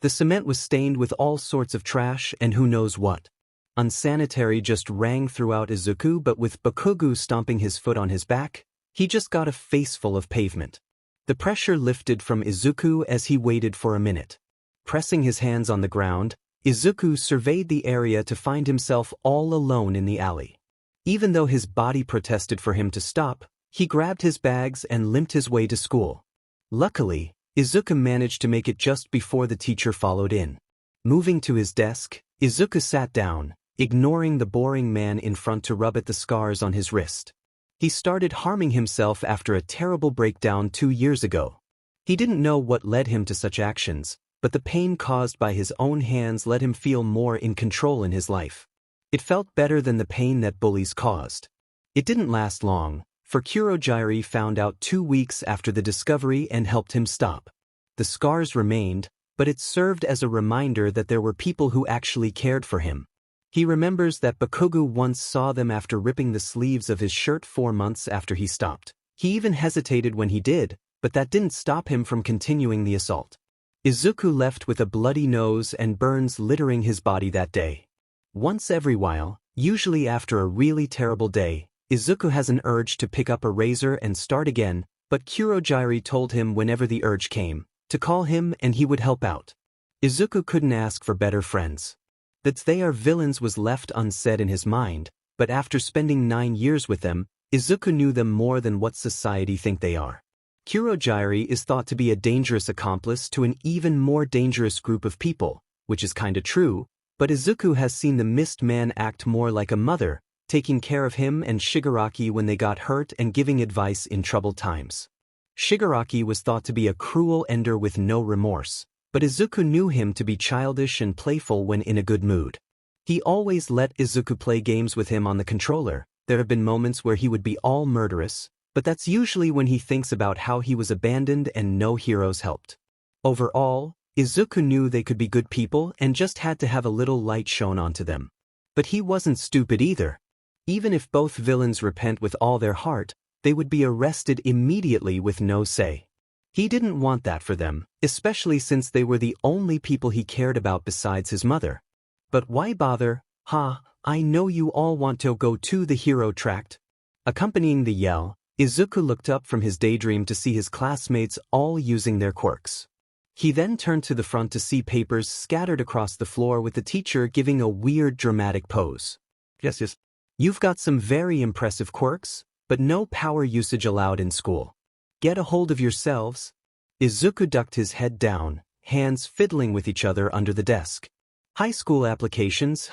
The cement was stained with all sorts of trash and who knows what. Unsanitary just rang throughout Izuku, but with Bakugo stomping his foot on his back, he just got a face full of pavement. The pressure lifted from Izuku as he waited for a minute. Pressing his hands on the ground, Izuku surveyed the area to find himself all alone in the alley. Even though his body protested for him to stop, He grabbed his bags and limped his way to school. Luckily, Izuku managed to make it just before the teacher followed in. Moving to his desk, Izuku sat down, ignoring the boring man in front to rub at the scars on his wrist. He started harming himself after a terrible breakdown 2 years ago. He didn't know what led him to such actions, but the pain caused by his own hands let him feel more in control in his life. It felt better than the pain that bullies caused. It didn't last long, for Kurogiri found out 2 weeks after the discovery and helped him stop. The scars remained, but it served as a reminder that there were people who actually cared for him. He remembers that Bakugo once saw them after ripping the sleeves of his shirt 4 months after he stopped. He even hesitated when he did, but that didn't stop him from continuing the assault. Izuku left with a bloody nose and burns littering his body that day. Once every while, usually after a really terrible day, Izuku has an urge to pick up a razor and start again, but Kurogiri told him whenever the urge came, to call him and he would help out. Izuku couldn't ask for better friends. That they are villains was left unsaid in his mind, but after spending 9 years with them, Izuku knew them more than what society think they are. Kurogiri is thought to be a dangerous accomplice to an even more dangerous group of people, which is kinda true, but Izuku has seen the Mist Man act more like a mother, taking care of him and Shigaraki when they got hurt and giving advice in troubled times. Shigaraki was thought to be a cruel ender with no remorse, but Izuku knew him to be childish and playful when in a good mood. He always let Izuku play games with him on the controller. There have been moments where he would be all murderous, but that's usually when he thinks about how he was abandoned and no heroes helped. Overall, Izuku knew they could be good people and just had to have a little light shown onto them. But he wasn't stupid either. Even if both villains repent with all their heart, they would be arrested immediately with no say. He didn't want that for them, especially since they were the only people he cared about besides his mother. But why bother? I know you all want to go to the hero tract. Accompanying the yell, Izuku looked up from his daydream to see his classmates all using their quirks. He then turned to the front to see papers scattered across the floor with the teacher giving a weird dramatic pose. Yes. You've got some very impressive quirks, but no power usage allowed in school. Get a hold of yourselves. Izuku ducked his head down, hands fiddling with each other under the desk. High school applications,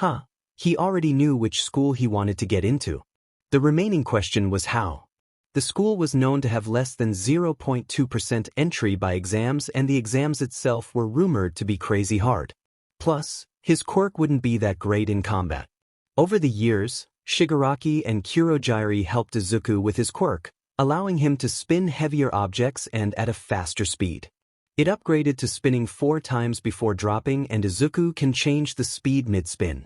He already knew which school he wanted to get into. The remaining question was how. The school was known to have less than 0.2% entry by exams, and the exams itself were rumored to be crazy hard. Plus, his quirk wouldn't be that great in combat. Over the years, Shigaraki and Kurogiri helped Izuku with his quirk, allowing him to spin heavier objects and at a faster speed. It upgraded to spinning 4 times before dropping, and Izuku can change the speed mid-spin.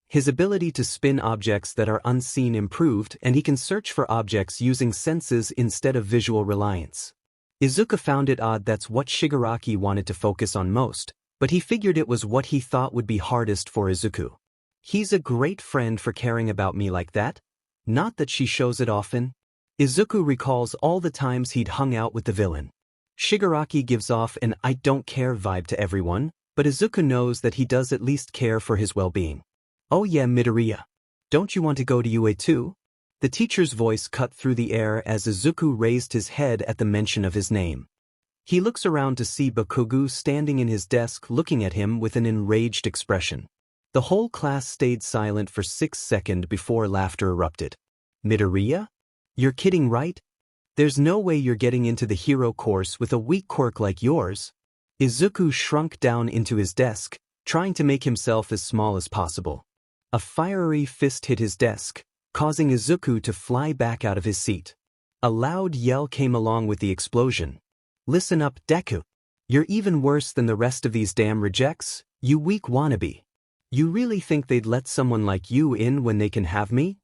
His ability to spin objects that are unseen improved, and he can search for objects using senses instead of visual reliance. Izuku found it odd that's what Shigaraki wanted to focus on most, but he figured it was what he thought would be hardest for Izuku. He's a great friend for caring about me like that. Not that she shows it often. Izuku recalls all the times he'd hung out with the villain. Shigaraki gives off an I don't care vibe to everyone, but Izuku knows that he does at least care for his well-being. Oh yeah, Midoriya. Don't you want to go to UA too? The teacher's voice cut through the air as Izuku raised his head at the mention of his name. He looks around to see Bakugo standing in his desk looking at him with an enraged expression. The whole class stayed silent for 6 seconds before laughter erupted. Midoriya? You're kidding, right? There's no way you're getting into the hero course with a weak quirk like yours. Izuku shrunk down into his desk, trying to make himself as small as possible. A fiery fist hit his desk, causing Izuku to fly back out of his seat. A loud yell came along with the explosion. Listen up, Deku. You're even worse than the rest of these damn rejects, you weak wannabe. You really think they'd let someone like you in when they can have me?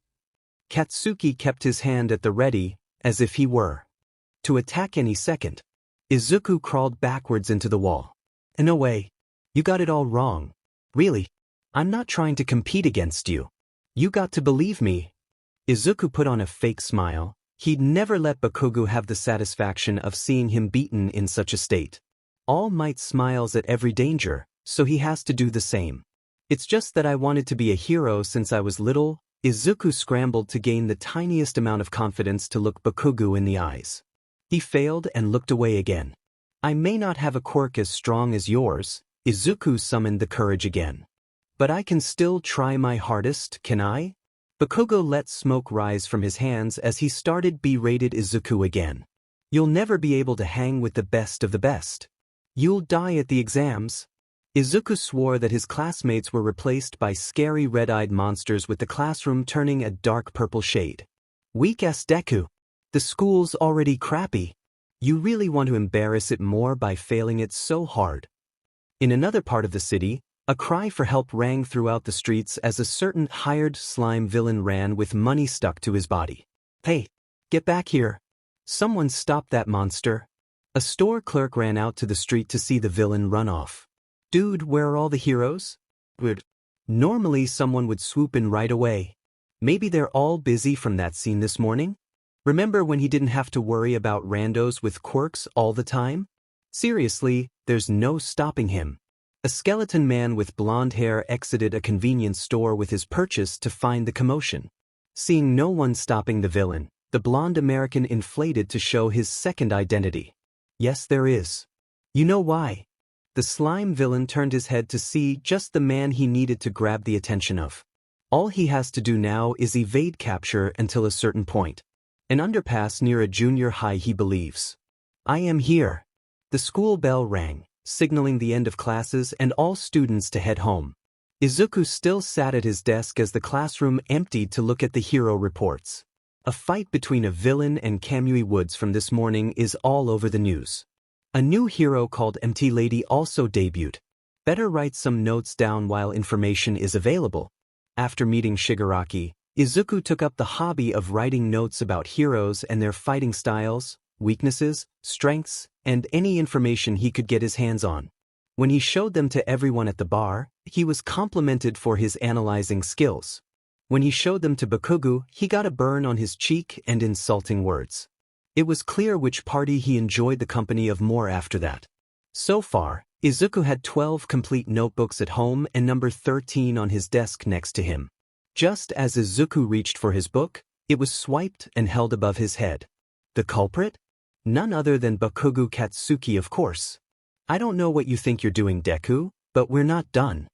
Katsuki kept his hand at the ready, as if he were to attack any second. Izuku crawled backwards into the wall. No way. You got it all wrong. Really? I'm not trying to compete against you. You got to believe me. Izuku put on a fake smile. He'd never let Bakugo have the satisfaction of seeing him beaten in such a state. All Might smiles at every danger, so he has to do the same. It's just that I wanted to be a hero since I was little, Izuku scrambled to gain the tiniest amount of confidence to look Bakugo in the eyes. He failed and looked away again. I may not have a quirk as strong as yours, Izuku summoned the courage again. But I can still try my hardest, can I? Bakugo let smoke rise from his hands as he started berated Izuku again. You'll never be able to hang with the best of the best. You'll die at the exams. Izuku swore that his classmates were replaced by scary red-eyed monsters with the classroom turning a dark purple shade. Weak-ass Deku. The school's already crappy. You really want to embarrass it more by failing it so hard. In another part of the city, a cry for help rang throughout the streets as a certain hired slime villain ran with money stuck to his body. Hey, get back here. Someone stop that monster. A store clerk ran out to the street to see the villain run off. Dude, where are all the heroes? Normally someone would swoop in right away. Maybe they're all busy from that scene this morning? Remember when he didn't have to worry about randos with quirks all the time? Seriously, there's no stopping him. A skeleton man with blonde hair exited a convenience store with his purchase to find the commotion. Seeing no one stopping the villain, the blonde American inflated to show his second identity. Yes, there is. You know why? The slime villain turned his head to see just the man he needed to grab the attention of. All he has to do now is evade capture until a certain point. An underpass near a junior high, he believes. I am here. The school bell rang, signaling the end of classes and all students to head home. Izuku still sat at his desk as the classroom emptied to look at the hero reports. A fight between a villain and Kamui Woods from this morning is all over the news. A new hero called MT Lady also debuted. Better write some notes down while information is available. After meeting Shigaraki, Izuku took up the hobby of writing notes about heroes and their fighting styles, weaknesses, strengths, and any information he could get his hands on. When he showed them to everyone at the bar, he was complimented for his analyzing skills. When he showed them to Bakugo, he got a burn on his cheek and insulting words. It was clear which party he enjoyed the company of more after that. So far, Izuku had 12 complete notebooks at home and number 13 on his desk next to him. Just as Izuku reached for his book, it was swiped and held above his head. The culprit? None other than Bakugo Katsuki, of course. I don't know what you think you're doing, Deku, but we're not done.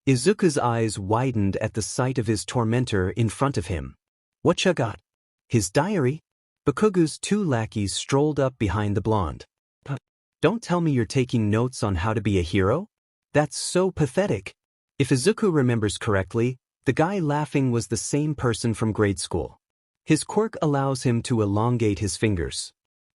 Izuku's eyes widened at the sight of his tormentor in front of him. What ya got? His diary? Bakugo's two lackeys strolled up behind the blonde. Don't tell me you're taking notes on how to be a hero? That's so pathetic. If Izuku remembers correctly, the guy laughing was the same person from grade school. His quirk allows him to elongate his fingers.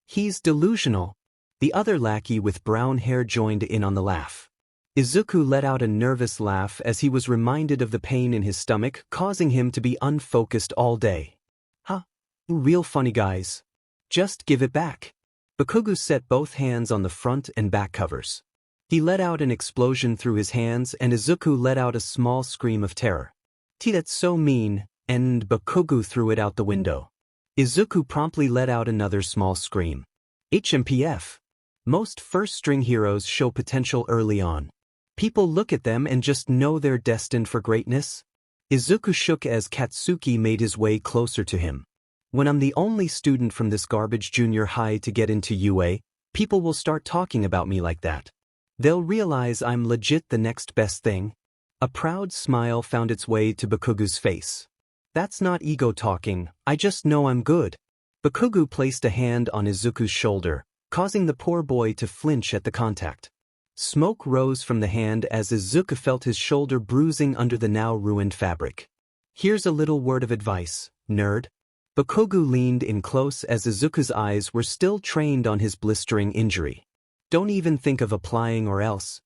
He's delusional. The other lackey with brown hair joined in on the laugh. Izuku let out a nervous laugh as he was reminded of the pain in his stomach, causing him to be unfocused all day. Huh? Real funny guys. Just give it back. Bakugo set both hands on the front and back covers. He let out an explosion through his hands and Izuku let out a small scream of terror. That's so mean, and Bakugo threw it out the window. Izuku promptly let out another small scream. HMPF. Most first-string heroes show potential early on. People look at them and just know they're destined for greatness. Izuku shook as Katsuki made his way closer to him. When I'm the only student from this garbage junior high to get into UA, people will start talking about me like that. They'll realize I'm legit the next best thing. A proud smile found its way to Bakugo's face. That's not ego talking, I just know I'm good. Bakugo placed a hand on Izuku's shoulder, causing the poor boy to flinch at the contact. Smoke rose from the hand as Izuku felt his shoulder bruising under the now ruined fabric. Here's a little word of advice, nerd. Bakugo leaned in close as Izuku's eyes were still trained on his blistering injury. Don't even think of applying or else.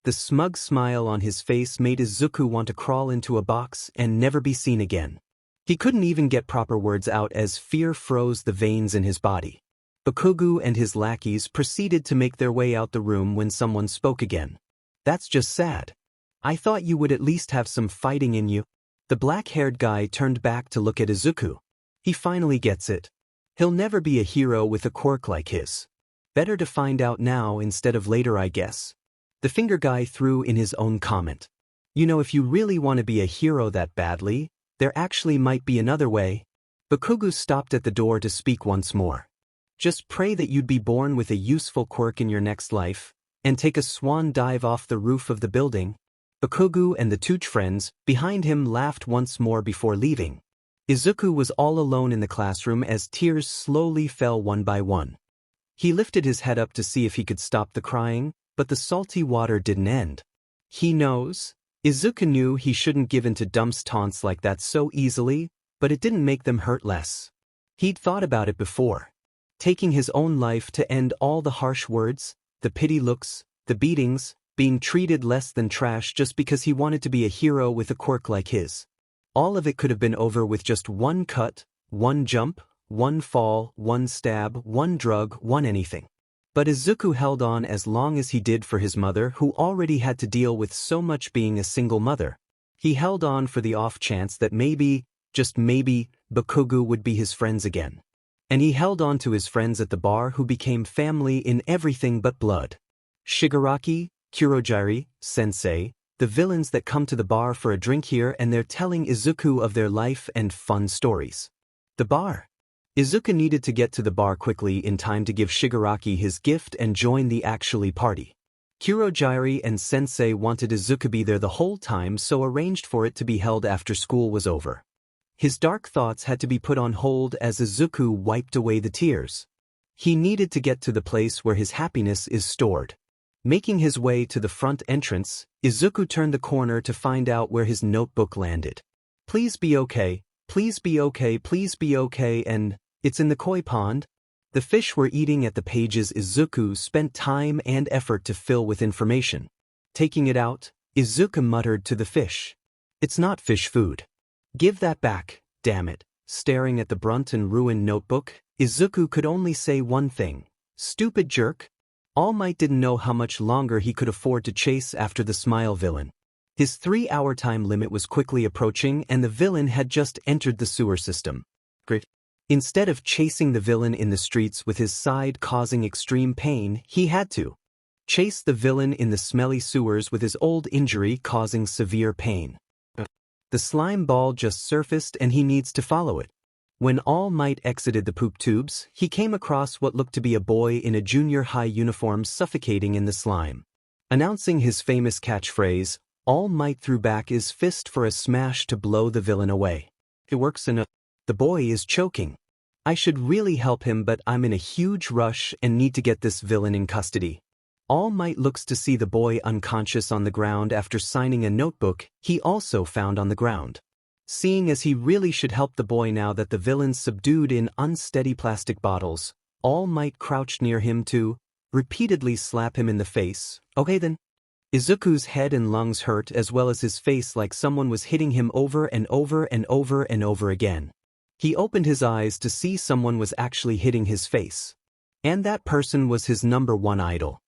The smug smile on his face made Izuku want to crawl into a box and never be seen again. He couldn't even get proper words out as fear froze the veins in his body. Bakugo and his lackeys proceeded to make their way out the room when someone spoke again. That's just sad. I thought you would at least have some fighting in you. The black-haired guy turned back to look at Izuku. He finally gets it. He'll never be a hero with a quirk like his. Better to find out now instead of later, I guess. The finger guy threw in his own comment. You know, if you really want to be a hero that badly, There actually might be another way. Bakugo stopped at the door to speak once more. Just pray that you'd be born with a useful quirk in your next life, and take a swan dive off the roof of the building. Bakugo and the two friends behind him laughed once more before leaving. Izuku was all alone in the classroom as tears slowly fell one by one. He lifted his head up to see if he could stop the crying, but the salty water didn't end. He knows. Izuku knew he shouldn't give in to Dump's taunts like that so easily, but it didn't make them hurt less. He'd thought about it before. Taking his own life to end all the harsh words, the pity looks, the beatings, being treated less than trash just because he wanted to be a hero with a quirk like his. All of it could have been over with just one cut, one jump, one fall, one stab, one drug, one anything. But Izuku held on as long as he did for his mother, who already had to deal with so much being a single mother. He held on for the off chance that maybe, just maybe, Bakugo would be his friends again. And he held on to his friends at the bar who became family in everything but blood. Shigaraki, Kurogiri, Sensei, the villains that come to the bar for a drink here, and they're telling Izuku of their life and fun stories. The bar. Izuku needed to get to the bar quickly in time to give Shigaraki his gift and join the actually party. Kurogiri and Sensei wanted Izuku be there the whole time, so arranged for it to be held after school was over. His dark thoughts had to be put on hold as Izuku wiped away the tears. He needed to get to the place where his happiness is stored. Making his way to the front entrance, Izuku turned the corner to find out where his notebook landed. Please be okay, please be okay, please be okay, and it's in the koi pond. The fish were eating at the pages Izuku spent time and effort to fill with information. Taking it out, Izuku muttered to the fish. It's not fish food. Give that back, damn it. Staring at the burnt and ruined notebook, Izuku could only say one thing. Stupid jerk. All Might didn't know how much longer he could afford to chase after the Smile villain. His 3-hour time limit was quickly approaching and the villain had just entered the sewer system. Instead of chasing the villain in the streets with his side causing extreme pain, he had to chase the villain in the smelly sewers with his old injury causing severe pain. The slime ball just surfaced and he needs to follow it. When All Might exited the poop tubes, he came across what looked to be a boy in a junior high uniform suffocating in the slime. Announcing his famous catchphrase, All Might threw back his fist for a smash to blow the villain away. It works in a... The boy is choking. I should really help him, but I'm in a huge rush and need to get this villain in custody. All Might looks to see the boy unconscious on the ground after signing a notebook he also found on the ground. Seeing as he really should help the boy now that the villain's subdued in unsteady plastic bottles, All Might crouched near him to repeatedly slap him in the face. Okay then. Izuku's head and lungs hurt as well as his face, like someone was hitting him over and over and over and over again. He opened his eyes to see someone was actually hitting his face. And that person was his #1 idol.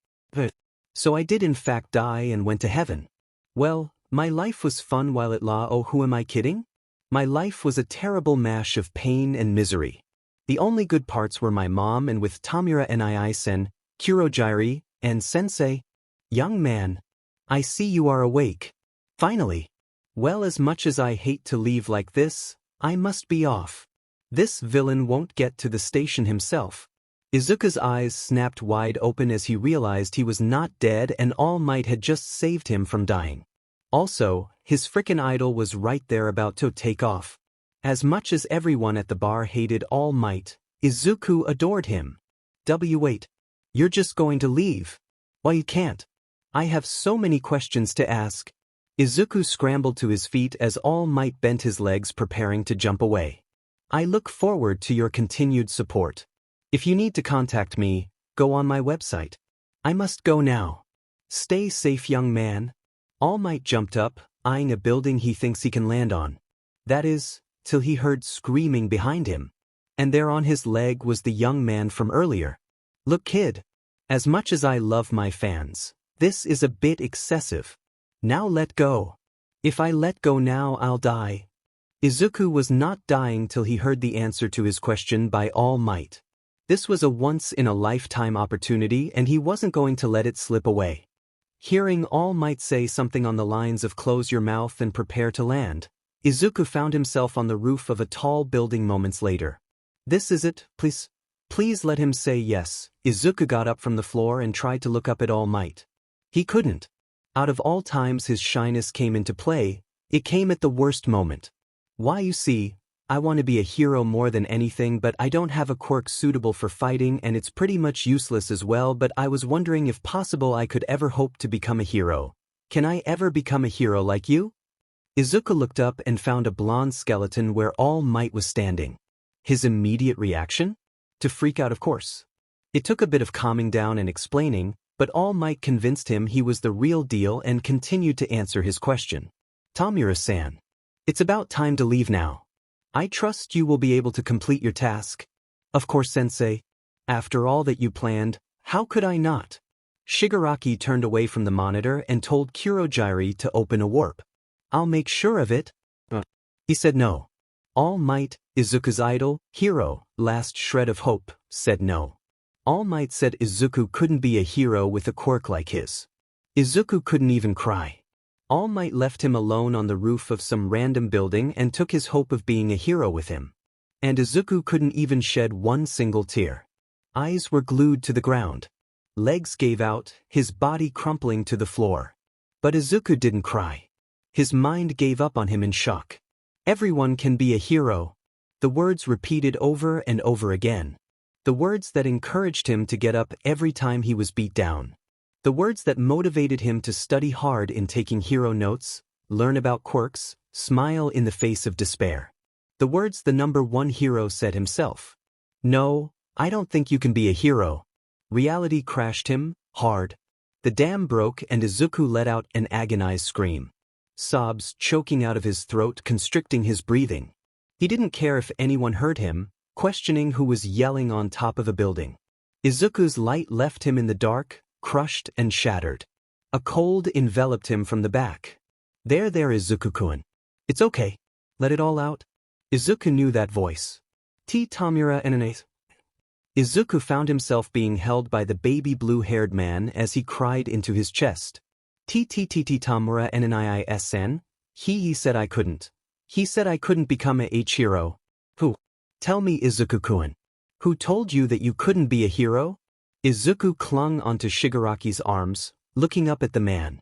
So I did in fact die and went to heaven. Well, my life was fun while at law. Oh, who am I kidding? My life was a terrible mash of pain and misery. The only good parts were my mom and with Tamura Nii-sen, Kurogiri, and Sensei. Young man, I see you are awake. Finally. Well, as much as I hate to leave like this, I must be off. This villain won't get to the station himself. Izuku's eyes snapped wide open as he realized he was not dead and All Might had just saved him from dying. Also, his frickin' idol was right there about to take off. As much as everyone at the bar hated All Might, Izuku adored him. Wait. You're just going to leave? Well, you can't. I have so many questions to ask. Izuku scrambled to his feet as All Might bent his legs preparing to jump away. I look forward to your continued support. If you need to contact me, go on my website. I must go now. Stay safe, young man. All Might jumped up, eyeing a building he thinks he can land on. That is, till he heard screaming behind him. And there on his leg was the young man from earlier. Look, kid. As much as I love my fans, this is a bit excessive. Now let go. If I let go now, I'll die. Izuku was not dying till he heard the answer to his question by All Might. This was a once-in-a-lifetime opportunity and he wasn't going to let it slip away. Hearing All Might say something on the lines of close your mouth and prepare to land, Izuku found himself on the roof of a tall building moments later. This is it, please? Please let him say yes. Izuku got up from the floor and tried to look up at All Might. He couldn't. Out of all times his shyness came into play, it came at the worst moment. Why, you see, I want to be a hero more than anything, but I don't have a quirk suitable for fighting and it's pretty much useless as well, but I was wondering if possible I could ever hope to become a hero. Can I ever become a hero like you? Izuku looked up and found a blonde skeleton where All Might was standing. His immediate reaction? To freak out, of course. It took a bit of calming down and explaining, but All Might convinced him he was the real deal and continued to answer his question. Tamura-san. It's about time to leave now. I trust you will be able to complete your task. Of course, Sensei. After all that you planned, how could I not? Shigaraki turned away from the monitor and told Kurojiri to open a warp. I'll make sure of it. He said no. All Might, Izuku's idol, hero, last shred of hope, said no. All Might said Izuku couldn't be a hero with a quirk like his. Izuku couldn't even cry. All Might left him alone on the roof of some random building and took his hope of being a hero with him. And Izuku couldn't even shed one single tear. Eyes were glued to the ground. Legs gave out, his body crumpling to the floor. But Izuku didn't cry. His mind gave up on him in shock. Everyone can be a hero. The words repeated over and over again. The words that encouraged him to get up every time he was beat down. The words that motivated him to study hard in taking hero notes, learn about quirks, smile in the face of despair. The words the number one hero said himself. No, I don't think you can be a hero. Reality crashed him, hard. The dam broke and Izuku let out an agonized scream. Sobs choking out of his throat, constricting his breathing. He didn't care if anyone heard him, questioning who was yelling on top of a building. Izuku's light left him in the dark, crushed and shattered. A cold enveloped him from the back. There, Izuku-kun. It's okay. Let it all out. Izuku knew that voice. Tamura and Izuku found himself being held by the baby blue-haired man as he cried into his chest. Tamura and He said I couldn't. He said I couldn't become a hero. Who? Tell me, Izuku-kun. Who told you that you couldn't be a hero? Izuku clung onto Shigaraki's arms, looking up at the man.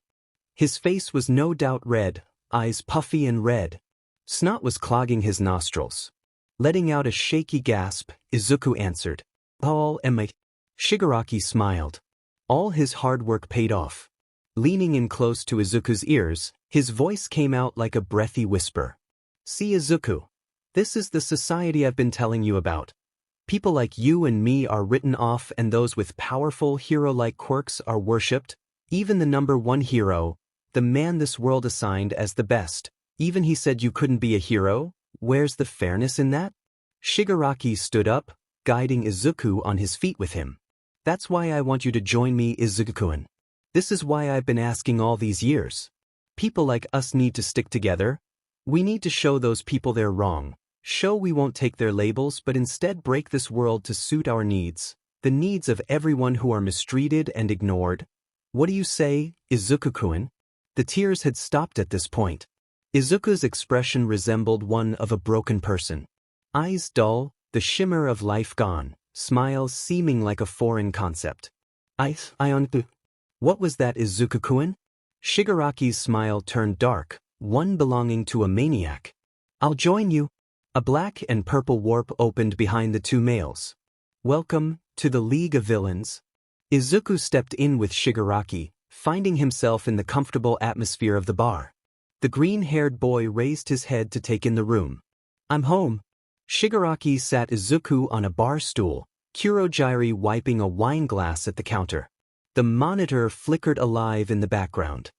His face was no doubt red, eyes puffy and red. Snot was clogging his nostrils. Letting out a shaky gasp, Izuku answered. All am I. Shigaraki smiled. All his hard work paid off. Leaning in close to Izuku's ears, his voice came out like a breathy whisper. See, Izuku. This is the society I've been telling you about. People like you and me are written off and those with powerful hero-like quirks are worshipped. Even the number one hero, the man this world assigned as the best, even he said you couldn't be a hero? Where's the fairness in that? Shigaraki stood up, guiding Izuku on his feet with him. That's why I want you to join me, Izuku-kun. This is why I've been asking all these years. People like us need to stick together. We need to show those people they're wrong. Show we won't take their labels but instead break this world to suit our needs, the needs of everyone who are mistreated and ignored. What do you say, Izuku-kun? The tears had stopped at this point. Izuku's expression resembled one of a broken person. Eyes dull, the shimmer of life gone, smiles seeming like a foreign concept. What was that, Izuku-kun? Shigaraki's smile turned dark, one belonging to a maniac. I'll join you. A black and purple warp opened behind the two males. Welcome to the League of Villains. Izuku stepped in with Shigaraki, finding himself in the comfortable atmosphere of the bar. The green-haired boy raised his head to take in the room. I'm home. Shigaraki sat Izuku on a bar stool, Kurojiri wiping a wine glass at the counter. The monitor flickered alive in the background.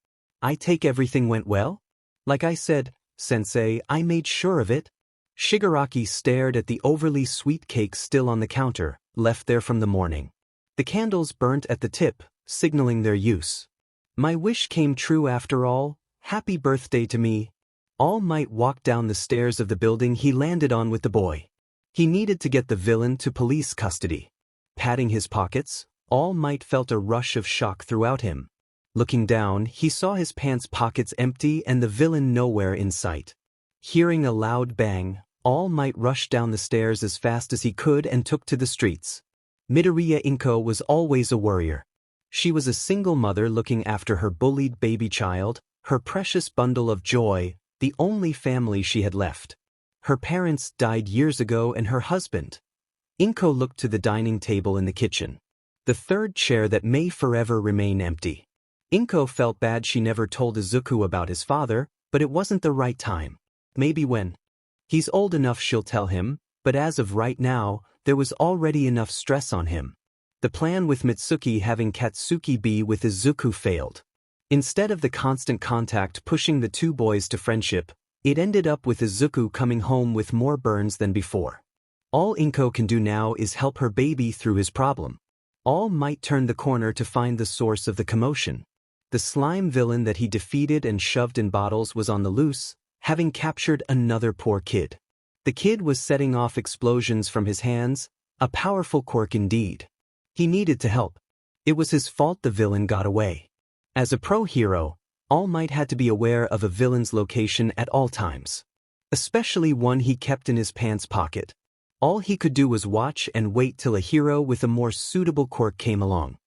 I take everything went well? Like I said, Sensei, I made sure of it. Shigaraki stared at the overly sweet cake still on the counter, left there from the morning. The candles burnt at the tip, signaling their use. My wish came true after all. Happy birthday to me. All Might walked down the stairs of the building he landed on with the boy. He needed to get the villain to police custody. Patting his pockets, All Might felt a rush of shock throughout him. Looking down, he saw his pants pockets empty and the villain nowhere in sight. Hearing a loud bang, All Might rushed down the stairs as fast as he could and took to the streets. Midoriya Izuku was always a worrier. She was a single mother looking after her bullied baby child, her precious bundle of joy, the only family she had left. Her parents died years ago and her husband. Izuku looked to the dining table in the kitchen. The third chair that may forever remain empty. Izuku felt bad she never told Izuku about his father, but it wasn't the right time. Maybe when he's old enough she'll tell him, but as of right now, there was already enough stress on him. The plan with Mitsuki having Katsuki be with Izuku failed. Instead of the constant contact pushing the two boys to friendship, it ended up with Izuku coming home with more burns than before. All Izuku can do now is help her baby through his problem. All Might turn the corner to find the source of the commotion. The slime villain that he defeated and shoved in bottles was on the loose, having captured another poor kid. The kid was setting off explosions from his hands, a powerful quirk indeed. He needed to help. It was his fault the villain got away. As a pro-hero, All Might had to be aware of a villain's location at all times. Especially one he kept in his pants pocket. All he could do was watch and wait till a hero with a more suitable quirk came along.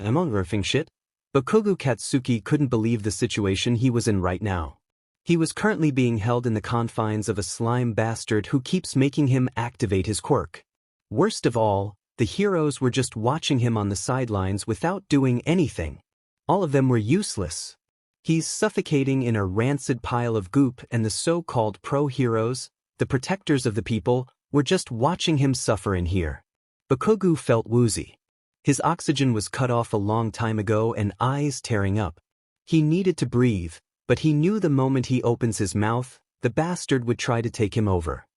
Among roofing shit, Bakugo Katsuki couldn't believe the situation he was in right now. He was currently being held in the confines of a slime bastard who keeps making him activate his quirk. Worst of all, the heroes were just watching him on the sidelines without doing anything. All of them were useless. He's suffocating in a rancid pile of goop and the so-called pro-heroes, the protectors of the people, were just watching him suffer in here. Bakugo felt woozy. His oxygen was cut off a long time ago and eyes tearing up. He needed to breathe, but he knew the moment he opens his mouth, the bastard would try to take him over.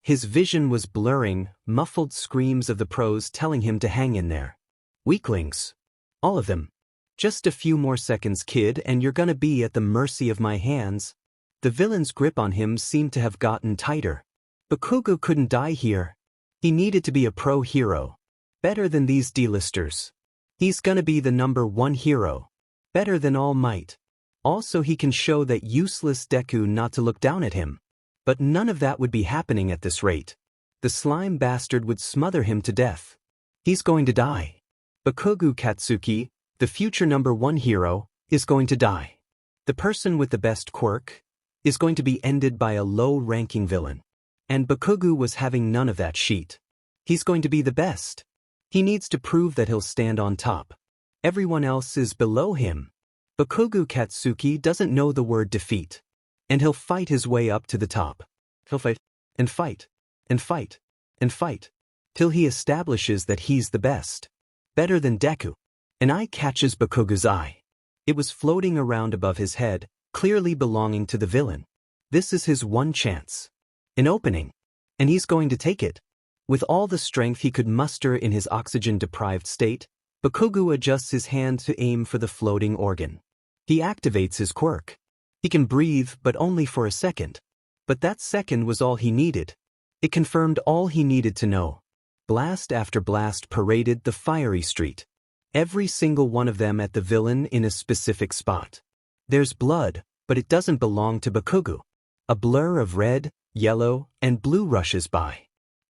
His vision was blurring, muffled screams of the pros telling him to hang in there. Weaklings. All of them. Just a few more seconds, kid, and you're gonna be at the mercy of my hands. The villain's grip on him seemed to have gotten tighter. Bakugo couldn't die here. He needed to be a pro-hero. Better than these D-listers. He's gonna be the #1 hero. Better than All Might. Also he can show that useless Deku not to look down at him. But none of that would be happening at this rate. The slime bastard would smother him to death. He's going to die. Bakugo Katsuki, the future #1 hero, is going to die. The person with the best quirk is going to be ended by a low-ranking villain. And Bakugo was having none of that shit. He's going to be the best. He needs to prove that he'll stand on top. Everyone else is below him. Bakugo Katsuki doesn't know the word defeat. And he'll fight his way up to the top. He'll fight, and fight, and fight, and fight, till he establishes that he's the best. Better than Deku. An eye catches Bakugo's eye. It was floating around above his head, clearly belonging to the villain. This is his one chance. An opening. And he's going to take it. With all the strength he could muster in his oxygen-deprived state, Bakugo adjusts his hand to aim for the floating organ. He activates his quirk. He can breathe, but only for a second. But that second was all he needed. It confirmed all he needed to know. Blast after blast paraded the fiery street. Every single one of them at the villain in a specific spot. There's blood, but it doesn't belong to Bakugo. A blur of red, yellow, and blue rushes by.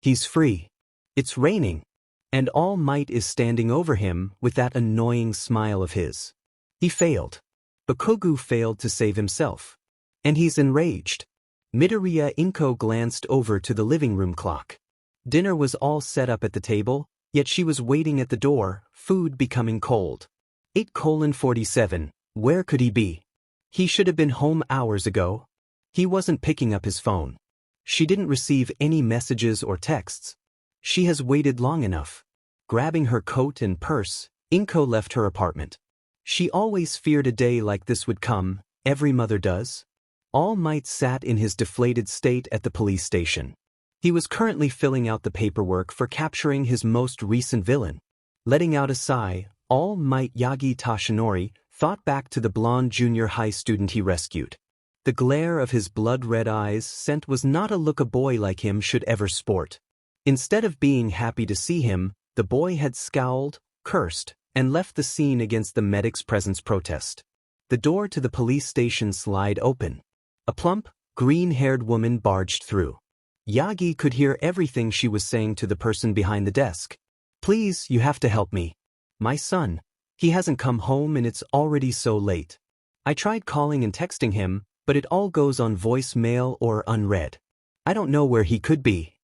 He's free. It's raining. And All Might is standing over him with that annoying smile of his. He failed. Bakugo failed to save himself. And he's enraged. Midoriya Izuku glanced over to the living room clock. Dinner was all set up at the table, yet she was waiting at the door, food becoming cold. 8:47, where could he be? He should have been home hours ago. He wasn't picking up his phone. She didn't receive any messages or texts. She has waited long enough. Grabbing her coat and purse, Izuku left her apartment. She always feared a day like this would come, every mother does. All Might sat in his deflated state at the police station. He was currently filling out the paperwork for capturing his most recent villain. Letting out a sigh, All Might Yagi Tashinori thought back to the blonde junior high student he rescued. The glare of his blood-red eyes sent was not a look a boy like him should ever sport. Instead of being happy to see him, the boy had scowled, cursed, and left the scene against the medic's presence protest. The door to the police station slid open. A plump, green-haired woman barged through. Yagi could hear everything she was saying to the person behind the desk. "Please, you have to help me. My son, he hasn't come home and it's already so late. I tried calling and texting him, but it all goes on voicemail or unread. I don't know where he could be.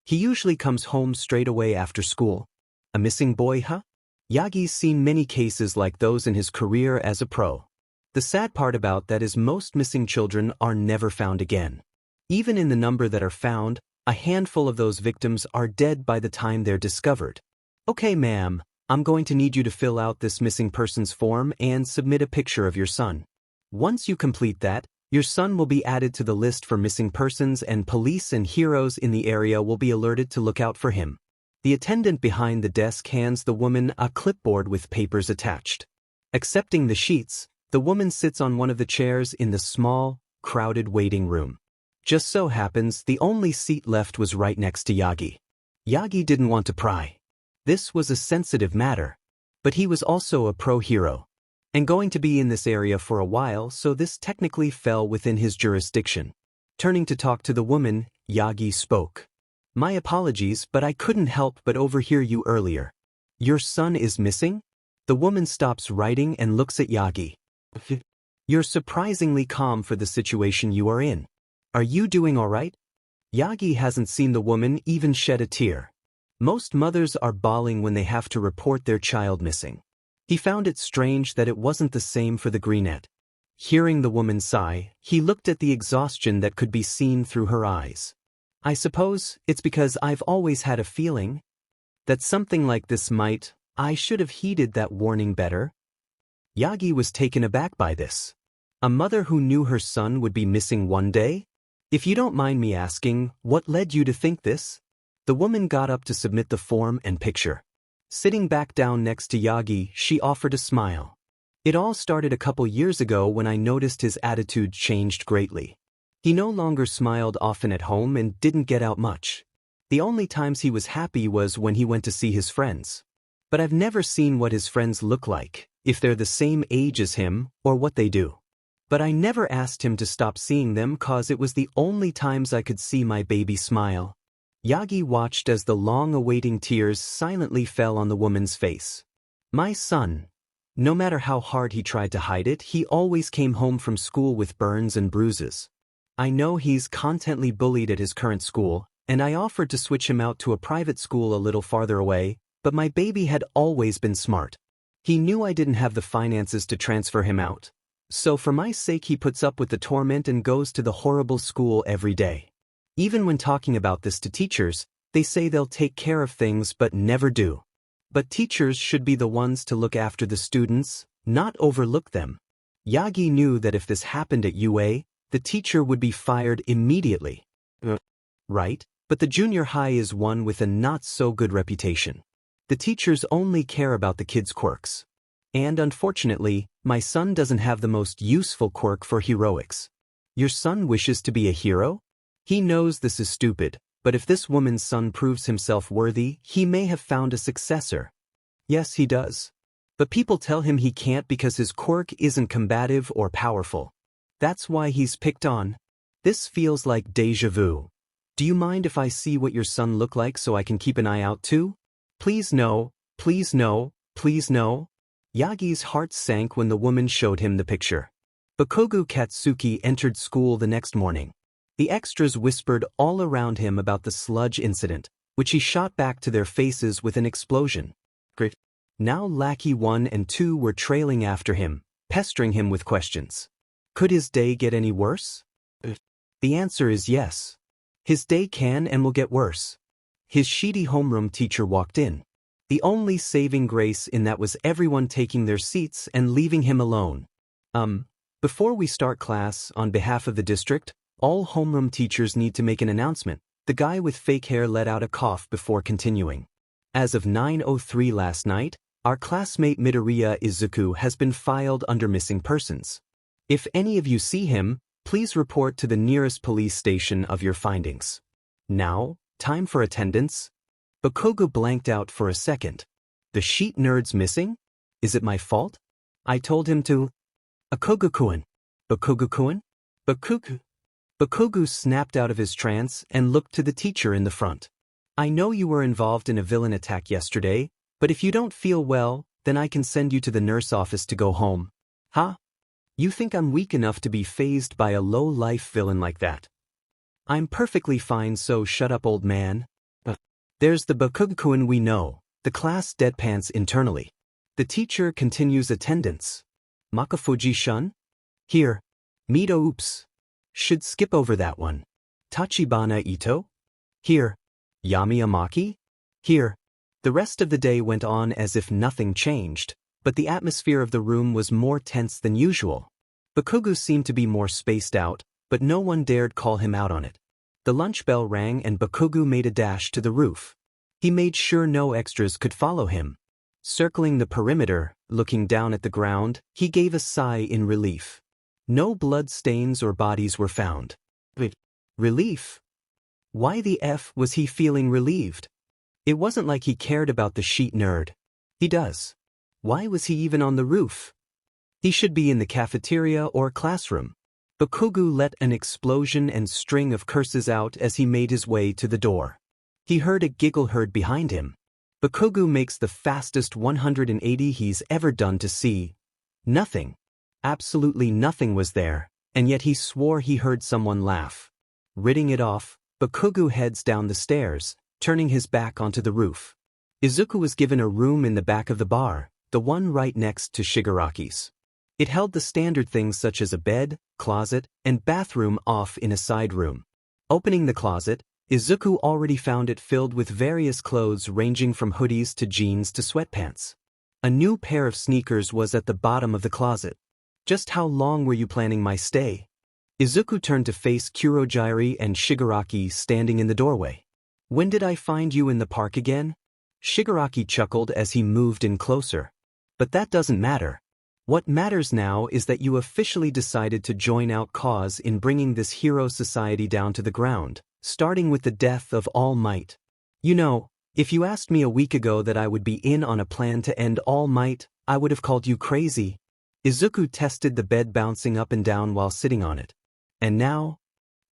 He usually comes home straight away after school. A missing boy, huh?" Yagi's seen many cases like those in his career as a pro. The sad part about that is most missing children are never found again. Even in the number that are found, a handful of those victims are dead by the time they're discovered. "Okay, ma'am, I'm going to need you to fill out this missing persons form and submit a picture of your son. Once you complete that, your son will be added to the list for missing persons and police and heroes in the area will be alerted to look out for him." The attendant behind the desk hands the woman a clipboard with papers attached. Accepting the sheets, the woman sits on one of the chairs in the small, crowded waiting room. Just so happens the only seat left was right next to Yagi. Yagi didn't want to pry. This was a sensitive matter. But he was also a pro-hero. And going to be in this area for a while, so this technically fell within his jurisdiction. Turning to talk to the woman, Yagi spoke. "My apologies, but I couldn't help but overhear you earlier. Your son is missing?" The woman stops writing and looks at Yagi. "You're surprisingly calm for the situation you are in. Are you doing all right?" Yagi hasn't seen the woman even shed a tear. Most mothers are bawling when they have to report their child missing. He found it strange that it wasn't the same for the greenette. Hearing the woman sigh, he looked at the exhaustion that could be seen through her eyes. "I suppose it's because I've always had a feeling that something like this I should have heeded that warning better." Yagi was taken aback by this. A mother who knew her son would be missing one day? "If you don't mind me asking, what led you to think this?" The woman got up to submit the form and picture. Sitting back down next to Yagi, she offered a smile. "It all started a couple years ago when I noticed his attitude changed greatly. He no longer smiled often at home and didn't get out much. The only times he was happy was when he went to see his friends. But I've never seen what his friends look like, if they're the same age as him, or what they do. But I never asked him to stop seeing them cause it was the only times I could see my baby smile." Yagi watched as the long-awaiting tears silently fell on the woman's face. "My son. No matter how hard he tried to hide it, he always came home from school with burns and bruises. I know he's constantly bullied at his current school, and I offered to switch him out to a private school a little farther away, but my baby had always been smart. He knew I didn't have the finances to transfer him out. So for my sake he puts up with the torment and goes to the horrible school every day. Even when talking about this to teachers, they say they'll take care of things but never do. But teachers should be the ones to look after the students, not overlook them. Yagi knew that if this happened at UA, the teacher would be fired immediately. Right, but the junior high is one with a not-so-good reputation. The teachers only care about the kids' quirks. And unfortunately, my son doesn't have the most useful quirk for heroics." "Your son wishes to be a hero?" He knows this is stupid, but if this woman's son proves himself worthy, he may have found a successor. "Yes, he does. But people tell him he can't because his quirk isn't combative or powerful. That's why he's picked on." This feels like déjà vu. "Do you mind if I see what your son look like so I can keep an eye out too?" "Please no, please no, please no." Yagi's heart sank when the woman showed him the picture. Bakugo Katsuki entered school the next morning. The extras whispered all around him about the sludge incident, which he shot back to their faces with an explosion. Great. Now Lackey 1 and 2 were trailing after him, pestering him with questions. Could his day get any worse? The answer is yes. His day can and will get worse. His sheety homeroom teacher walked in. The only saving grace in that was everyone taking their seats and leaving him alone. Before we start class, on behalf of the district, all homeroom teachers need to make an announcement. The guy with fake hair let out a cough before continuing. As of 9:03 last night, our classmate Midoriya Izuku has been filed under missing persons. If any of you see him, please report to the nearest police station of your findings. Now, time for attendance. Bakugo blanked out for a second. The sheet nerd's missing? Is it my fault? I told him to. Akogu-kun. Bakugo-kun? Bakugo. Bakugo snapped out of his trance and looked to the teacher in the front. I know you were involved in a villain attack yesterday, but if you don't feel well, then I can send you to the nurse office to go home. Huh? You think I'm weak enough to be fazed by a low-life villain like that? I'm perfectly fine, so shut up, old man. There's the Bakugo-kun we know. The class deadpans internally. The teacher continues attendance. Makafuji-shun? Here. Mito oops. Should skip over that one. Tachibana Ito? Here. Yami Amaki? Here. The rest of the day went on as if nothing changed, but the atmosphere of the room was more tense than usual. Bakugo seemed to be more spaced out, but no one dared call him out on it. The lunch bell rang and Bakugo made a dash to the roof. He made sure no extras could follow him. Circling the perimeter, looking down at the ground, he gave a sigh in relief. No blood stains or bodies were found. Relief? Why the F was he feeling relieved? It wasn't like he cared about the sheet nerd. He does. Why was he even on the roof? He should be in the cafeteria or classroom. Bakugo let an explosion and string of curses out as he made his way to the door. He heard a giggle heard behind him. Bakugo makes the fastest 180 he's ever done to see. Nothing. Absolutely nothing was there, and yet he swore he heard someone laugh. Ridding it off, Bakugo heads down the stairs, turning his back onto the roof. Izuku was given a room in the back of the bar, the one right next to Shigaraki's. It held the standard things such as a bed, closet, and bathroom off in a side room. Opening the closet, Izuku already found it filled with various clothes ranging from hoodies to jeans to sweatpants. A new pair of sneakers was at the bottom of the closet. Just how long were you planning my stay? Izuku turned to face Kurogiri and Shigaraki standing in the doorway. When did I find you in the park again? Shigaraki chuckled as he moved in closer. But that doesn't matter. What matters now is that you officially decided to join our cause in bringing this hero society down to the ground, starting with the death of All Might. You know, if you asked me a week ago that I would be in on a plan to end All Might, I would have called you crazy. Izuku tested the bed bouncing up and down while sitting on it. And now?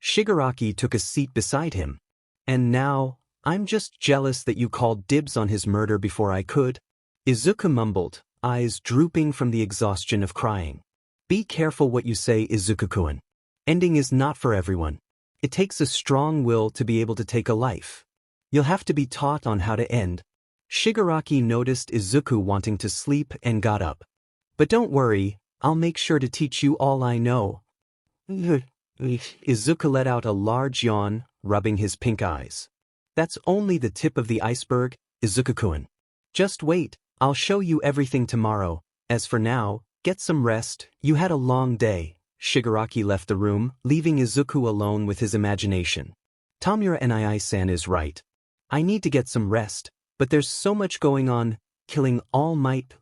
Shigaraki took a seat beside him. And now, I'm just jealous that you called dibs on his murder before I could. Izuku mumbled, eyes drooping from the exhaustion of crying. Be careful what you say, Izuku-kun. Ending is not for everyone. It takes a strong will to be able to take a life. You'll have to be taught on how to end. Shigaraki noticed Izuku wanting to sleep and got up. But don't worry, I'll make sure to teach you all I know. Izuku let out a large yawn, rubbing his pink eyes. That's only the tip of the iceberg, Izuku-kun. Just wait, I'll show you everything tomorrow. As for now, get some rest, you had a long day. Shigaraki left the room, leaving Izuku alone with his imagination. Tamura Nii-san is right. I need to get some rest, but there's so much going on, killing All Might.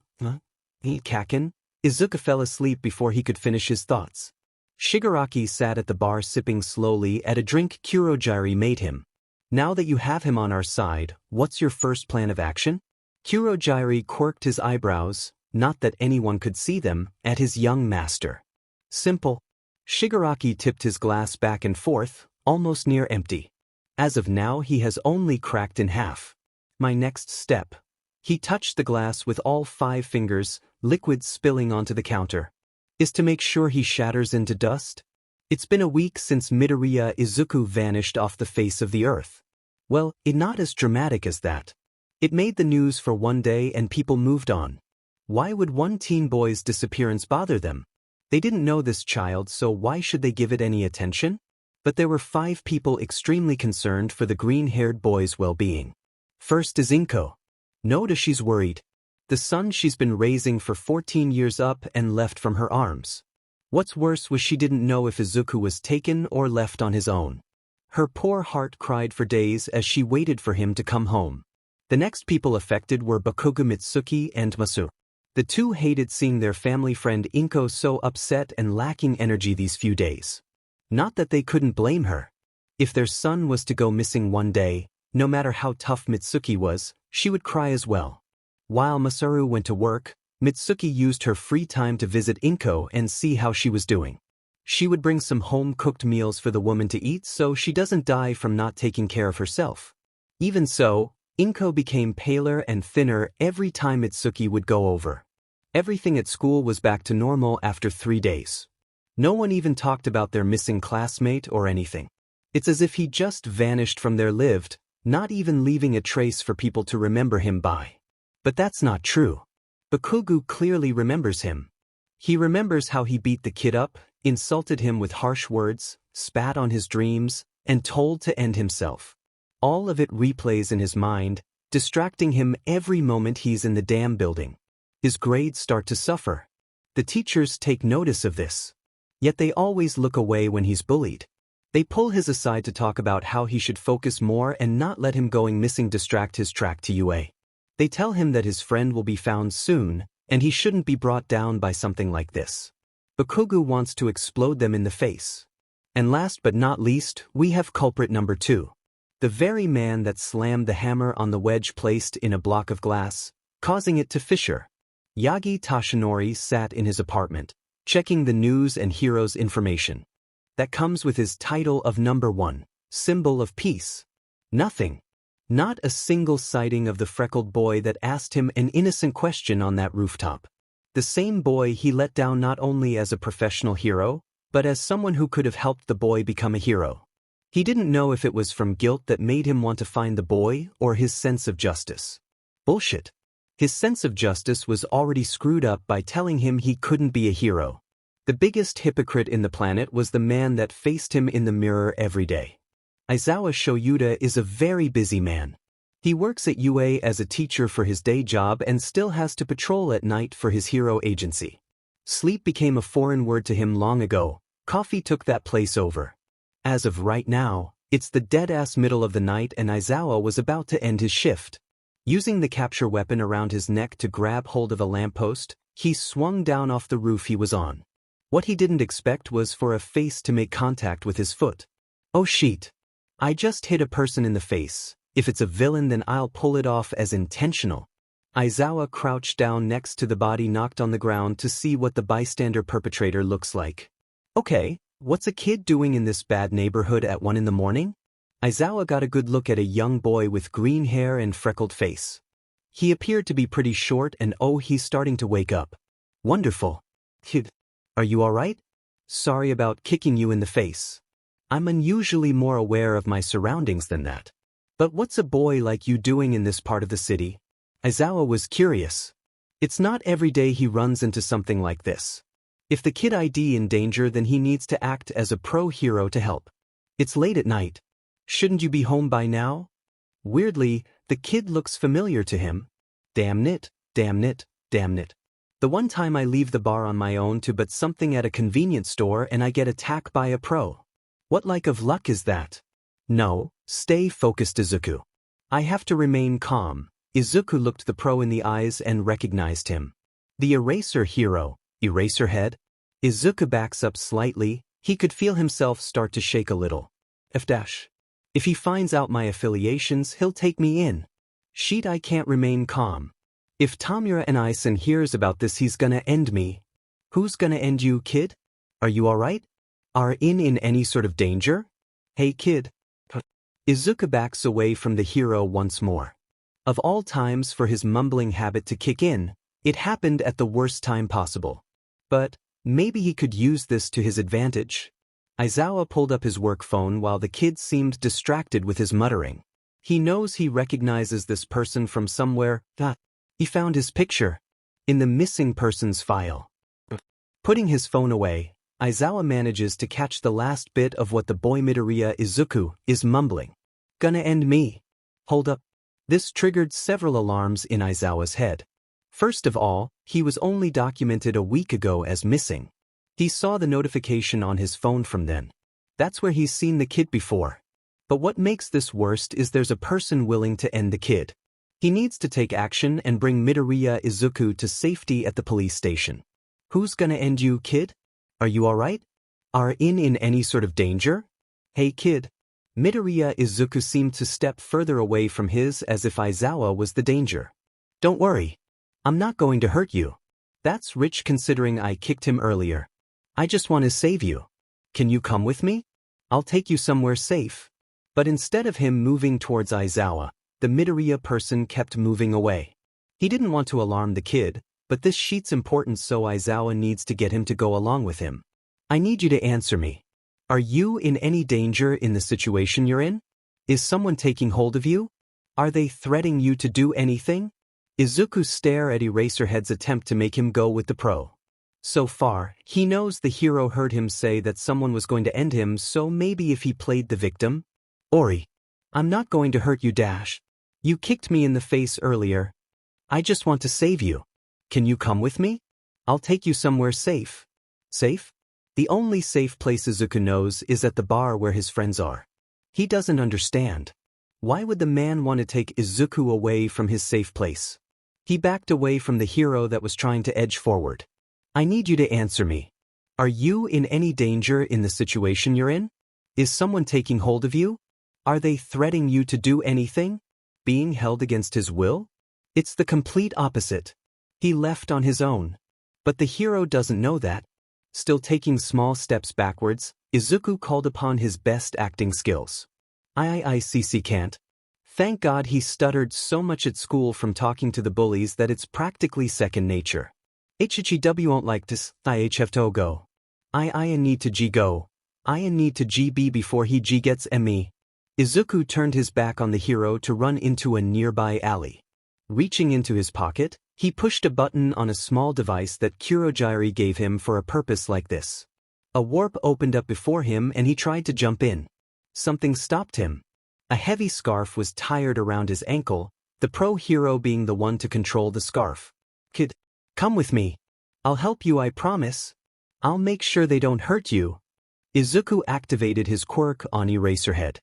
Kaken? Izuku fell asleep before he could finish his thoughts. Shigaraki sat at the bar sipping slowly at a drink Kurogiri made him. Now that you have him on our side, what's your first plan of action? Kurogiri quirked his eyebrows, not that anyone could see them, at his young master. Simple. Shigaraki tipped his glass back and forth, almost near empty. As of now he has only cracked in half. My next step. He touched the glass with all 5 fingers, liquid spilling onto the counter. Is to make sure he shatters into dust? It's been a week since Midoriya Izuku vanished off the face of the earth. Well, it's not as dramatic as that. It made the news for one day and people moved on. Why would one teen boy's disappearance bother them? They didn't know this child, so why should they give it any attention? But there were 5 people extremely concerned for the green-haired boy's well-being. First is Inko. Noda, she's worried. The son she's been raising for 14 years up and left from her arms. What's worse was she didn't know if Izuku was taken or left on his own. Her poor heart cried for days as she waited for him to come home. The next people affected were Bakugo Mitsuki and Masu. The two hated seeing their family friend Inko so upset and lacking energy these few days. Not that they couldn't blame her. If their son was to go missing one day, no matter how tough Mitsuki was, she would cry as well. While Masaru went to work, Mitsuki used her free time to visit Inko and see how she was doing. She would bring some home-cooked meals for the woman to eat so she doesn't die from not taking care of herself. Even so, Inko became paler and thinner every time Mitsuki would go over. Everything at school was back to normal after 3 days. No one even talked about their missing classmate or anything. It's as if he just vanished from their lived, not even leaving a trace for people to remember him by. But that's not true. Bakugo clearly remembers him. He remembers how he beat the kid up, insulted him with harsh words, spat on his dreams, and told to end himself. All of it replays in his mind, distracting him every moment he's in the damn building. His grades start to suffer. The teachers take notice of this. Yet they always look away when he's bullied. They pull his aside to talk about how he should focus more and not let him going missing distract his track to UA. They tell him that his friend will be found soon, and he shouldn't be brought down by something like this. Bakugo wants to explode them in the face. And last but not least, we have culprit number 2. The very man that slammed the hammer on the wedge placed in a block of glass, causing it to fissure. Yagi Tashinori sat in his apartment, checking the news and heroes information. That comes with his title of number 1, symbol of peace. Nothing. Not a single sighting of the freckled boy that asked him an innocent question on that rooftop. The same boy he let down not only as a professional hero, but as someone who could have helped the boy become a hero. He didn't know if it was from guilt that made him want to find the boy or his sense of justice. Bullshit. His sense of justice was already screwed up by telling him he couldn't be a hero. The biggest hypocrite in the planet was the man that faced him in the mirror every day. Aizawa Shoyuda is a very busy man. He works at UA as a teacher for his day job and still has to patrol at night for his hero agency. Sleep became a foreign word to him long ago. Coffee took that place over. As of right now, it's the dead-ass middle of the night and Aizawa was about to end his shift. Using the capture weapon around his neck to grab hold of a lamppost, he swung down off the roof he was on. What he didn't expect was for a face to make contact with his foot. Oh shit. I just hit a person in the face. If it's a villain then I'll pull it off as intentional. Aizawa crouched down next to the body knocked on the ground to see what the bystander perpetrator looks like. Okay, what's a kid doing in this bad neighborhood at 1 in the morning? Aizawa got a good look at a young boy with green hair and freckled face. He appeared to be pretty short and oh, he's starting to wake up. Wonderful. Kid, are you alright? Sorry about kicking you in the face. I'm unusually more aware of my surroundings than that. But what's a boy like you doing in this part of the city? Aizawa was curious. It's not every day he runs into something like this. If the kid ID in danger then he needs to act as a pro-hero to help. It's late at night. Shouldn't you be home by now? Weirdly, the kid looks familiar to him. Damn it, damn it, damn it. The one time I leave the bar on my own to but something at a convenience store and I get attacked by a pro. What like of luck is that? No, stay focused Izuku. I have to remain calm. Izuku looked the pro in the eyes and recognized him. The eraser hero, Eraserhead? Izuku backs up slightly, he could feel himself start to shake a little. If he finds out my affiliations he'll take me in. Shit, I can't remain calm. If Tamura and Ison hears about this he's gonna end me. Who's gonna end you, kid? Are you alright? Are in any sort of danger? Hey kid. Izuku backs away from the hero once more. Of all times for his mumbling habit to kick in, it happened at the worst time possible. But maybe he could use this to his advantage. Aizawa pulled up his work phone while the kid seemed distracted with his muttering. He knows he recognizes this person from somewhere. He found his picture in the missing persons file. Putting his phone away, Aizawa manages to catch the last bit of what the boy Midoriya Izuku is mumbling. Gonna end me. Hold up. This triggered several alarms in Aizawa's head. First of all, he was only documented a week ago as missing. He saw the notification on his phone from then. That's where he's seen the kid before. But what makes this worst is there's a person willing to end the kid. He needs to take action and bring Midoriya Izuku to safety at the police station. Who's gonna end you, kid? Are you alright? Are in any sort of danger? Hey kid. Midoriya Izuku seemed to step further away from his as if Aizawa was the danger. Don't worry. I'm not going to hurt you. That's rich considering I kicked him earlier. I just want to save you. Can you come with me? I'll take you somewhere safe. But instead of him moving towards Aizawa, the Midoriya person kept moving away. He didn't want to alarm the kid, but this sheet's important, so Aizawa needs to get him to go along with him. I need you to answer me. Are you in any danger in the situation you're in? Is someone taking hold of you? Are they threatening you to do anything? Izuku stared at Eraserhead's attempt to make him go with the pro. So far, he knows the hero heard him say that someone was going to end him, so maybe if he played the victim? Ori. I'm not going to hurt you, Dash. You kicked me in the face earlier. I just want to save you. Can you come with me? I'll take you somewhere safe. Safe? The only safe place Izuku knows is at the bar where his friends are. He doesn't understand. Why would the man want to take Izuku away from his safe place? He backed away from the hero that was trying to edge forward. I need you to answer me. Are you in any danger in the situation you're in? Is someone taking hold of you? Are they threatening you to do anything? Being held against his will? It's the complete opposite. He left on his own. But the hero doesn't know that. Still taking small steps backwards, Izuku called upon his best acting skills. I can't. Thank God he stuttered so much at school from talking to the bullies that it's practically second nature. HHEW won't like this, IHF to go. I need to G go. I need to GB before he G gets me. Izuku turned his back on the hero to run into a nearby alley. Reaching into his pocket, he pushed a button on a small device that Kurogiri gave him for a purpose like this. A warp opened up before him and he tried to jump in. Something stopped him. A heavy scarf was tied around his ankle, the pro hero being the one to control the scarf. Kid, come with me. I'll help you, I promise. I'll make sure they don't hurt you. Izuku activated his quirk on Eraserhead.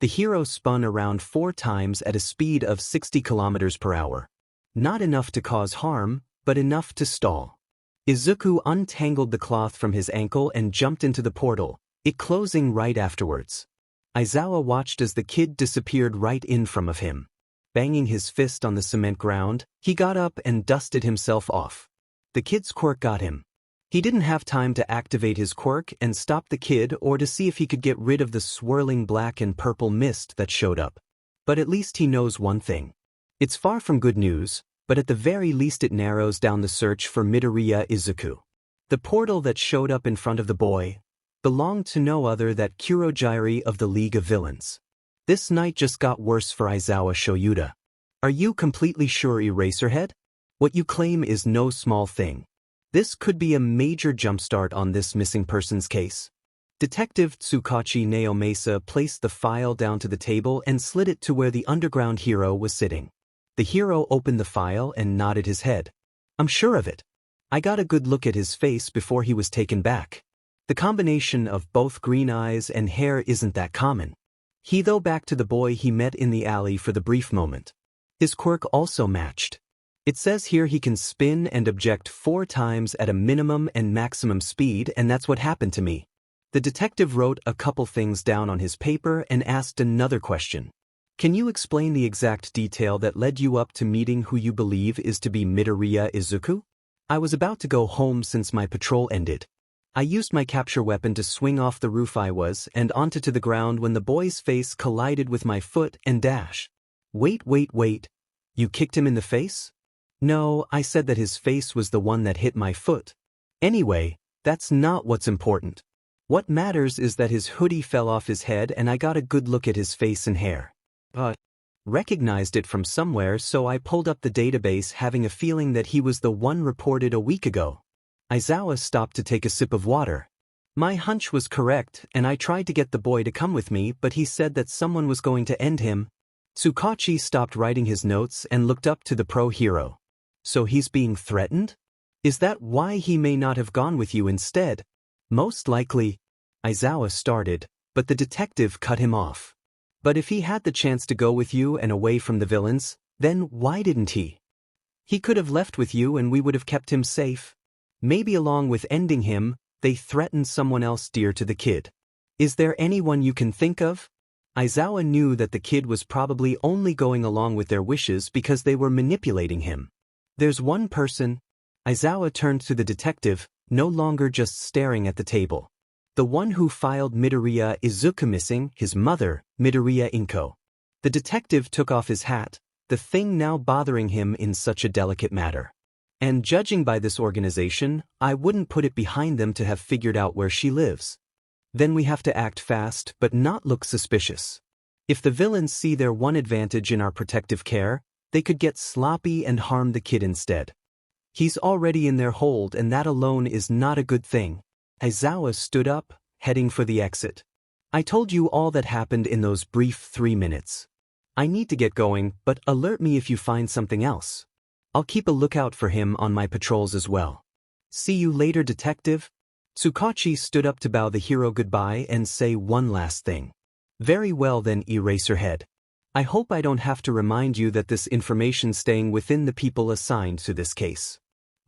The hero spun around 4 times at a speed of 60 kilometers per hour. Not enough to cause harm, but enough to stall. Izuku untangled the cloth from his ankle and jumped into the portal, it closing right afterwards. Aizawa watched as the kid disappeared right in front of him. Banging his fist on the cement ground, he got up and dusted himself off. The kid's quirk got him. He didn't have time to activate his quirk and stop the kid or to see if he could get rid of the swirling black and purple mist that showed up. But at least he knows one thing. It's far from good news, but at the very least it narrows down the search for Midoriya Izuku. The portal that showed up in front of the boy belonged to no other than Kurogiri of the League of Villains. This night just got worse for Aizawa Shoyuta. Are you completely sure, Eraserhead? What you claim is no small thing. This could be a major jumpstart on this missing persons case. Detective Tsukachi Naomasa placed the file down to the table and slid it to where the underground hero was sitting. The hero opened the file and nodded his head. I'm sure of it. I got a good look at his face before he was taken back. The combination of both green eyes and hair isn't that common. He though back to the boy he met in the alley for the brief moment. His quirk also matched. It says here he can spin and object 4 times at a minimum and maximum speed, and that's what happened to me. The detective wrote a couple things down on his paper and asked another question. Can you explain the exact detail that led you up to meeting who you believe is to be Midoriya Izuku? I was about to go home since my patrol ended. I used my capture weapon to swing off the roof and onto the ground when the boy's face collided with my foot and dash. Wait. You kicked him in the face? No, I said that his face was the one that hit my foot. Anyway, that's not what's important. What matters is that his hoodie fell off his head and I got a good look at his face and hair. Recognized it from somewhere, so I pulled up the database having a feeling that he was the one reported a week ago. Aizawa stopped to take a sip of water. My hunch was correct, and I tried to get the boy to come with me, but he said that someone was going to end him. Tsukachi stopped writing his notes and looked up to the pro hero. So he's being threatened? Is that why he may not have gone with you instead? Most likely. Aizawa started, but the detective cut him off. But if he had the chance to go with you and away from the villains, then why didn't he? He could have left with you and we would have kept him safe. Maybe along with ending him, they threatened someone else dear to the kid. Is there anyone you can think of? Aizawa knew that the kid was probably only going along with their wishes because they were manipulating him. There's one person. Aizawa turned to the detective, no longer just staring at the table. The one who filed Midoriya Izuku missing, his mother, Midoriya Izuku. The detective took off his hat, the thing now bothering him in such a delicate matter. And judging by this organization, I wouldn't put it behind them to have figured out where she lives. Then we have to act fast but not look suspicious. If the villains see their one advantage in our protective care, they could get sloppy and harm the kid instead. He's already in their hold and that alone is not a good thing. Aizawa stood up, heading for the exit. I told you all that happened in those brief 3 minutes. I need to get going, but alert me if you find something else. I'll keep a lookout for him on my patrols as well. See you later, detective. Tsukachi stood up to bow the hero goodbye and say one last thing. Very well then, Eraserhead. I hope I don't have to remind you that this information staying within the people assigned to this case.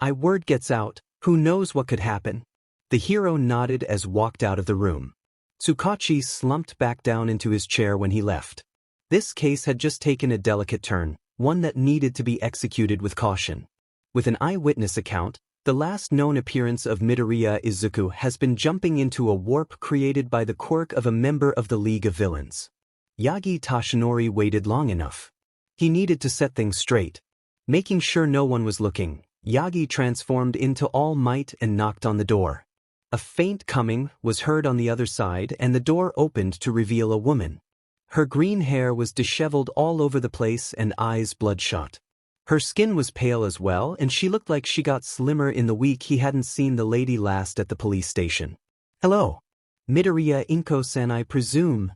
Word gets out, who knows what could happen? The hero nodded as walked out of the room. Tsukachi slumped back down into his chair when he left. This case had just taken a delicate turn, one that needed to be executed with caution. With an eyewitness account, the last known appearance of Midoriya Izuku has been jumping into a warp created by the quirk of a member of the League of Villains. Yagi Tashinori waited long enough. He needed to set things straight. Making sure no one was looking, Yagi transformed into All Might and knocked on the door. A faint coming was heard on the other side and the door opened to reveal a woman. Her green hair was disheveled all over the place and eyes bloodshot. Her skin was pale as well and she looked like she got slimmer in the week he hadn't seen the lady last at the police station. Hello. Midoriya Izuku-san, I presume.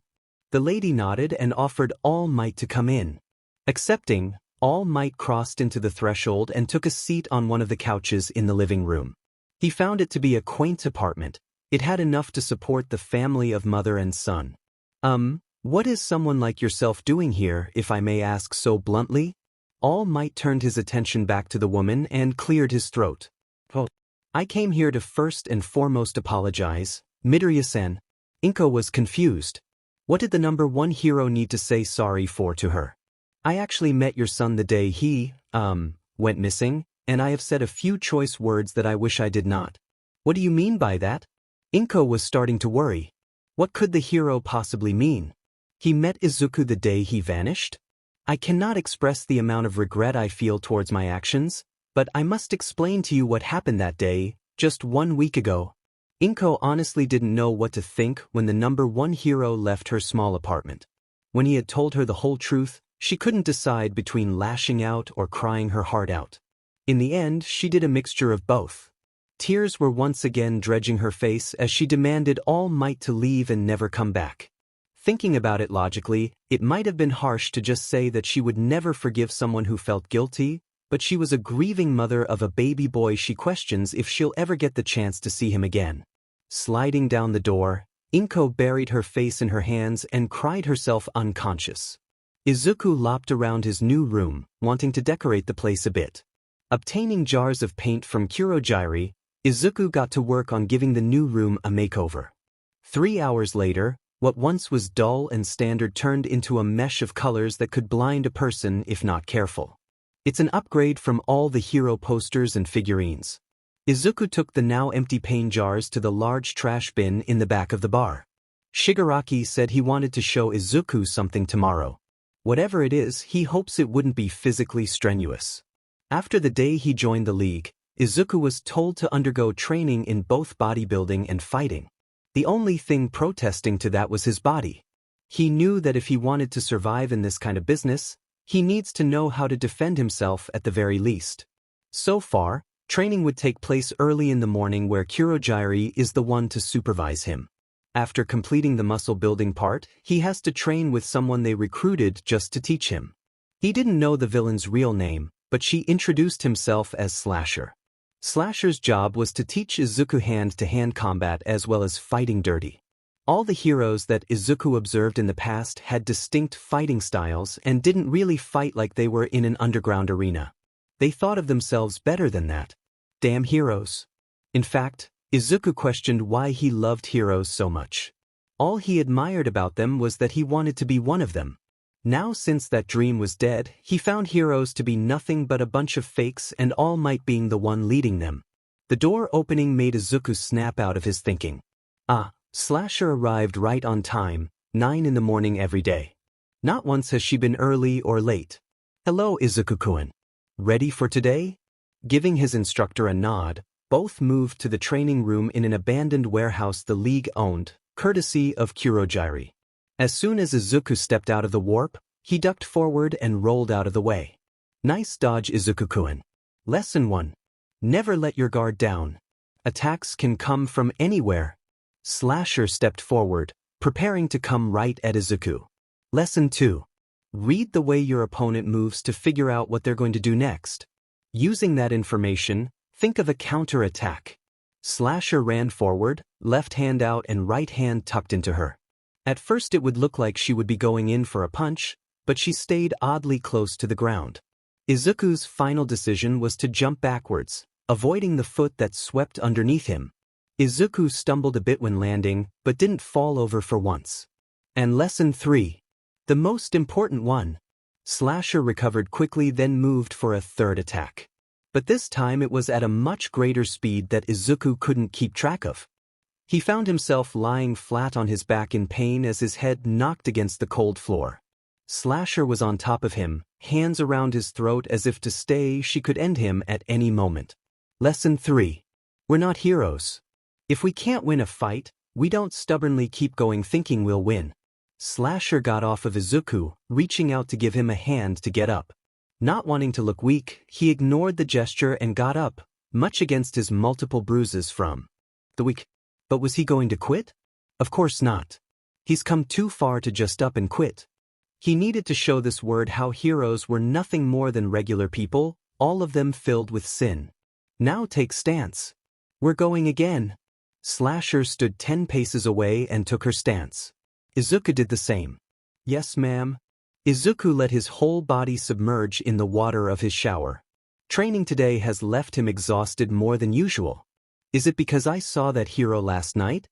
The lady nodded and offered All Might to come in. Accepting, All Might crossed into the threshold and took a seat on one of the couches in the living room. He found it to be a quaint apartment. It had enough to support the family of mother and son. What is someone like yourself doing here, if I may ask so bluntly? All Might turned his attention back to the woman and cleared his throat. Oh. I came here to first and foremost apologize, Midoriya-san. Izuku was confused. What did the number one hero need to say sorry for to her? I actually met your son the day he, went missing, and I have said a few choice words that I wish I did not. What do you mean by that? Izuku was starting to worry. What could the hero possibly mean? He met Izuku the day he vanished? I cannot express the amount of regret I feel towards my actions, but I must explain to you what happened that day, just 1 week ago. Izuku honestly didn't know what to think when the number one hero left her small apartment. When he had told her the whole truth, she couldn't decide between lashing out or crying her heart out. In the end, she did a mixture of both. Tears were once again dredging her face as she demanded All Might to leave and never come back. Thinking about it logically, it might have been harsh to just say that she would never forgive someone who felt guilty, but she was a grieving mother of a baby boy she questions if she'll ever get the chance to see him again. Sliding down the door, Izuku buried her face in her hands and cried herself unconscious. Izuku lopped around his new room, wanting to decorate the place a bit. Obtaining jars of paint from Kurojiri, Izuku got to work on giving the new room a makeover. 3 hours later, what once was dull and standard turned into a mesh of colors that could blind a person if not careful. It's an upgrade from all the hero posters and figurines. Izuku took the now empty paint jars to the large trash bin in the back of the bar. Shigaraki said he wanted to show Izuku something tomorrow. Whatever it is, he hopes it wouldn't be physically strenuous. After the day he joined the league, Izuku was told to undergo training in both bodybuilding and fighting. The only thing protesting to that was his body. He knew that if he wanted to survive in this kind of business, he needs to know how to defend himself at the very least. So far, training would take place early in the morning where Kurojiri is the one to supervise him. After completing the muscle building part, he has to train with someone they recruited just to teach him. He didn't know the villain's real name, but she introduced himself as Slasher. Slasher's job was to teach Izuku hand-to-hand combat as well as fighting dirty. All the heroes that Izuku observed in the past had distinct fighting styles and didn't really fight like they were in an underground arena. They thought of themselves better than that. Damn heroes. In fact, Izuku questioned why he loved heroes so much. All he admired about them was that he wanted to be one of them. Now since that dream was dead, he found heroes to be nothing but a bunch of fakes and All Might being the one leading them. The door opening made Izuku snap out of his thinking. Slasher arrived right on time, 9 in the morning every day. Not once has she been early or late. Hello Izuku-kun. Ready for today? Giving his instructor a nod, both moved to the training room in an abandoned warehouse the League owned, courtesy of Kurogiri. As soon as Izuku stepped out of the warp, he ducked forward and rolled out of the way. Nice dodge Izuku-kun. Lesson 1. Never let your guard down. Attacks can come from anywhere. Slasher stepped forward, preparing to come right at Izuku. Lesson 2. Read the way your opponent moves to figure out what they're going to do next. Using that information, think of a counter-attack. Slasher ran forward, left hand out and right hand tucked into her. At first it would look like she would be going in for a punch, but she stayed oddly close to the ground. Izuku's final decision was to jump backwards, avoiding the foot that swept underneath him. Izuku stumbled a bit when landing, but didn't fall over for once. And Lesson 3. The most important one. Slasher recovered quickly then moved for a third attack. But this time it was at a much greater speed that Izuku couldn't keep track of. He found himself lying flat on his back in pain as his head knocked against the cold floor. Slasher was on top of him, hands around his throat as if to say she could end him at any moment. Lesson 3. We're not heroes. If we can't win a fight, we don't stubbornly keep going thinking we'll win. Slasher got off of Izuku, reaching out to give him a hand to get up. Not wanting to look weak, he ignored the gesture and got up, much against his multiple bruises from the weak. But was he going to quit? Of course not. He's come too far to just up and quit. He needed to show this world how heroes were nothing more than regular people, all of them filled with sin. Now take stance. We're going again. Slasher stood 10 paces away and took her stance. Izuku did the same. Yes, ma'am. Izuku let his whole body submerge in the water of his shower. Training today has left him exhausted more than usual. Is it because I saw that hero last night?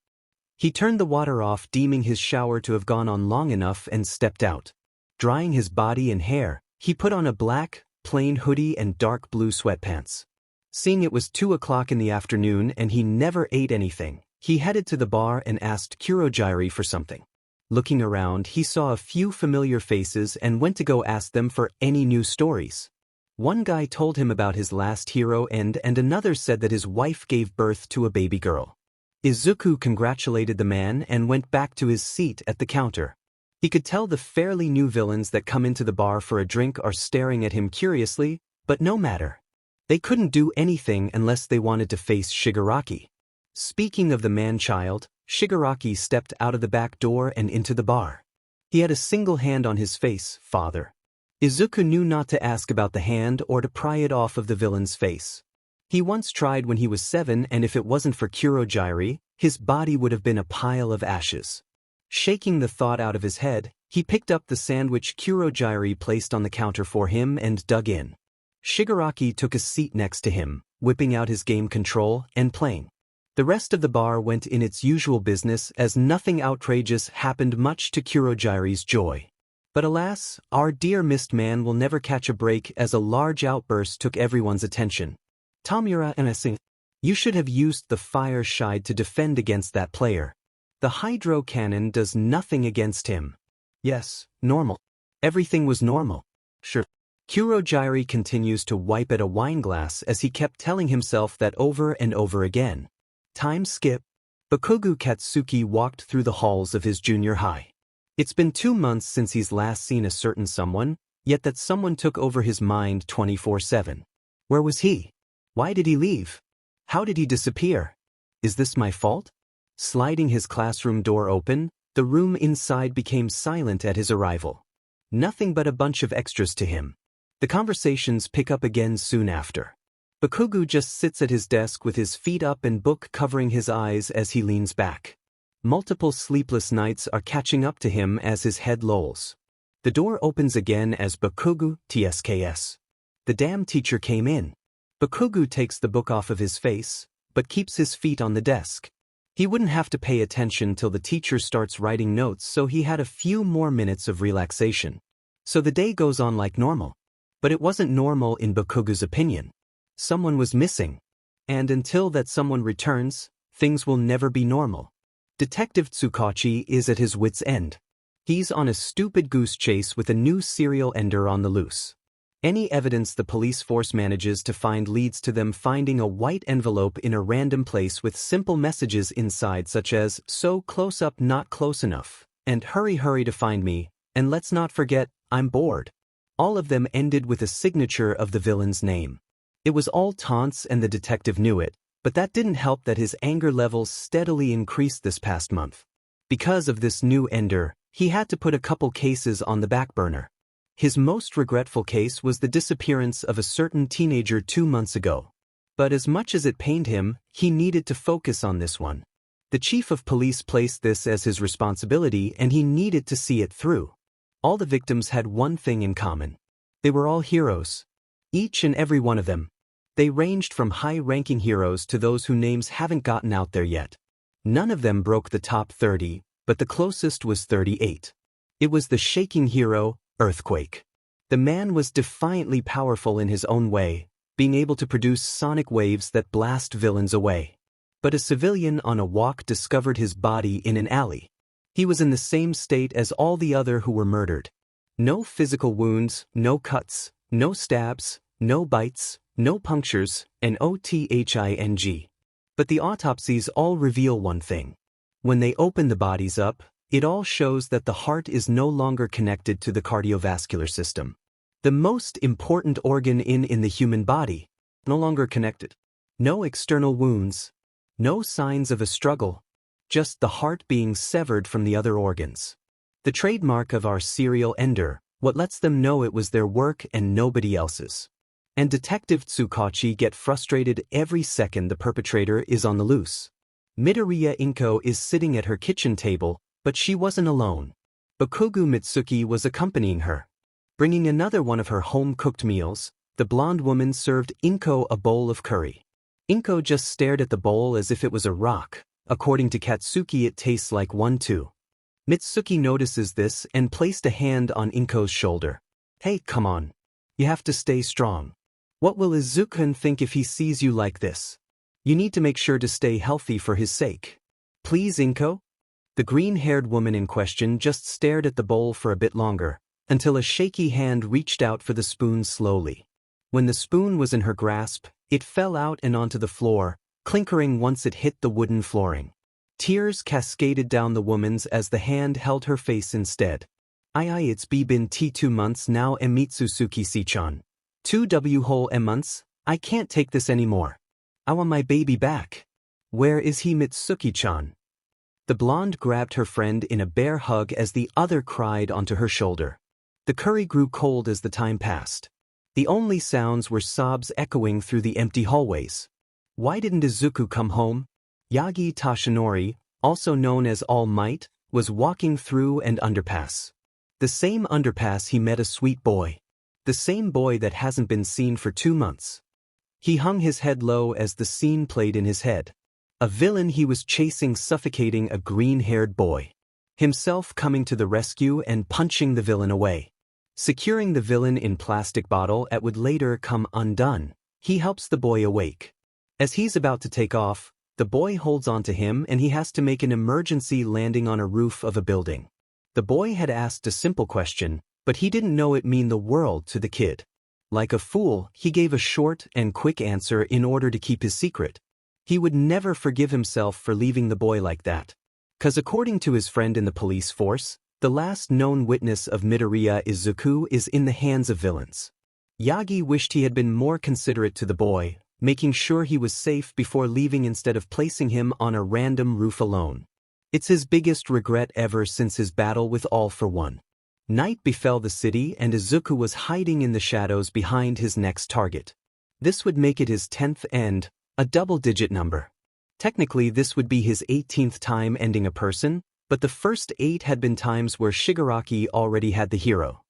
He turned the water off, deeming his shower to have gone on long enough, and stepped out. Drying his body and hair, he put on a black, plain hoodie and dark blue sweatpants. Seeing it was 2 o'clock in the afternoon and he never ate anything, he headed to the bar and asked Kurogiri for something. Looking around, he saw a few familiar faces and went to go ask them for any new stories. One guy told him about his last hero and another said that his wife gave birth to a baby girl. Izuku congratulated the man and went back to his seat at the counter. He could tell the fairly new villains that come into the bar for a drink are staring at him curiously, but no matter. They couldn't do anything unless they wanted to face Shigaraki. Speaking of the man-child, Shigaraki stepped out of the back door and into the bar. He had a single hand on his face, father. Izuku knew not to ask about the hand or to pry it off of the villain's face. He once tried when he was 7 and if it wasn't for Kurogiri, his body would have been a pile of ashes. Shaking the thought out of his head, he picked up the sandwich Kurogiri placed on the counter for him and dug in. Shigaraki took a seat next to him, whipping out his game control and playing. The rest of the bar went in its usual business as nothing outrageous happened, much to Kurogiri's joy. But alas, our dear mist man will never catch a break as a large outburst took everyone's attention. Tamura and Asing, you should have used the fire shide to defend against that player. The hydro cannon does nothing against him. Yes, normal. Everything was normal. Sure. Kurogiri continues to wipe at a wine glass as he kept telling himself that over and over again. Time skip. Bakugo Katsuki walked through the halls of his junior high. It's been 2 months since he's last seen a certain someone, yet that someone took over his mind 24/7. Where was he? Why did he leave? How did he disappear? Is this my fault? Sliding his classroom door open, the room inside became silent at his arrival. Nothing but a bunch of extras to him. The conversations pick up again soon after. Bakugo just sits at his desk with his feet up and book covering his eyes as he leans back. Multiple sleepless nights are catching up to him as his head lolls. The door opens again as Bakugo tsks. The damn teacher came in. Bakugo takes the book off of his face, but keeps his feet on the desk. He wouldn't have to pay attention till the teacher starts writing notes, so he had a few more minutes of relaxation. So the day goes on like normal. But it wasn't normal in Bakugo's opinion. Someone was missing. And until that someone returns, things will never be normal. Detective Tsukachi is at his wit's end. He's on a stupid goose chase with a new serial ender on the loose. Any evidence the police force manages to find leads to them finding a white envelope in a random place with simple messages inside such as, "So close up not close enough," and "Hurry hurry to find me," and "Let's not forget, I'm bored." All of them ended with a signature of the villain's name. It was all taunts and the detective knew it, but that didn't help that his anger levels steadily increased this past month. Because of this new ender, he had to put a couple cases on the back burner. His most regretful case was the disappearance of a certain teenager 2 months ago. But as much as it pained him, he needed to focus on this one. The chief of police placed this as his responsibility and he needed to see it through. All the victims had one thing in common. They were all heroes. Each and every one of them. They ranged from high-ranking heroes to those whose names haven't gotten out there yet. None of them broke the top 30, but the closest was 38. It was the shaking hero, Earthquake. The man was defiantly powerful in his own way, being able to produce sonic waves that blast villains away. But a civilian on a walk discovered his body in an alley. He was in the same state as all the other who were murdered. No physical wounds, no cuts, no stabs, no bites, no punctures, and OTHING. But the autopsies all reveal one thing. When they open the bodies up, it all shows that the heart is no longer connected to the cardiovascular system. The most important organ in the human body, no longer connected. No external wounds. No signs of a struggle. Just the heart being severed from the other organs. The trademark of our serial ender, what lets them know it was their work and nobody else's. And Detective Tsukachi get frustrated every second the perpetrator is on the loose. Midoriya Izuku is sitting at her kitchen table, but she wasn't alone. Bakugo Mitsuki was accompanying her. Bringing another one of her home-cooked meals, the blonde woman served Izuku a bowl of curry. Izuku just stared at the bowl as if it was a rock. According to Katsuki, it tastes like one too. Mitsuki notices this and placed a hand on Izuku's shoulder. "Hey, come on. You have to stay strong. What will Izuku think if he sees you like this? You need to make sure to stay healthy for his sake. Please, Izuku?" The green-haired woman in question just stared at the bowl for a bit longer, until a shaky hand reached out for the spoon slowly. When the spoon was in her grasp, it fell out and onto the floor, clinkering once it hit the wooden flooring. Tears cascaded down the woman's as the hand held her face instead. It's been 2 months now, Mitsusuki-chan. 2 whole months, I can't take this anymore. I want my baby back. Where is he, Mitsuki-chan?" The blonde grabbed her friend in a bear hug as the other cried onto her shoulder. The curry grew cold as the time passed. The only sounds were sobs echoing through the empty hallways. Why didn't Izuku come home? Yagi Tashinori, also known as All Might, was walking through an underpass. The same underpass he met a sweet boy. The same boy that hasn't been seen for 2 months. He hung his head low as the scene played in his head. A villain he was chasing suffocating a green-haired boy. Himself coming to the rescue and punching the villain away. Securing the villain in plastic bottle that would later come undone, he helps the boy awake. As he's about to take off, the boy holds onto him and he has to make an emergency landing on a roof of a building. The boy had asked a simple question, but he didn't know it mean the world to the kid. Like a fool, he gave a short and quick answer in order to keep his secret. He would never forgive himself for leaving the boy like that. 'Cause according to his friend in the police force, the last known witness of Midoriya Izuku is in the hands of villains. Yagi wished he had been more considerate to the boy, making sure he was safe before leaving instead of placing him on a random roof alone. It's his biggest regret ever since his battle with All for One. Night befell the city and Izuku was hiding in the shadows behind his next target. This would make it his 10th end, a double-digit number. Technically this would be his 18th time ending a person, but the first 8 had been times where Shigaraki already had the hero.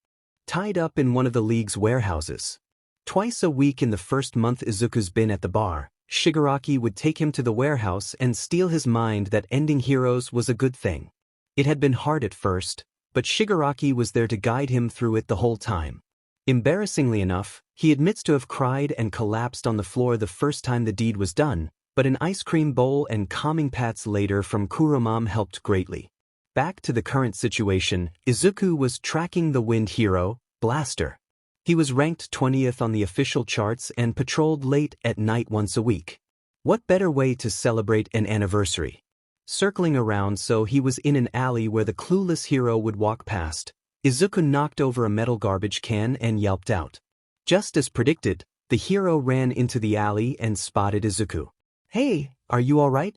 Tied up in one of the league's warehouses. Twice a week in the first month Izuku's been at the bar, Shigaraki would take him to the warehouse and steal his mind that ending heroes was a good thing. It had been hard at first, but Shigaraki was there to guide him through it the whole time. Embarrassingly enough, he admits to have cried and collapsed on the floor the first time the deed was done, but an ice cream bowl and calming pats later from Kuromam helped greatly. Back to the current situation, Izuku was tracking the wind hero, Blaster. He was ranked 20th on the official charts and patrolled late at night once a week. What better way to celebrate an anniversary? Circling around so he was in an alley where the clueless hero would walk past, Izuku knocked over a metal garbage can and yelped out. Just as predicted, the hero ran into the alley and spotted Izuku. "Hey, are you alright?"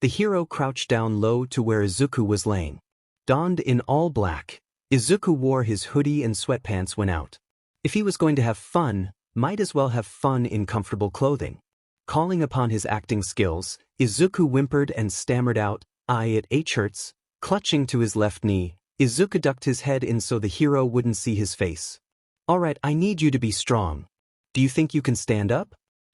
The hero crouched down low to where Izuku was laying. Donned in all black, Izuku wore his hoodie and sweatpants when out. If he was going to have fun, might as well have fun in comfortable clothing. Calling upon his acting skills, Izuku whimpered and stammered out, "It hurts." Clutching to his left knee, Izuku ducked his head in so the hero wouldn't see his face. "Alright, I need you to be strong. Do you think you can stand up?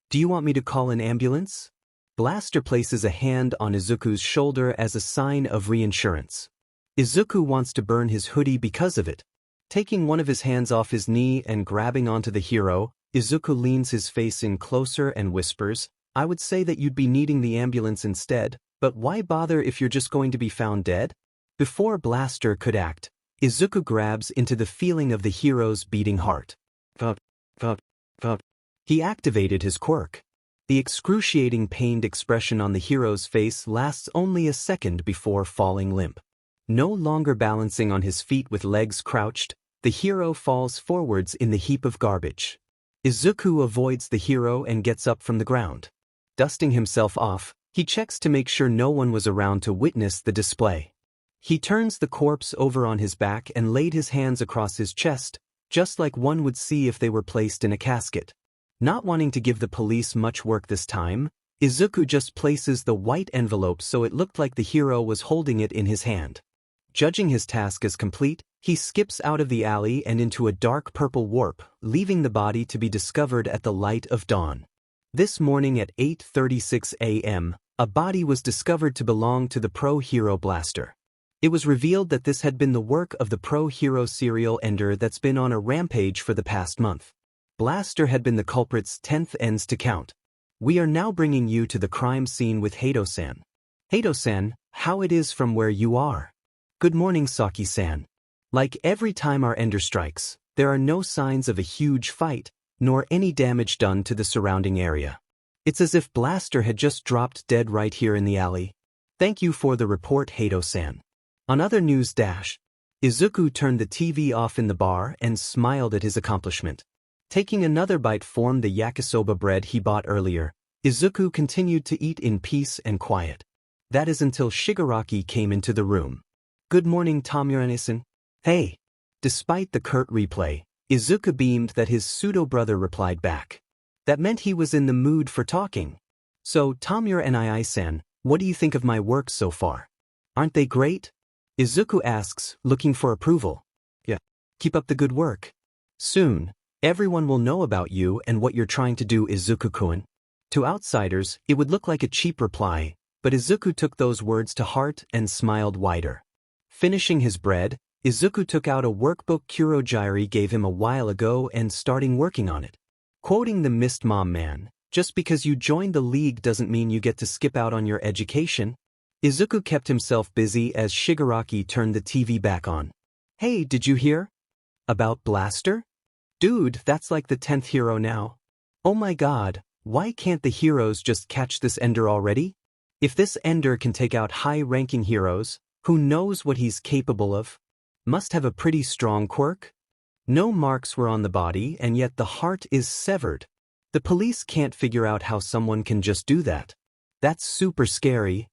Do you want me to call an ambulance?" Blaster places a hand on Izuku's shoulder as a sign of reassurance. Izuku wants to burn his hoodie because of it. Taking one of his hands off his knee and grabbing onto the hero, Izuku leans his face in closer and whispers, "I would say that you'd be needing the ambulance instead, but why bother if you're just going to be found dead?" Before Blaster could act, Izuku grabs into the feeling of the hero's beating heart. He activated his quirk. The excruciating pained expression on the hero's face lasts only a second before falling limp. No longer balancing on his feet with legs crouched, the hero falls forwards in the heap of garbage. Izuku avoids the hero and gets up from the ground. Dusting himself off, he checks to make sure no one was around to witness the display. He turns the corpse over on his back and laid his hands across his chest, just like one would see if they were placed in a casket. Not wanting to give the police much work this time, Izuku just places the white envelope so it looked like the hero was holding it in his hand. Judging his task as complete, he skips out of the alley and into a dark purple warp, leaving the body to be discovered at the light of dawn. This morning at 8:36 a.m., a body was discovered to belong to the pro-hero Blaster. It was revealed that this had been the work of the pro-hero serial ender that's been on a rampage for the past month. Blaster had been the culprit's 10th ends to count. We are now bringing you to the crime scene with Hato-san. Hato-san, how it is from where you are? Good morning, Saki-san. Like every time our ender strikes, there are no signs of a huge fight, nor any damage done to the surrounding area. It's as if Blaster had just dropped dead right here in the alley. Thank you for the report, Hato-san. On other news dash, Izuku turned the TV off in the bar and smiled at his accomplishment. Taking another bite from the yakisoba bread he bought earlier, Izuku continued to eat in peace and quiet. That is until Shigaraki came into the room. Good morning, Tomura-san. Hey. Despite the curt replay, Izuku beamed that his pseudo-brother replied back. That meant he was in the mood for talking. So, Tomura-san, what do you think of my work so far? Aren't they great? Izuku asks, looking for approval. Yeah. Keep up the good work. Soon, everyone will know about you and what you're trying to do, Izuku-kun. To outsiders, it would look like a cheap reply, but Izuku took those words to heart and smiled wider. Finishing his bread, Izuku took out a workbook Kurogyari gave him a while ago and starting working on it. Quoting the Mist Mom man, just because you joined the league doesn't mean you get to skip out on your education. Izuku kept himself busy as Shigaraki turned the TV back on. Hey, did you hear? About Blaster? Dude, that's like the 10th hero now. Oh my god, why can't the heroes just catch this ender already? If this ender can take out high-ranking heroes, who knows what he's capable of? Must have a pretty strong quirk. No marks were on the body and yet the heart is severed. The police can't figure out how someone can just do that. That's super scary.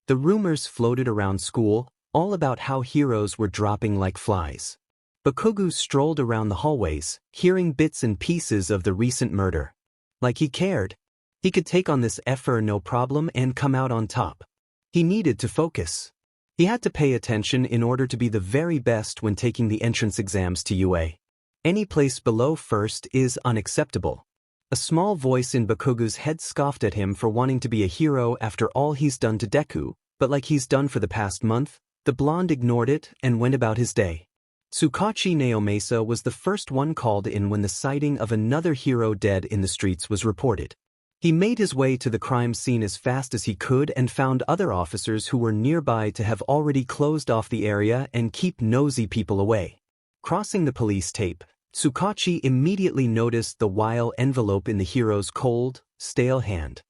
The rumors floated around school, all about how heroes were dropping like flies. Bakugo strolled around the hallways, hearing bits and pieces of the recent murder. Like he cared. He could take on this effort no problem and come out on top. He needed to focus. He had to pay attention in order to be the very best when taking the entrance exams to UA. Any place below first is unacceptable. A small voice in Bakugo's head scoffed at him for wanting to be a hero after all he's done to Deku, but like he's done for the past month, The blonde ignored it and went about his day. Tsukachi Naomasa was the first one called in when the sighting of another hero dead in the streets was reported. He made his way to the crime scene as fast as he could and found other officers who were nearby to have already closed off the area and keep nosy people away. Crossing the police tape, Tsukachi immediately noticed the wile envelope in the hero's cold, stale hand.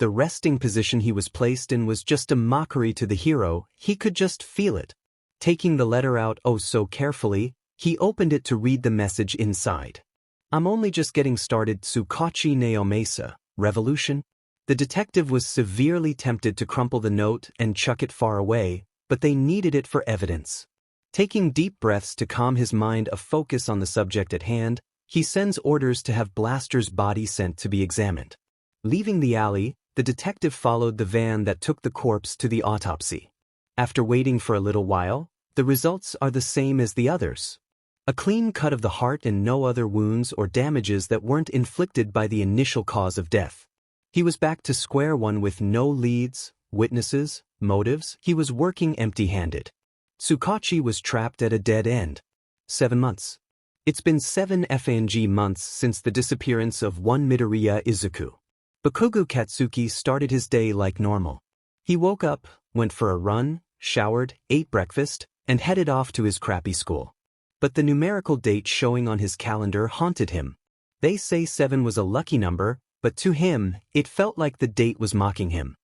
The resting position he was placed in was just a mockery to the hero, he could just feel it. Taking the letter out oh so carefully, he opened it to read the message inside. "I'm only just getting started, Tsukachi Naomasa. Revolution?" The detective was severely tempted to crumple the note and chuck it far away, but they needed it for evidence. Taking deep breaths to calm his mind a focus on the subject at hand, he sends orders to have Blaster's body sent to be examined. Leaving the alley, the detective followed the van that took the corpse to the autopsy. After waiting for a little while, the results are the same as the others. A clean cut of the heart and no other wounds or damages that weren't inflicted by the initial cause of death. He was back to square one with no leads, witnesses, motives. He was working empty-handed. Tsukachi was trapped at a dead end. 7 months. It's been 7 FNG months since the disappearance of one Midoriya Izuku. Bakugo Katsuki started his day like normal. He woke up, went for a run, showered, ate breakfast, and headed off to his crappy school. But the numerical date showing on his calendar haunted him. They say 7 was a lucky number, but to him, it felt like the date was mocking him.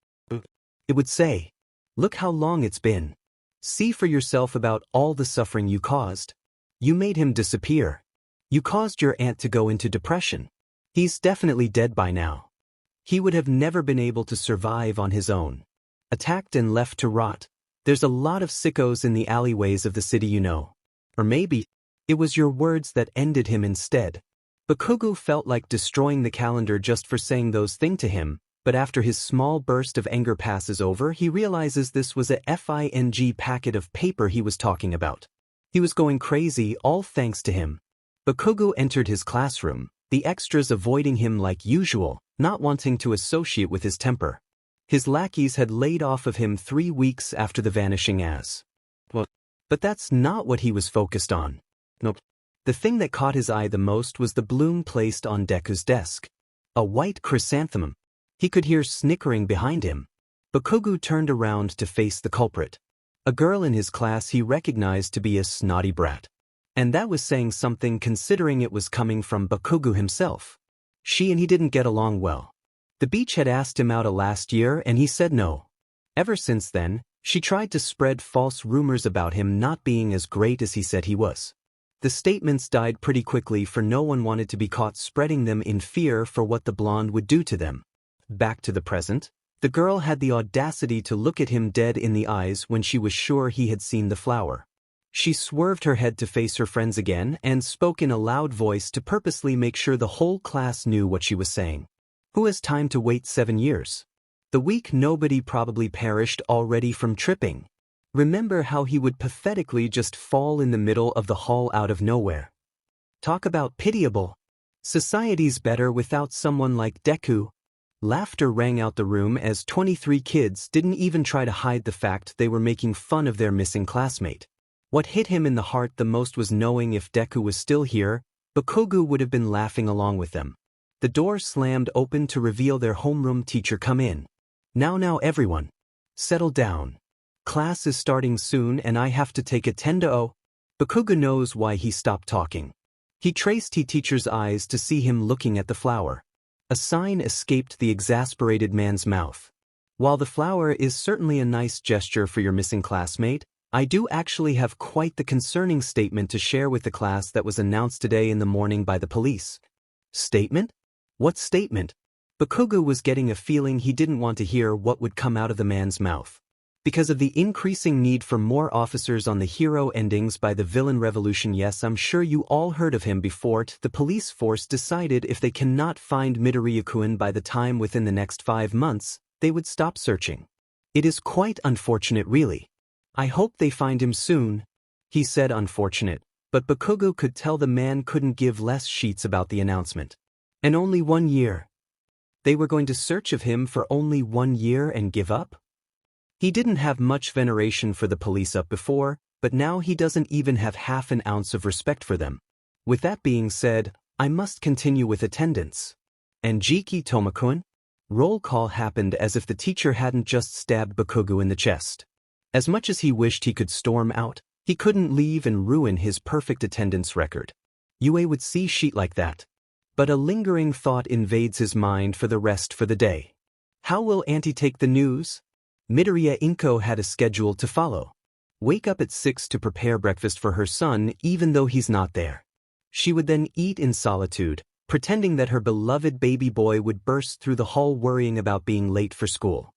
It would say, "Look how long it's been. See for yourself about all the suffering you caused. You made him disappear. You caused your aunt to go into depression. He's definitely dead by now. He would have never been able to survive on his own. Attacked and left to rot. There's a lot of sickos in the alleyways of the city, you know. Or maybe, it was your words that ended him instead." Bakugo felt like destroying the calendar just for saying those things to him, but after his small burst of anger passes over, he realizes this was a FING packet of paper he was talking about. He was going crazy, all thanks to him. Bakugo entered his classroom, the extras avoiding him like usual, not wanting to associate with his temper. His lackeys had laid off of him 3 weeks after the vanishing as. But that's not what he was focused on. Nope. The thing that caught his eye the most was the bloom placed on Deku's desk. A white chrysanthemum. He could hear snickering behind him. Bakugo turned around to face the culprit. A girl in his class he recognized to be a snotty brat. And that was saying something considering it was coming from Bakugo himself. She and he didn't get along well. The beach had asked him out last year and he said no. Ever since then, she tried to spread false rumors about him not being as great as he said he was. The statements died pretty quickly for no one wanted to be caught spreading them in fear for what the blonde would do to them. Back to the present, the girl had the audacity to look at him dead in the eyes when she was sure he had seen the flower. She swerved her head to face her friends again and spoke in a loud voice to purposely make sure the whole class knew what she was saying. Who has time to wait 7 years? The week nobody probably perished already from tripping. Remember how he would pathetically just fall in the middle of the hall out of nowhere. Talk about pitiable. Society's better without someone like Deku. Laughter rang out the room as 23 kids didn't even try to hide the fact they were making fun of their missing classmate. What hit him in the heart the most was knowing if Deku was still here, Bakugo would have been laughing along with them. The door slammed open to reveal their homeroom teacher come in. Now everyone. Settle down. Class is starting soon and I have to take attendo. Bakugo knows why he stopped talking. He traced his teacher's eyes to see him looking at the flower. A sign escaped the exasperated man's mouth. While the flower is certainly a nice gesture for your missing classmate, I do actually have quite the concerning statement to share with the class that was announced today in the morning by the police. Statement? What statement? Bakugo was getting a feeling he didn't want to hear what would come out of the man's mouth. Because of the increasing need for more officers on the hero endings by the villain revolution. Yes, I'm sure you all heard of him before. The police force decided if they cannot find Midoriya-kun by the time within the next 5 months, they would stop searching. It is quite unfortunate really. I hope they find him soon. He said unfortunate, but Bakugo could tell the man couldn't give less sheets about the announcement. And only 1 year. They were going to search of him for only 1 year and give up? He didn't have much veneration for the police up before, but now he doesn't even have half an ounce of respect for them. With that being said, I must continue with attendance. And Jiki Tomakun? Roll call happened as if the teacher hadn't just stabbed Bakugo in the chest. As much as he wished he could storm out, he couldn't leave and ruin his perfect attendance record. Yue would see sheet like that. But a lingering thought invades his mind for the rest for the day. How will Auntie take the news? Midoriya Izuku had a schedule to follow. Wake up at 6 to prepare breakfast for her son even though he's not there. She would then eat in solitude, pretending that her beloved baby boy would burst through the hall worrying about being late for school.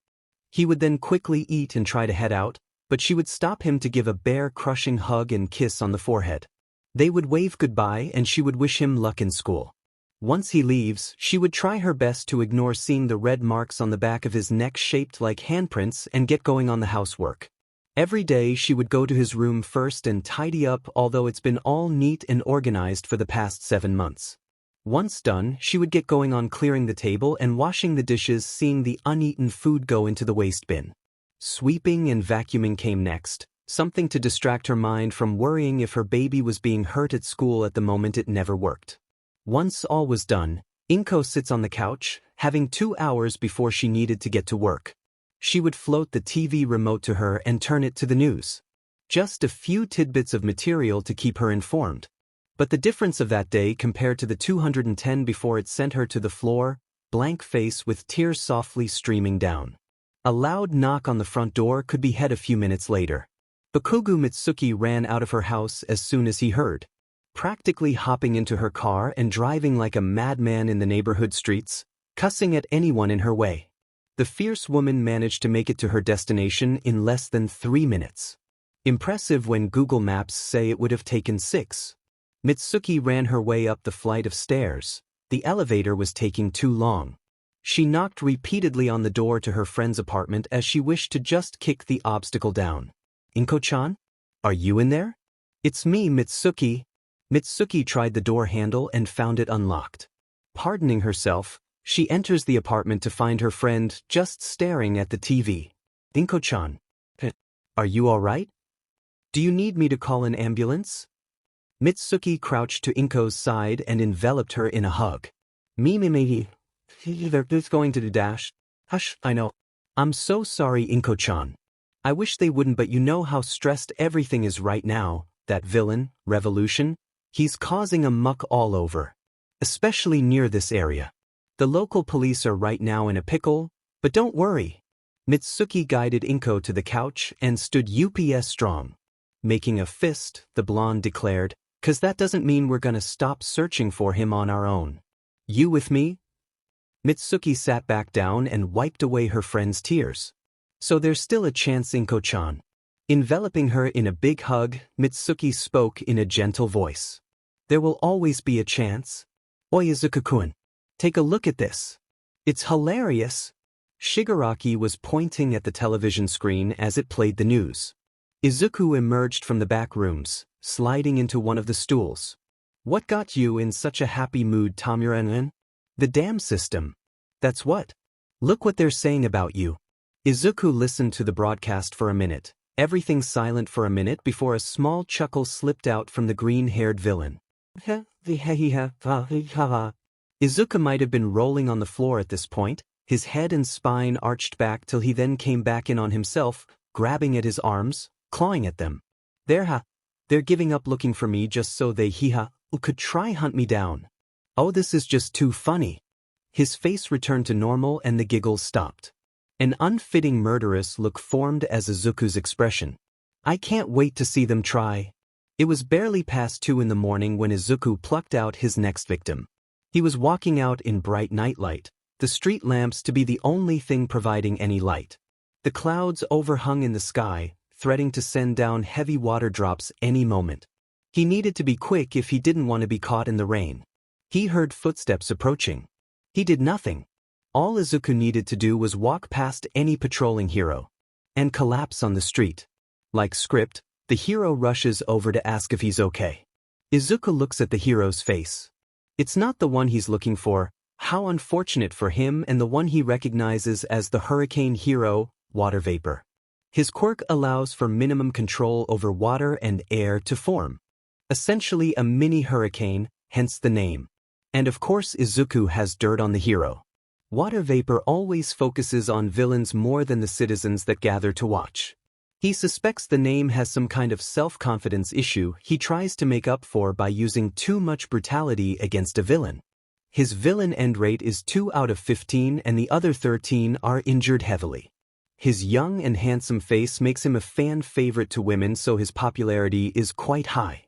He would then quickly eat and try to head out, but she would stop him to give a bear-crushing hug and kiss on the forehead. They would wave goodbye and she would wish him luck in school. Once he leaves, she would try her best to ignore seeing the red marks on the back of his neck shaped like handprints and get going on the housework. Every day she would go to his room first and tidy up, although it's been all neat and organized for the past 7 months. Once done, she would get going on clearing the table and washing the dishes, seeing the uneaten food go into the waste bin. Sweeping and vacuuming came next, something to distract her mind from worrying if her baby was being hurt at school. At the moment it never worked. Once all was done, Izuku sits on the couch, having 2 hours before she needed to get to work. She would float the TV remote to her and turn it to the news. Just a few tidbits of material to keep her informed. But the difference of that day compared to the 210 before it sent her to the floor, blank face with tears softly streaming down. A loud knock on the front door could be heard a few minutes later. Bakugo Mitsuki ran out of her house as soon as he heard. Practically hopping into her car and driving like a madman in the neighborhood streets, cussing at anyone in her way. The fierce woman managed to make it to her destination in less than 3 minutes. Impressive when Google Maps say it would have taken 6. Mitsuki ran her way up the flight of stairs. The elevator was taking too long. She knocked repeatedly on the door to her friend's apartment as she wished to just kick the obstacle down. Inko-chan? Are you in there? It's me, Mitsuki. Mitsuki tried the door handle and found it unlocked. Pardoning herself, she enters the apartment to find her friend just staring at the TV. Inko-chan. Are you all right? Do you need me to call an ambulance? Mitsuki crouched to Inko's side and enveloped her in a hug. Mimimi. They're going to the dash. Hush, I know. I'm so sorry, Inko-chan. I wish they wouldn't, but you know how stressed everything is right now. That villain, Revolution, he's causing a muck all over. Especially near this area. The local police are right now in a pickle, but don't worry. Mitsuki guided Inko to the couch and stood UPS strong. Making a fist, the blonde declared, "'Cause that doesn't mean we're gonna stop searching for him on our own. You with me?" Mitsuki sat back down and wiped away her friend's tears. So there's still a chance, Inko-chan. Enveloping her in a big hug, Mitsuki spoke in a gentle voice. There will always be a chance. Oi, Izuku-kun. Take a look at this. It's hilarious. Shigaraki was pointing at the television screen as it played the news. Izuku emerged from the back rooms, sliding into one of the stools. What got you in such a happy mood, Tomuren? The dam system. That's what. Look what they're saying about you. Izuku listened to the broadcast for a minute, everything silent for a minute before a small chuckle slipped out from the green-haired villain. Izuku might have been rolling on the floor at this point, his head and spine arched back till he then came back in on himself, grabbing at his arms, clawing at them. They're giving up looking for me just so they could try hunt me down. Oh, this is just too funny. His face returned to normal and the giggles stopped. An unfitting murderous look formed as Izuku's expression. I can't wait to see them try. It was barely past 2 in the morning when Izuku plucked out his next victim. He was walking out in bright nightlight, the street lamps to be the only thing providing any light. The clouds overhung in the sky, threatening to send down heavy water drops any moment. He needed to be quick if he didn't want to be caught in the rain. He heard footsteps approaching. He did nothing. All Izuku needed to do was walk past any patrolling hero and collapse on the street. Like script, the hero rushes over to ask if he's okay. Izuku looks at the hero's face. It's not the one he's looking for. How unfortunate for him, and the one he recognizes as the hurricane hero, Water Vapor. His quirk allows for minimum control over water and air to form. Essentially a mini hurricane, hence the name. And of course Izuku has dirt on the hero. Water vapor always focuses on villains more than the citizens that gather to watch. He suspects the name has some kind of self-confidence issue he tries to make up for by using too much brutality against a villain. His villain end rate is 2 out of 15 and the other 13 are injured heavily. His young and handsome face makes him a fan favorite to women, so his popularity is quite high.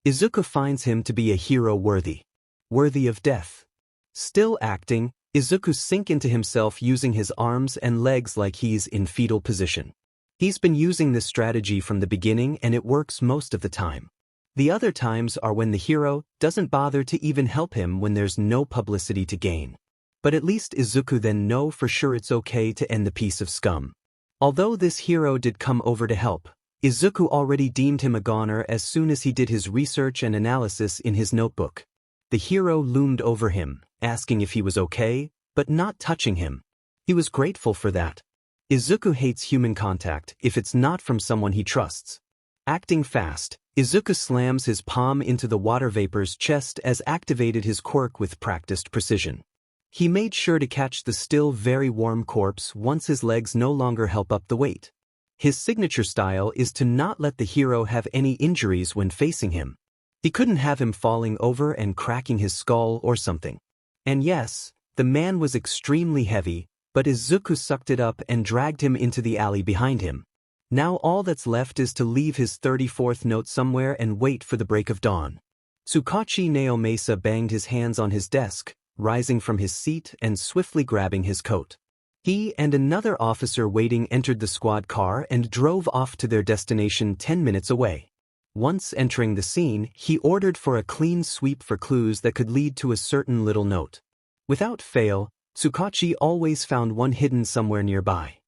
Izuku finds him to be a hero worthy of death. Still acting, Izuku sinks into himself using his arms and legs like he's in fetal position. He's been using this strategy from the beginning and it works most of the time. The other times are when the hero doesn't bother to even help him when there's no publicity to gain. But at least Izuku then know for sure it's okay to end the piece of scum. Although this hero did come over to help, Izuku already deemed him a goner as soon as he did his research and analysis in his notebook. The hero loomed over him, asking if he was okay, but not touching him. He was grateful for that. Izuku hates human contact if it's not from someone he trusts. Acting fast, Izuku slams his palm into the water vapor's chest as activated his quirk with practiced precision. He made sure to catch the still very warm corpse once his legs no longer help up the weight. His signature style is to not let the hero have any injuries when facing him. He couldn't have him falling over and cracking his skull or something. And yes, the man was extremely heavy, but Izuku sucked it up and dragged him into the alley behind him. Now all that's left is to leave his 34th note somewhere and wait for the break of dawn. Tsukachi Naomasa banged his hands on his desk, rising from his seat and swiftly grabbing his coat. He and another officer waiting entered the squad car and drove off to their destination 10 minutes away. Once entering the scene, he ordered for a clean sweep for clues that could lead to a certain little note. Without fail, Tsukachi always found one hidden somewhere nearby.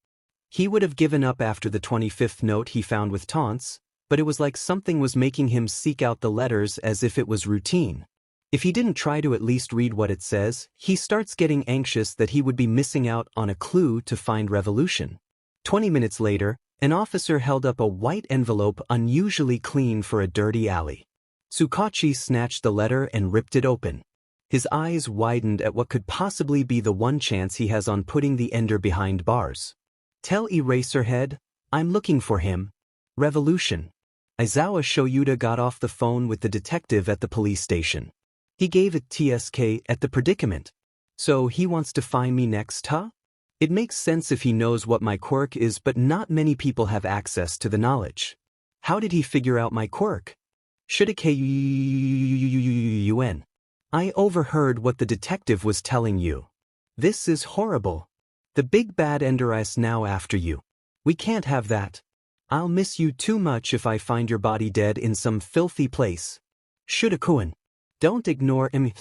He would have given up after the 25th note he found with taunts, but it was like something was making him seek out the letters as if it was routine. If he didn't try to at least read what it says, he starts getting anxious that he would be missing out on a clue to find revolution. 20 minutes later, an officer held up a white envelope unusually clean for a dirty alley. Tsukachi snatched the letter and ripped it open. His eyes widened at what could possibly be the one chance he has on putting the ender behind bars. Tell Eraserhead, I'm looking for him. Revolution. Aizawa Shoyuda got off the phone with the detective at the police station. He gave it TSK at the predicament. So he wants to find me next, huh? It makes sense if he knows what my quirk is, but not many people have access to the knowledge. How did he figure out my quirk? Shigaraki. I overheard what the detective was telling you. This is horrible. The big bad ender is now after you. We can't have that. I'll miss you too much if I find your body dead in some filthy place. Shudakuen. Don't ignore him.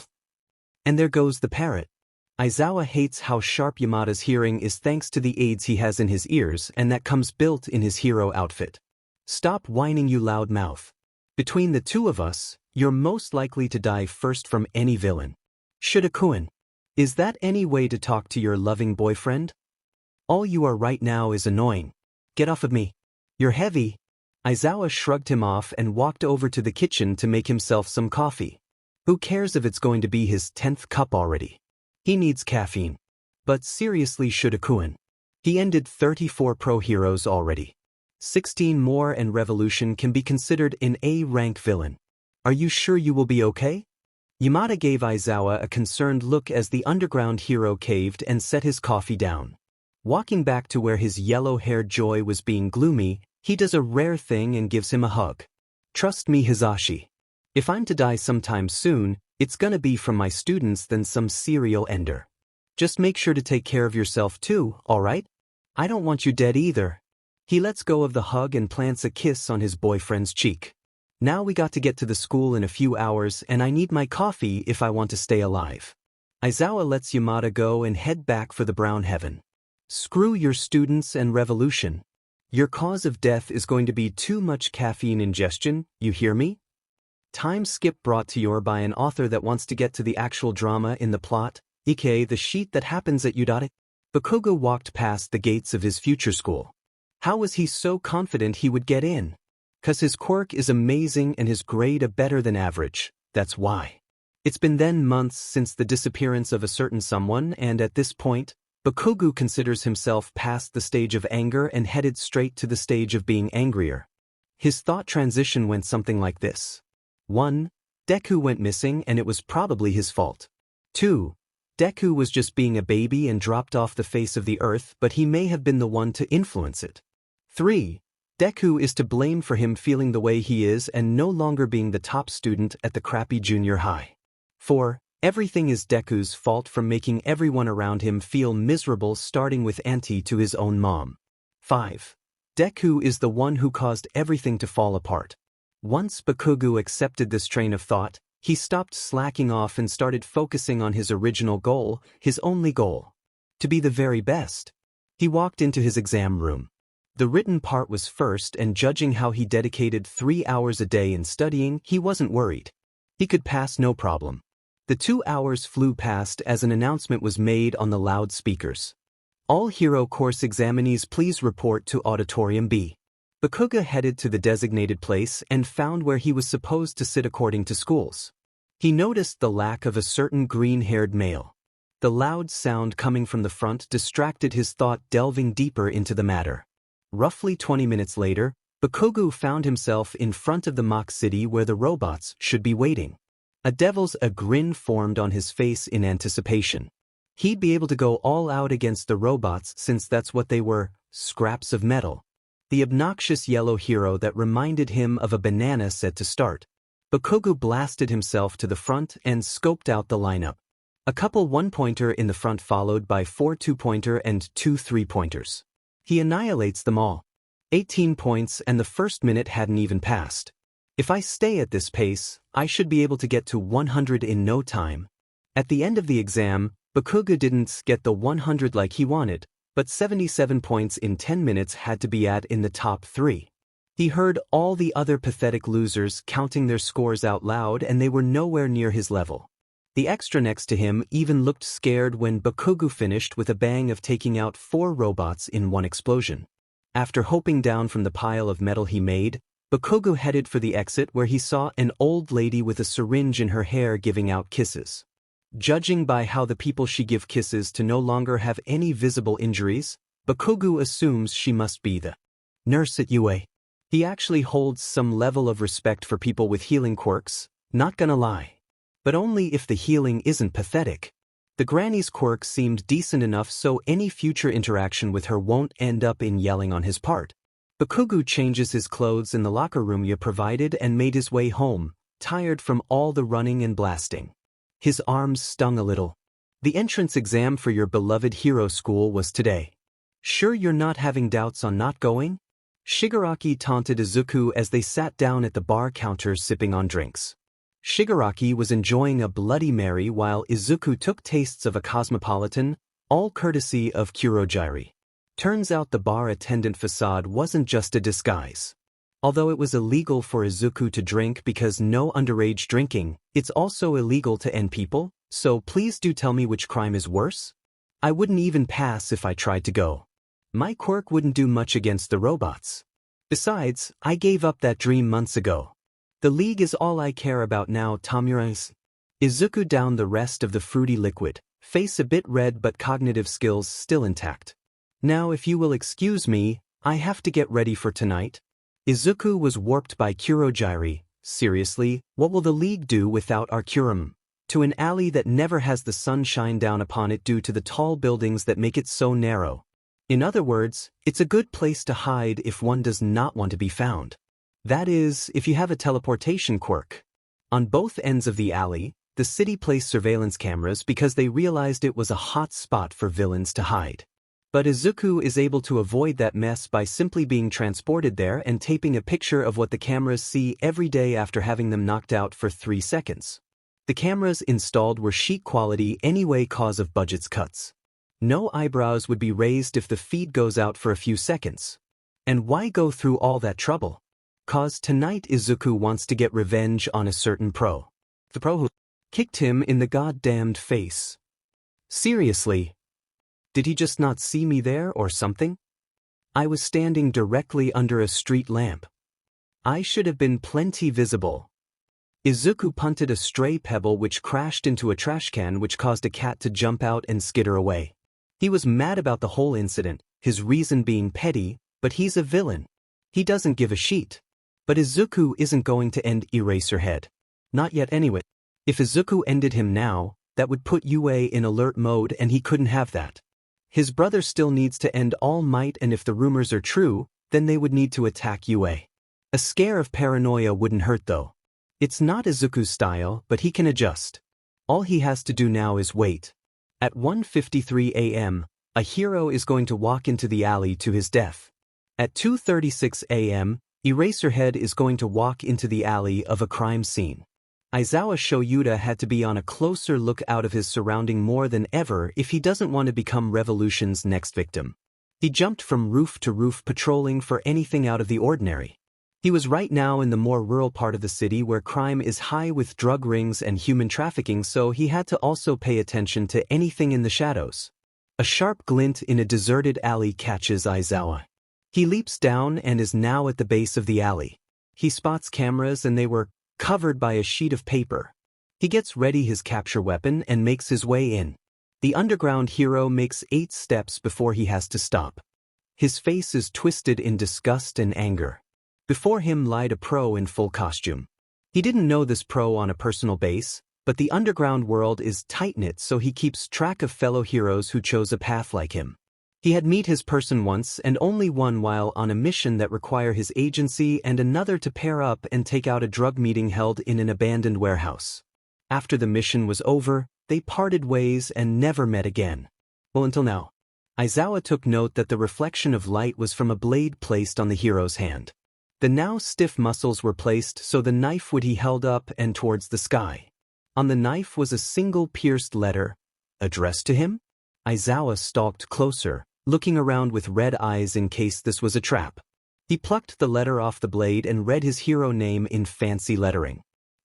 And there goes the parrot. Aizawa hates how sharp Yamada's hearing is thanks to the aids he has in his ears, and that comes built in his hero outfit. Stop whining, you loud mouth. Between the two of us, you're most likely to die first from any villain. Shudakuen. Is that any way to talk to your loving boyfriend? All you are right now is annoying. Get off of me. You're heavy. Aizawa shrugged him off and walked over to the kitchen to make himself some coffee. Who cares if it's going to be his 10th cup already? He needs caffeine. But seriously, Shudakuen. He ended 34 pro heroes already. 16 more and Revolution can be considered an A-rank villain. Are you sure you will be okay? Yamada gave Aizawa a concerned look as the underground hero caved and set his coffee down. Walking back to where his yellow-haired Joy was being gloomy, he does a rare thing and gives him a hug. Trust me, Hizashi. If I'm to die sometime soon, it's gonna be from my students than some serial ender. Just make sure to take care of yourself too, alright? I don't want you dead either. He lets go of the hug and plants a kiss on his boyfriend's cheek. Now we got to get to the school in a few hours and I need my coffee if I want to stay alive. Aizawa lets Yamada go and head back for the Brown Heaven. Screw your students and revolution. Your cause of death is going to be too much caffeine ingestion, you hear me? Time skip brought to you by an author that wants to get to the actual drama in the plot, aka the sheet that happens at Udate. Bakugo walked past the gates of his future school. How was he so confident he would get in? 'Cause his quirk is amazing and his grade a better than average, that's why. It's been then months since the disappearance of a certain someone, and at this point, Bakugo considers himself past the stage of anger and headed straight to the stage of being angrier. His thought transition went something like this. 1. Deku went missing and it was probably his fault. 2. Deku was just being a baby and dropped off the face of the earth, but he may have been the one to influence it. 3. Deku is to blame for him feeling the way he is and no longer being the top student at the crappy junior high. 4. Everything is Deku's fault, from making everyone around him feel miserable, starting with Auntie to his own mom. 5. Deku is the one who caused everything to fall apart. Once Bakugo accepted this train of thought, he stopped slacking off and started focusing on his original goal, his only goal. To be the very best. He walked into his exam room. The written part was first, and judging how he dedicated 3 hours a day in studying, he wasn't worried. He could pass no problem. The 2 hours flew past as an announcement was made on the loudspeakers. All hero course examinees please report to Auditorium B. Bakugo headed to the designated place and found where he was supposed to sit according to schools. He noticed the lack of a certain green-haired male. The loud sound coming from the front distracted his thought, delving deeper into the matter. Roughly 20 minutes later, Bakugo found himself in front of the mock city where the robots should be waiting. A grin formed on his face in anticipation. He'd be able to go all out against the robots since that's what they were, scraps of metal. The obnoxious yellow hero that reminded him of a banana said to start. Bakugo blasted himself to the front and scoped out the lineup. A couple 1-pointer in the front followed by 4 2-pointer and 2 3-pointers. He annihilates them all. 18 points, and the first minute hadn't even passed. If I stay at this pace, I should be able to get to 100 in no time. At the end of the exam, Bakugo didn't get the 100 like he wanted, but 77 points in 10 minutes had to be in the top 3. He heard all the other pathetic losers counting their scores out loud, and they were nowhere near his level. The extra next to him even looked scared when Bakugo finished with a bang of taking out 4 robots in one explosion. After hoping down from the pile of metal he made, Bakugo headed for the exit where he saw an old lady with a syringe in her hair giving out kisses. Judging by how the people she give kisses to no longer have any visible injuries, Bakugo assumes she must be the nurse at UA. He actually holds some level of respect for people with healing quirks, not gonna lie. But only if the healing isn't pathetic. The granny's quirk seemed decent enough, so any future interaction with her won't end up in yelling on his part. Bakugo changes his clothes in the locker room you provided and made his way home, tired from all the running and blasting. His arms stung a little. The entrance exam for your beloved hero school was today. Sure you're not having doubts on not going? Shigaraki taunted Izuku as they sat down at the bar counter sipping on drinks. Shigaraki was enjoying a Bloody Mary while Izuku took tastes of a Cosmopolitan, all courtesy of Kurojiri. Turns out the bar attendant facade wasn't just a disguise. Although it was illegal for Izuku to drink because no underage drinking, it's also illegal to end people, so please do tell me which crime is worse? I wouldn't even pass if I tried to go. My quirk wouldn't do much against the robots. Besides, I gave up that dream months ago. The league is all I care about now, Tamura. Izuku downed the rest of the fruity liquid, face a bit red but cognitive skills still intact. Now if you will excuse me, I have to get ready for tonight. Izuku was warped by Kurojiri. Seriously, what will the league do without our Kurum? To an alley that never has the sun shine down upon it due to the tall buildings that make it so narrow. In other words, it's a good place to hide if one does not want to be found. That is, if you have a teleportation quirk. On both ends of the alley, the city placed surveillance cameras because they realized it was a hot spot for villains to hide. But Izuku is able to avoid that mess by simply being transported there and taping a picture of what the cameras see every day after having them knocked out for 3 seconds. The cameras installed were sheet quality anyway cause of budget's cuts. No eyebrows would be raised if the feed goes out for a few seconds. And why go through all that trouble? Cause tonight Izuku wants to get revenge on a certain pro. The pro who kicked him in the goddamned face. Seriously? Did he just not see me there or something? I was standing directly under a street lamp. I should have been plenty visible. Izuku punted a stray pebble which crashed into a trash can, which caused a cat to jump out and skitter away. He was mad about the whole incident, his reason being petty, but he's a villain. He doesn't give a shit. But Izuku isn't going to end Eraserhead. Not yet anyway. If Izuku ended him now, that would put Yue in alert mode, and he couldn't have that. His brother still needs to end All Might, and if the rumors are true, then they would need to attack Yue. A scare of paranoia wouldn't hurt though. It's not Izuku's style, but he can adjust. All he has to do now is wait. At 1:53 a.m., a hero is going to walk into the alley to his death. At 2:36 a.m., Eraserhead is going to walk into the alley of a crime scene. Aizawa Shoyuta had to be on a closer look out of his surrounding more than ever if he doesn't want to become Revolution's next victim. He jumped from roof to roof patrolling for anything out of the ordinary. He was right now in the more rural part of the city where crime is high with drug rings and human trafficking, so he had to also pay attention to anything in the shadows. A sharp glint in a deserted alley catches Aizawa. He leaps down and is now at the base of the alley. He spots cameras and they were covered by a sheet of paper. He gets ready his capture weapon and makes his way in. The underground hero makes 8 steps before he has to stop. His face is twisted in disgust and anger. Before him lied a pro in full costume. He didn't know this pro on a personal base, but the underground world is tight-knit, so he keeps track of fellow heroes who chose a path like him. He had met his person once and only one while on a mission that require his agency and another to pair up and take out a drug meeting held in an abandoned warehouse. After the mission was over, they parted ways and never met again. Well, until now. Aizawa took note that the reflection of light was from a blade placed on the hero's hand. The now stiff muscles were placed so the knife would be held up and towards the sky. On the knife was a single pierced letter, addressed to him? Aizawa stalked closer, looking around with red eyes in case this was a trap. He plucked the letter off the blade and read his hero name in fancy lettering.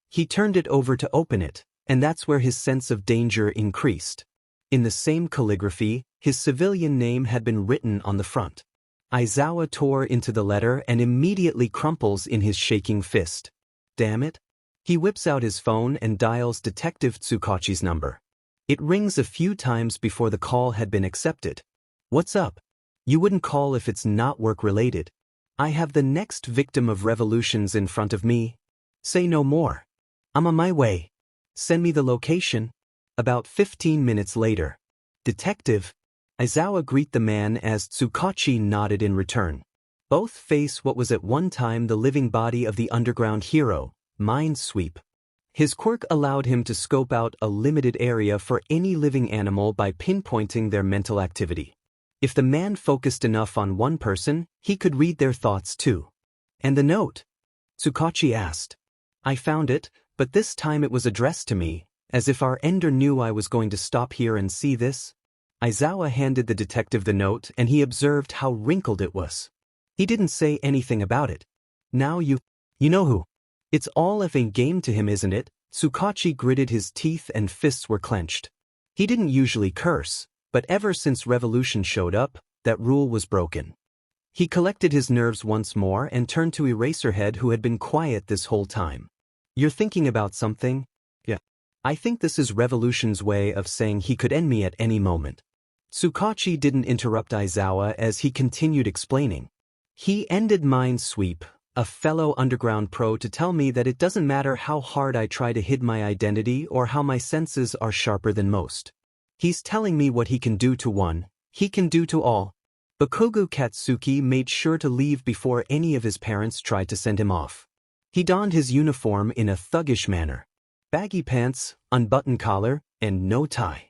He turned it over to open it, and that's where his sense of danger increased. In the same calligraphy, his civilian name had been written on the front. Aizawa tore into the letter and immediately crumples in his shaking fist. Damn it. He whips out his phone and dials Detective Tsukachi's number. It rings a few times before the call had been accepted. What's up? You wouldn't call if it's not work-related. I have the next victim of revolutions in front of me. Say no more. I'm on my way. Send me the location. About 15 minutes later. Detective. Aizawa greet the man as Tsukachi nodded in return. Both face what was at one time the living body of the underground hero, Mind Sweep. His quirk allowed him to scope out a limited area for any living animal by pinpointing their mental activity. If the man focused enough on one person, he could read their thoughts too. And the note? Tsukachi asked. I found it, but this time it was addressed to me, as if our ender knew I was going to stop here and see this. Aizawa handed the detective the note and he observed how wrinkled it was. He didn't say anything about it. Now you know who. It's all of a game to him, isn't it? Tsukachi gritted his teeth and fists were clenched. He didn't usually curse, but ever since Revolution showed up, that rule was broken. He collected his nerves once more and turned to Eraserhead, who had been quiet this whole time. You're thinking about something? Yeah. I think this is Revolution's way of saying he could end me at any moment. Tsukachi didn't interrupt Aizawa as he continued explaining. He ended Mind Sweep, a fellow underground pro, to tell me that it doesn't matter how hard I try to hide my identity or how my senses are sharper than most. He's telling me what he can do to one, he can do to all. Bakugo Katsuki made sure to leave before any of his parents tried to send him off. He donned his uniform in a thuggish manner. Baggy pants, unbuttoned collar, and no tie.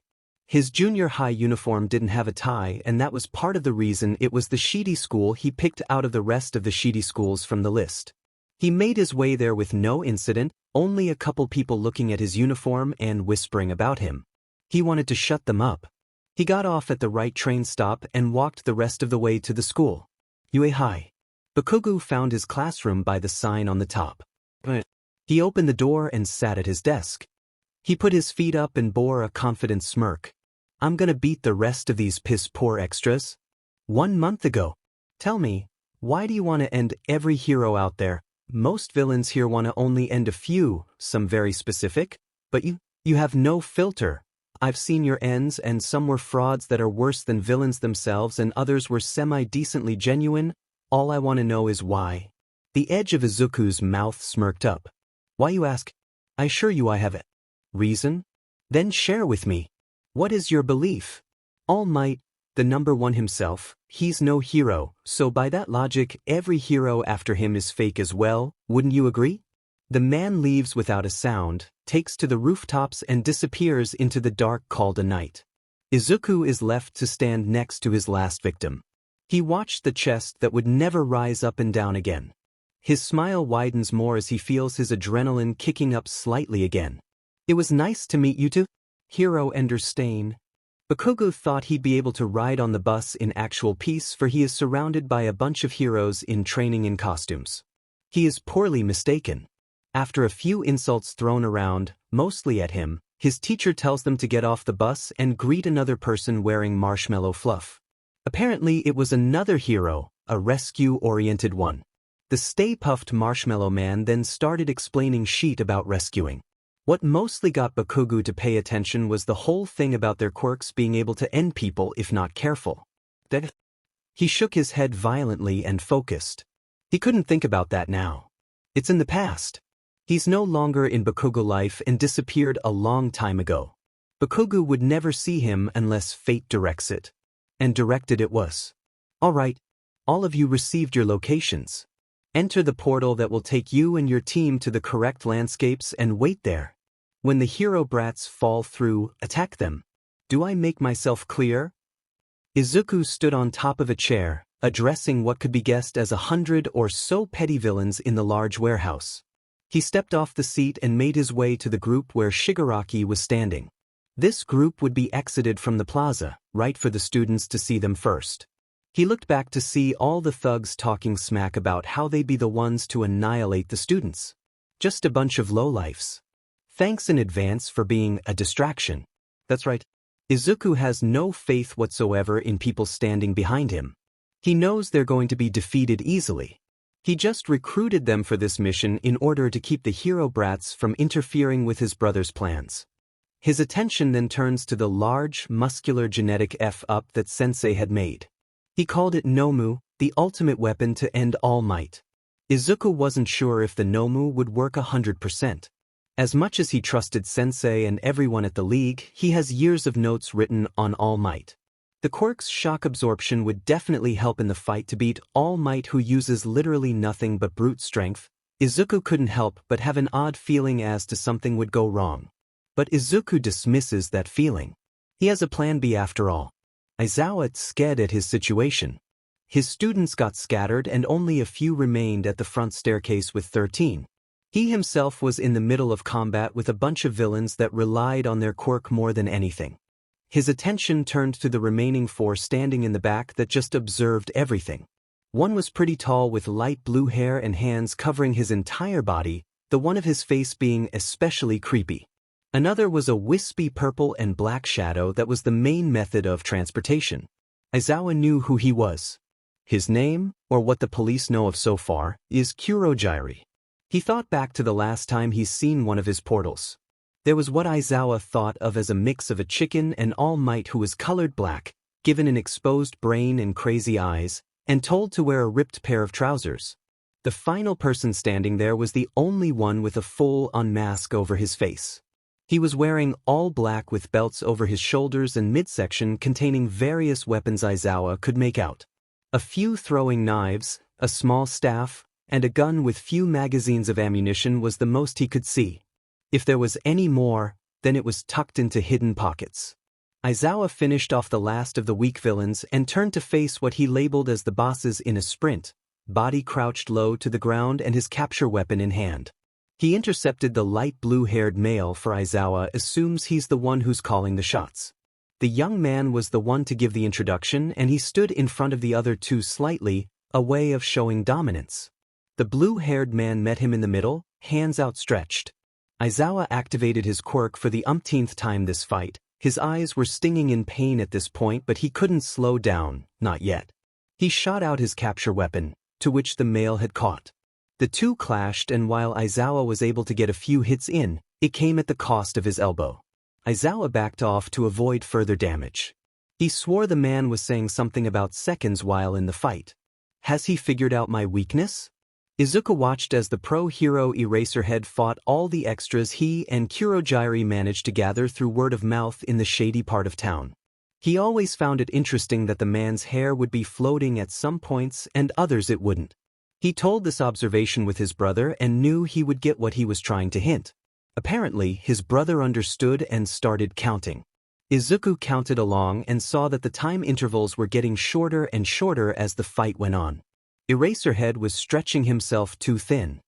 His junior high uniform didn't have a tie, and that was part of the reason it was the Shidi school he picked out of the rest of the Shidi schools from the list. He made his way there with no incident, only a couple people looking at his uniform and whispering about him. He wanted to shut them up. He got off at the right train stop and walked the rest of the way to the school. Yue High. Bakugo found his classroom by the sign on the top. He opened the door and sat at his desk. He put his feet up and bore a confident smirk. I'm gonna beat the rest of these piss-poor extras. 1 month ago. Tell me, why do you want to end every hero out there? Most villains here want to only end a few, some very specific, but you have no filter. I've seen your ends, and some were frauds that are worse than villains themselves, and others were semi-decently genuine. All I want to know is why. The edge of Izuku's mouth smirked up. Why, you ask? I assure you I have a reason. Then share with me. What is your belief? All Might, the number one himself, he's no hero, so by that logic, every hero after him is fake as well, wouldn't you agree? The man leaves without a sound, takes to the rooftops and disappears into the dark called a night. Izuku is left to stand next to his last victim. He watched the chest that would never rise up and down again. His smile widens more as he feels his adrenaline kicking up slightly again. It was nice to meet you two, Hero Ender Stain. Bakugo thought he'd be able to ride on the bus in actual peace, for he is surrounded by a bunch of heroes in training in costumes. He is poorly mistaken. After a few insults thrown around, mostly at him, his teacher tells them to get off the bus and greet another person wearing marshmallow fluff. Apparently it was another hero, a rescue-oriented one. The stay-puffed marshmallow man then started explaining shit about rescuing. What mostly got Bakugo to pay attention was the whole thing about their quirks being able to end people if not careful. He shook his head violently and focused. He couldn't think about that now. It's in the past. He's no longer in Bakugo life and disappeared a long time ago. Bakugo would never see him unless fate directs it. And directed it was. All right, all of you received your locations. Enter the portal that will take you and your team to the correct landscapes and wait there. When the hero brats fall through, attack them. Do I make myself clear? Izuku stood on top of a chair, addressing what could be guessed as 100 or so petty villains in the large warehouse. He stepped off the seat and made his way to the group where Shigaraki was standing. This group would be exited from the plaza, right for the students to see them first. He looked back to see all the thugs talking smack about how they'd be the ones to annihilate the students. Just a bunch of lowlifes. Thanks in advance for being a distraction. That's right. Izuku has no faith whatsoever in people standing behind him. He knows they're going to be defeated easily. He just recruited them for this mission in order to keep the hero brats from interfering with his brother's plans. His attention then turns to the large, muscular genetic F-up that Sensei had made. He called it Nomu, the ultimate weapon to end All Might. Izuku wasn't sure if the Nomu would work 100%. As much as he trusted Sensei and everyone at the League, he has years of notes written on All Might. The Quirk's shock absorption would definitely help in the fight to beat All Might, who uses literally nothing but brute strength. Izuku couldn't help but have an odd feeling as to something would go wrong. But Izuku dismisses that feeling. He has a plan B after all. Aizawa scared at his situation. His students got scattered and only a few remained at the front staircase with 13. He himself was in the middle of combat with a bunch of villains that relied on their quirk more than anything. His attention turned to the remaining 4 standing in the back that just observed everything. One was pretty tall with light blue hair and hands covering his entire body, the one of his face being especially creepy. Another was a wispy purple and black shadow that was the main method of transportation. Aizawa knew who he was. His name, or what the police know of so far, is Kurojiri. He thought back to the last time he's seen one of his portals. There was what Aizawa thought of as a mix of a chicken and All Might who was colored black, given an exposed brain and crazy eyes, and told to wear a ripped pair of trousers. The final person standing there was the only one with a full-on mask over his face. He was wearing all black with belts over his shoulders and midsection containing various weapons Aizawa could make out. A few throwing knives, a small staff, and a gun with few magazines of ammunition was the most he could see. If there was any more, then it was tucked into hidden pockets. Aizawa finished off the last of the weak villains and turned to face what he labeled as the bosses in a sprint, body crouched low to the ground and his capture weapon in hand. He intercepted the light blue-haired male, for Aizawa assumes he's the one who's calling the shots. The young man was the one to give the introduction, and he stood in front of the other 2 slightly, a way of showing dominance. The blue-haired man met him in the middle, hands outstretched. Aizawa activated his quirk for the umpteenth time this fight. His eyes were stinging in pain at this point, but he couldn't slow down, not yet. He shot out his capture weapon, to which the male had caught. The two clashed, and while Aizawa was able to get a few hits in, it came at the cost of his elbow. Aizawa backed off to avoid further damage. He swore the man was saying something about seconds while in the fight. Has he figured out my weakness? Izuku watched as the pro-hero Eraserhead fought all the extras he and Kurogiri managed to gather through word of mouth in the shady part of town. He always found it interesting that the man's hair would be floating at some points and others it wouldn't. He told this observation with his brother and knew he would get what he was trying to hint. Apparently, his brother understood and started counting. Izuku counted along and saw that the time intervals were getting shorter and shorter as the fight went on. Eraserhead was stretching himself too thin.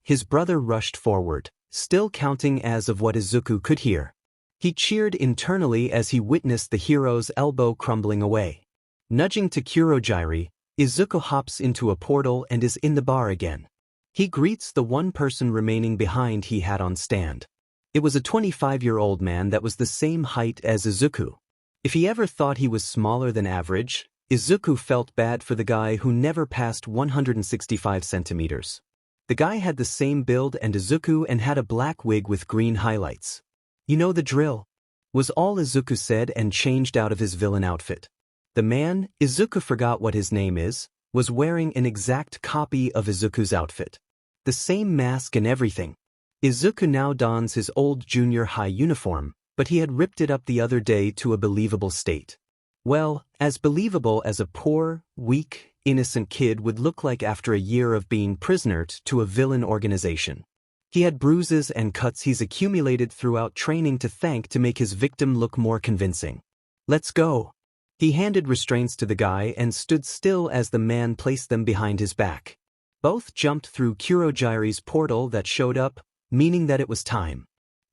His brother rushed forward, still counting as of what Izuku could hear. He cheered internally as he witnessed the hero's elbow crumbling away. Nudging to Kurogiri, Izuku hops into a portal and is in the bar again. He greets the one person remaining behind he had on stand. It was a 25-year-old man that was the same height as Izuku. If he ever thought he was smaller than average, Izuku felt bad for the guy who never passed 165 centimeters. The guy had the same build and Izuku and had a black wig with green highlights. "You know the drill," was all Izuku said and changed out of his villain outfit. The man, Izuku forgot what his name is, was wearing an exact copy of Izuku's outfit. The same mask and everything. Izuku now dons his old junior high uniform, but he had ripped it up the other day to a believable state. Well, as believable as a poor, weak, innocent kid would look like after a year of being prisoner to a villain organization. He had bruises and cuts he's accumulated throughout training to thank to make his victim look more convincing. "Let's go." He handed restraints to the guy and stood still as the man placed them behind his back. Both jumped through Kurogiri's portal that showed up, meaning that it was time.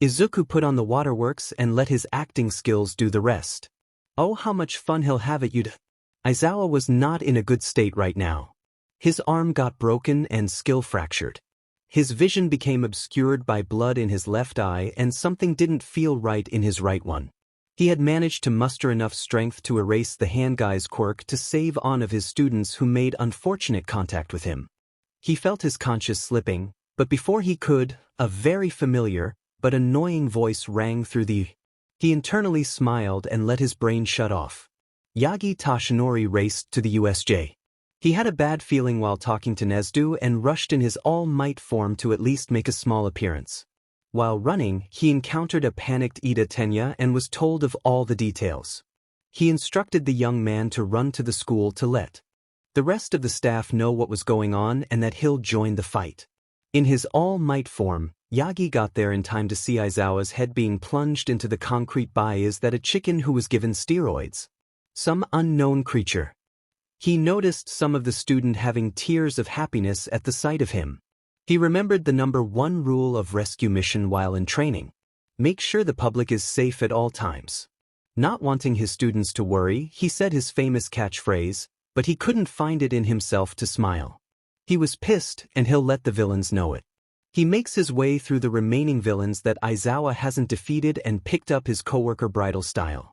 Izuku put on the waterworks and let his acting skills do the rest. Oh, how much fun he'll have at you. Aizawa was not in a good state right now. His arm got broken and skill fractured. His vision became obscured by blood in his left eye and something didn't feel right in his right one. He had managed to muster enough strength to erase the hand guy's quirk to save on of his students who made unfortunate contact with him. He felt his conscience slipping, but before he could, a very familiar, but annoying voice rang through the... He internally smiled and let his brain shut off. Yagi Tashinori raced to the USJ. He had a bad feeling while talking to Nezu and rushed in his all-might form to at least make a small appearance. While running, he encountered a panicked Ida Tenya and was told of all the details. He instructed the young man to run to the school to let the rest of the staff know what was going on and that he'll join the fight. In his all-might form, Yagi got there in time to see Aizawa's head being plunged into the concrete by is that a chicken who was given steroids. Some unknown creature. He noticed some of the student having tears of happiness at the sight of him. He remembered the #1 rule of rescue mission while in training. Make sure the public is safe at all times. Not wanting his students to worry, he said his famous catchphrase, but he couldn't find it in himself to smile. He was pissed and he'll let the villains know it. He makes his way through the remaining villains that Aizawa hasn't defeated and picked up his coworker bridal style.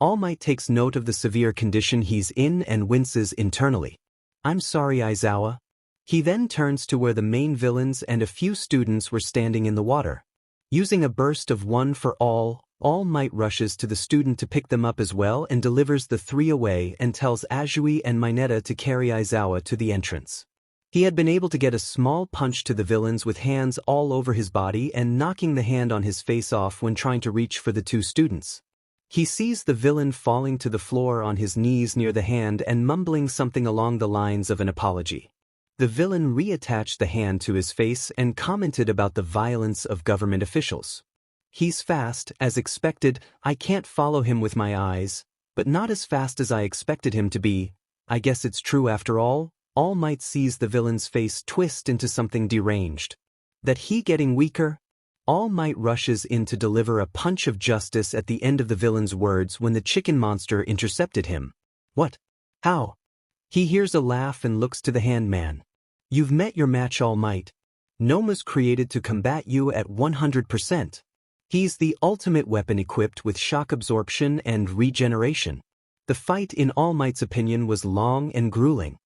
All Might takes note of the severe condition he's in and winces internally. "I'm sorry, Aizawa." He then turns to where the main villains and a few students were standing in the water. Using a burst of one for All Might rushes to the student to pick them up as well and delivers the three away and tells Azui and Mineta to carry Aizawa to the entrance. He had been able to get a small punch to the villains with hands all over his body and knocking the hand on his face off when trying to reach for the two students. He sees the villain falling to the floor on his knees near the hand and mumbling something along the lines of an apology. The villain reattached the hand to his face and commented about the violence of government officials. "He's fast, as expected. I can't follow him with my eyes, but not as fast as I expected him to be. I guess it's true after all." All Might sees the villain's face twist into something deranged. That he getting weaker? All Might rushes in to deliver a punch of justice at the end of the villain's words when the chicken monster intercepted him. "What? How?" He hears a laugh and looks to the hand man. "You've met your match, All Might. Noma's created to combat you at 100%. He's the ultimate weapon equipped with shock absorption and regeneration. The fight in All Might's opinion was long and grueling.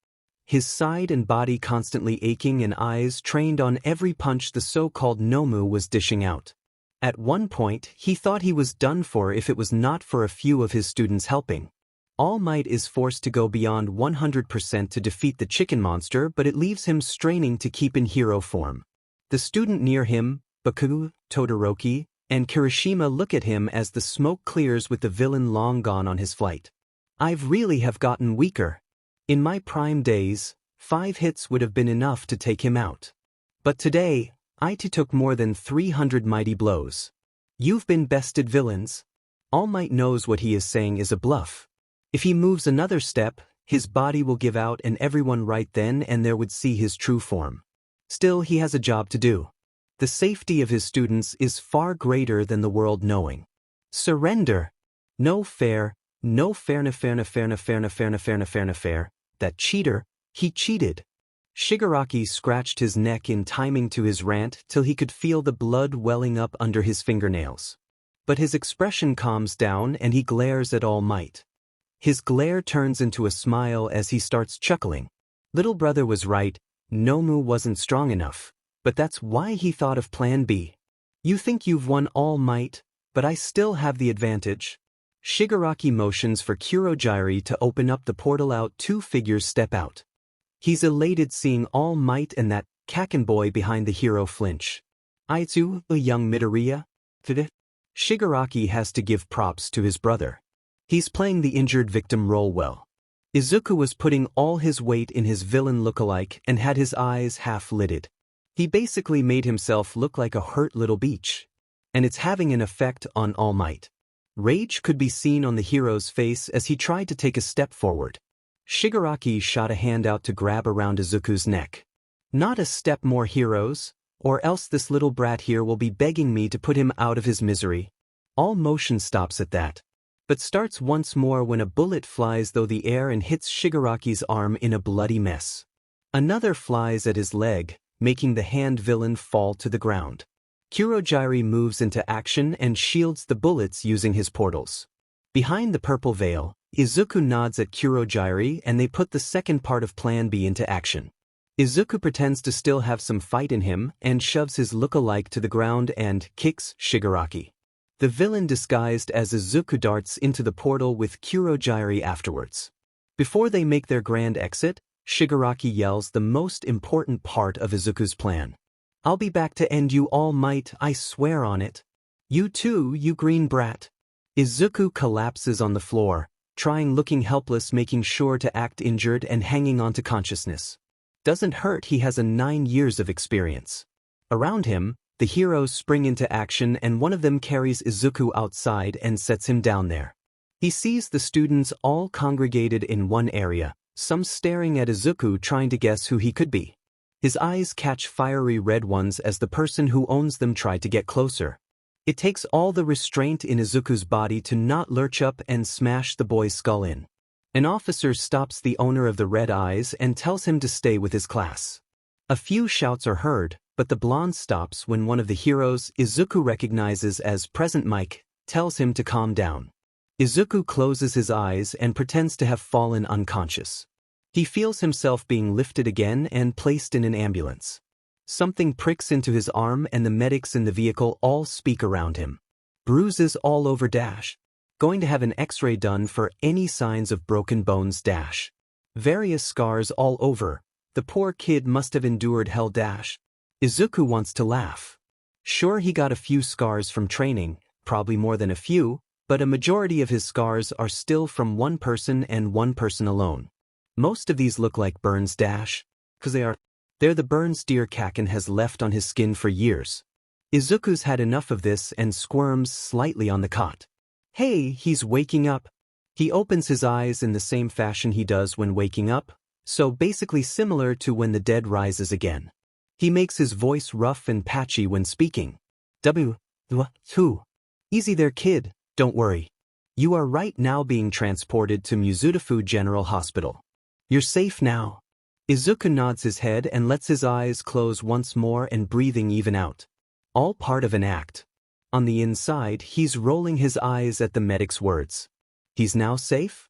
His side and body constantly aching and eyes trained on every punch the so-called Nomu was dishing out. At one point, he thought he was done for if it was not for a few of his students helping. All Might is forced to go beyond 100% to defeat the chicken monster, but it leaves him straining to keep in hero form. The student near him, Bakugo, Todoroki, and Kirishima look at him as the smoke clears with the villain long gone on his flight. I've really have gotten weaker. In my prime days, 5 hits would have been enough to take him out. But today, I too took more than 300 mighty blows. You've been bested villains. All Might knows what he is saying is a bluff. If he moves another step, his body will give out and everyone right then and there would see his true form. Still, he has a job to do. The safety of his students is far greater than the world knowing. Surrender. No fair, no fair. That cheater, he cheated. Shigaraki scratched his neck in timing to his rant till he could feel the blood welling up under his fingernails. But his expression calms down and he glares at All Might. His glare turns into a smile as he starts chuckling. Little brother was right, Nomu wasn't strong enough, but that's why he thought of Plan B. You think you've won All Might, but I still have the advantage. Shigaraki motions for Kurogiri to open up the portal out. 2 figures step out. He's elated seeing All Might and that Kaken boy behind the hero flinch. Aizawa, a young Midoriya? Shigaraki has to give props to his brother. He's playing the injured victim role well. Izuku was putting all his weight in his villain lookalike and had his eyes half-lidded. He basically made himself look like a hurt little beach. And it's having an effect on All Might. Rage could be seen on the hero's face as he tried to take a step forward. Shigaraki shot a hand out to grab around Izuku's neck. Not a step more, heroes, or else this little brat here will be begging me to put him out of his misery. All motion stops at that, but starts once more when a bullet flies through the air and hits Shigaraki's arm in a bloody mess. Another flies at his leg, making the hand villain fall to the ground. Kurogiri moves into action and shields the bullets using his portals. Behind the purple veil, Izuku nods at Kurogiri and they put the second part of Plan B into action. Izuku pretends to still have some fight in him and shoves his look-alike to the ground and kicks Shigaraki. The villain disguised as Izuku darts into the portal with Kurogiri afterwards. Before they make their grand exit, Shigaraki yells the most important part of Izuku's plan. I'll be back to end you, All Might, I swear on it. You too, you green brat. Izuku collapses on the floor, looking helpless, making sure to act injured and hanging on to consciousness. Doesn't hurt, he has 9 years of experience. Around him, the heroes spring into action and one of them carries Izuku outside and sets him down there. He sees the students all congregated in one area, some staring at Izuku trying to guess who he could be. His eyes catch fiery red ones as the person who owns them tried to get closer. It takes all the restraint in Izuku's body to not lurch up and smash the boy's skull in. An officer stops the owner of the red eyes and tells him to stay with his class. A few shouts are heard, but the blonde stops when one of the heroes Izuku recognizes as Present Mike tells him to calm down. Izuku closes his eyes and pretends to have fallen unconscious. He feels himself being lifted again and placed in an ambulance. Something pricks into his arm and the medics in the vehicle all speak around him. Bruises all over dash. Going to have an x-ray done for any signs of broken bones dash. Various scars all over. The poor kid must have endured hell dash. Izuku wants to laugh. Sure, he got a few scars from training, probably more than a few, but a majority of his scars are still from one person and one person alone. Most of these look like burns dash, because they're the burns dear Kaken has left on his skin for years. Izuku's had enough of this and squirms slightly on the cot. Hey, he's waking up. He opens his eyes in the same fashion he does when waking up, so basically similar to when the dead rises again. He makes his voice rough and patchy when speaking. Who? Easy there, kid, don't worry. You are right now being transported to Muzutafu General Hospital. You're safe now. Izuku nods his head and lets his eyes close once more and breathing even out. All part of an act. On the inside, he's rolling his eyes at the medic's words. He's now safe?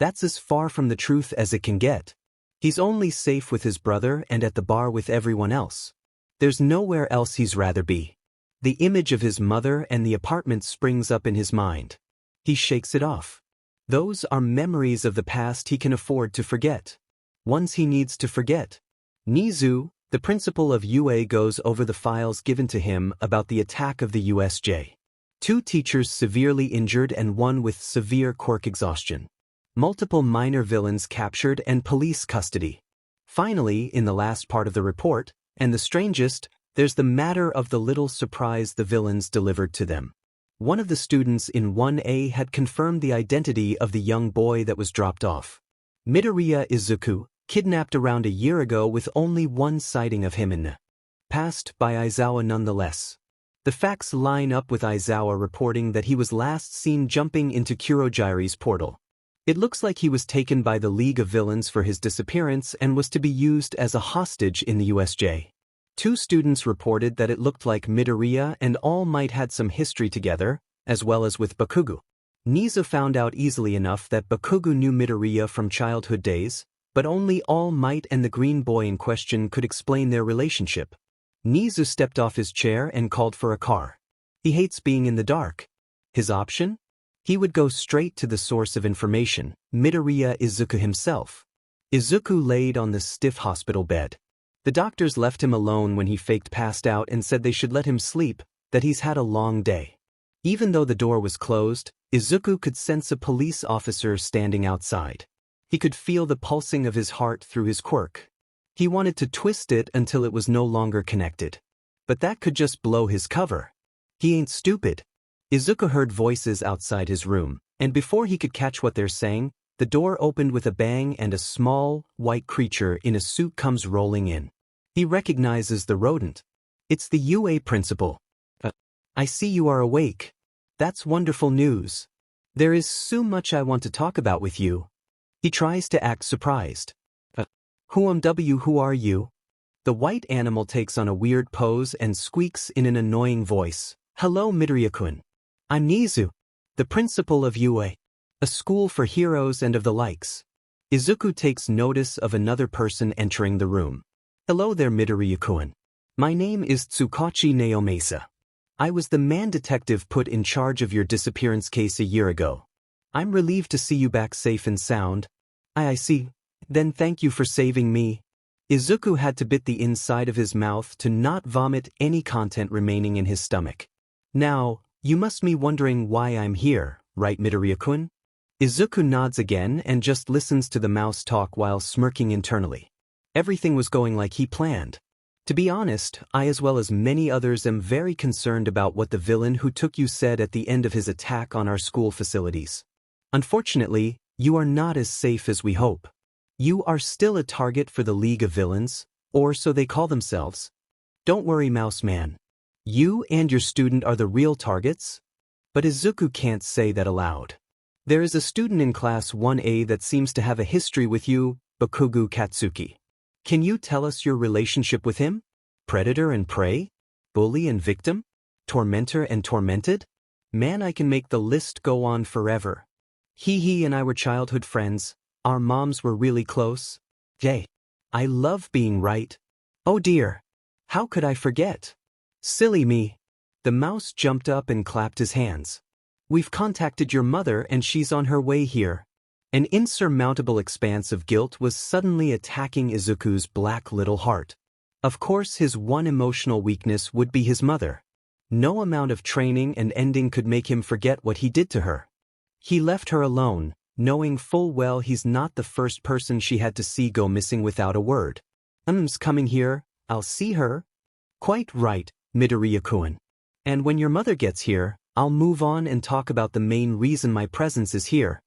That's as far from the truth as it can get. He's only safe with his brother and at the bar with everyone else. There's nowhere else he's rather be. The image of his mother and the apartment springs up in his mind. He shakes it off. Those are memories of the past he can afford to forget. Ones he needs to forget. Nezu, the principal of UA, goes over the files given to him about the attack of the USJ. 2 teachers severely injured and 1 with severe quirk exhaustion. Multiple minor villains captured and police custody. Finally, in the last part of the report, and the strangest, there's the matter of the little surprise the villains delivered to them. One of the students in 1A had confirmed the identity of the young boy that was dropped off. Midoriya Izuku, kidnapped around a year ago with only 1 sighting of him in the past by Aizawa nonetheless. The facts line up with Aizawa reporting that he was last seen jumping into Kurogiri's portal. It looks like he was taken by the League of Villains for his disappearance and was to be used as a hostage in the USJ. 2 students reported that it looked like Midoriya and All Might had some history together, as well as with Bakugo. Nezu found out easily enough that Bakugo knew Midoriya from childhood days, but only All Might and the green boy in question could explain their relationship. Nezu stepped off his chair and called for a car. He hates being in the dark. His option? He would go straight to the source of information, Midoriya Izuku himself. Izuku laid on the stiff hospital bed. The doctors left him alone when he faked passed out and said they should let him sleep, that he's had a long day. Even though the door was closed, Izuku could sense a police officer standing outside. He could feel the pulsing of his heart through his quirk. He wanted to twist it until it was no longer connected. But that could just blow his cover. He ain't stupid. Izuku heard voices outside his room, and before he could catch what they're saying, the door opened with a bang and a small, white creature in a suit comes rolling in. He recognizes the rodent. It's the UA principal. I see you are awake. That's wonderful news. There is so much I want to talk about with you. He tries to act surprised. Who are you? The white animal takes on a weird pose and squeaks in an annoying voice. Hello, Midoriya-kun. I'm Nezu, the principal of UA, a school for heroes and of the likes. Izuku takes notice of another person entering the room. Hello there, Midoriya-kun. My name is Tsukachi Naomasa. I was the man detective put in charge of your disappearance case a year ago. I'm relieved to see you back safe and sound. I see. Then thank you for saving me. Izuku had to bit the inside of his mouth to not vomit any content remaining in his stomach. Now, you must be wondering why I'm here, right, Midoriya-kun? Izuku nods again and just listens to the mouse talk while smirking internally. Everything was going like he planned. To be honest, I as well as many others am very concerned about what the villain who took you said at the end of his attack on our school facilities. Unfortunately, you are not as safe as we hope. You are still a target for the League of Villains, or so they call themselves. Don't worry, Mouse Man. You and your student are the real targets. But Izuku can't say that aloud. There is a student in Class 1A that seems to have a history with you, Bakugo Katsuki. Can you tell us your relationship with him? Predator and prey? Bully and victim? Tormentor and tormented? Man, I can make the list go on forever. He and I were childhood friends. Our moms were really close. Jay. I love being right. Oh dear. How could I forget? Silly me. The mouse jumped up and clapped his hands. We've contacted your mother and she's on her way here. An insurmountable expanse of guilt was suddenly attacking Izuku's black little heart. Of course, his one emotional weakness would be his mother. No amount of training and ending could make him forget what he did to her. He left her alone, knowing full well he's not the first person she had to see go missing without a word. Coming here, I'll see her. Quite right, Midoriya-kun. And when your mother gets here, I'll move on and talk about the main reason my presence is here.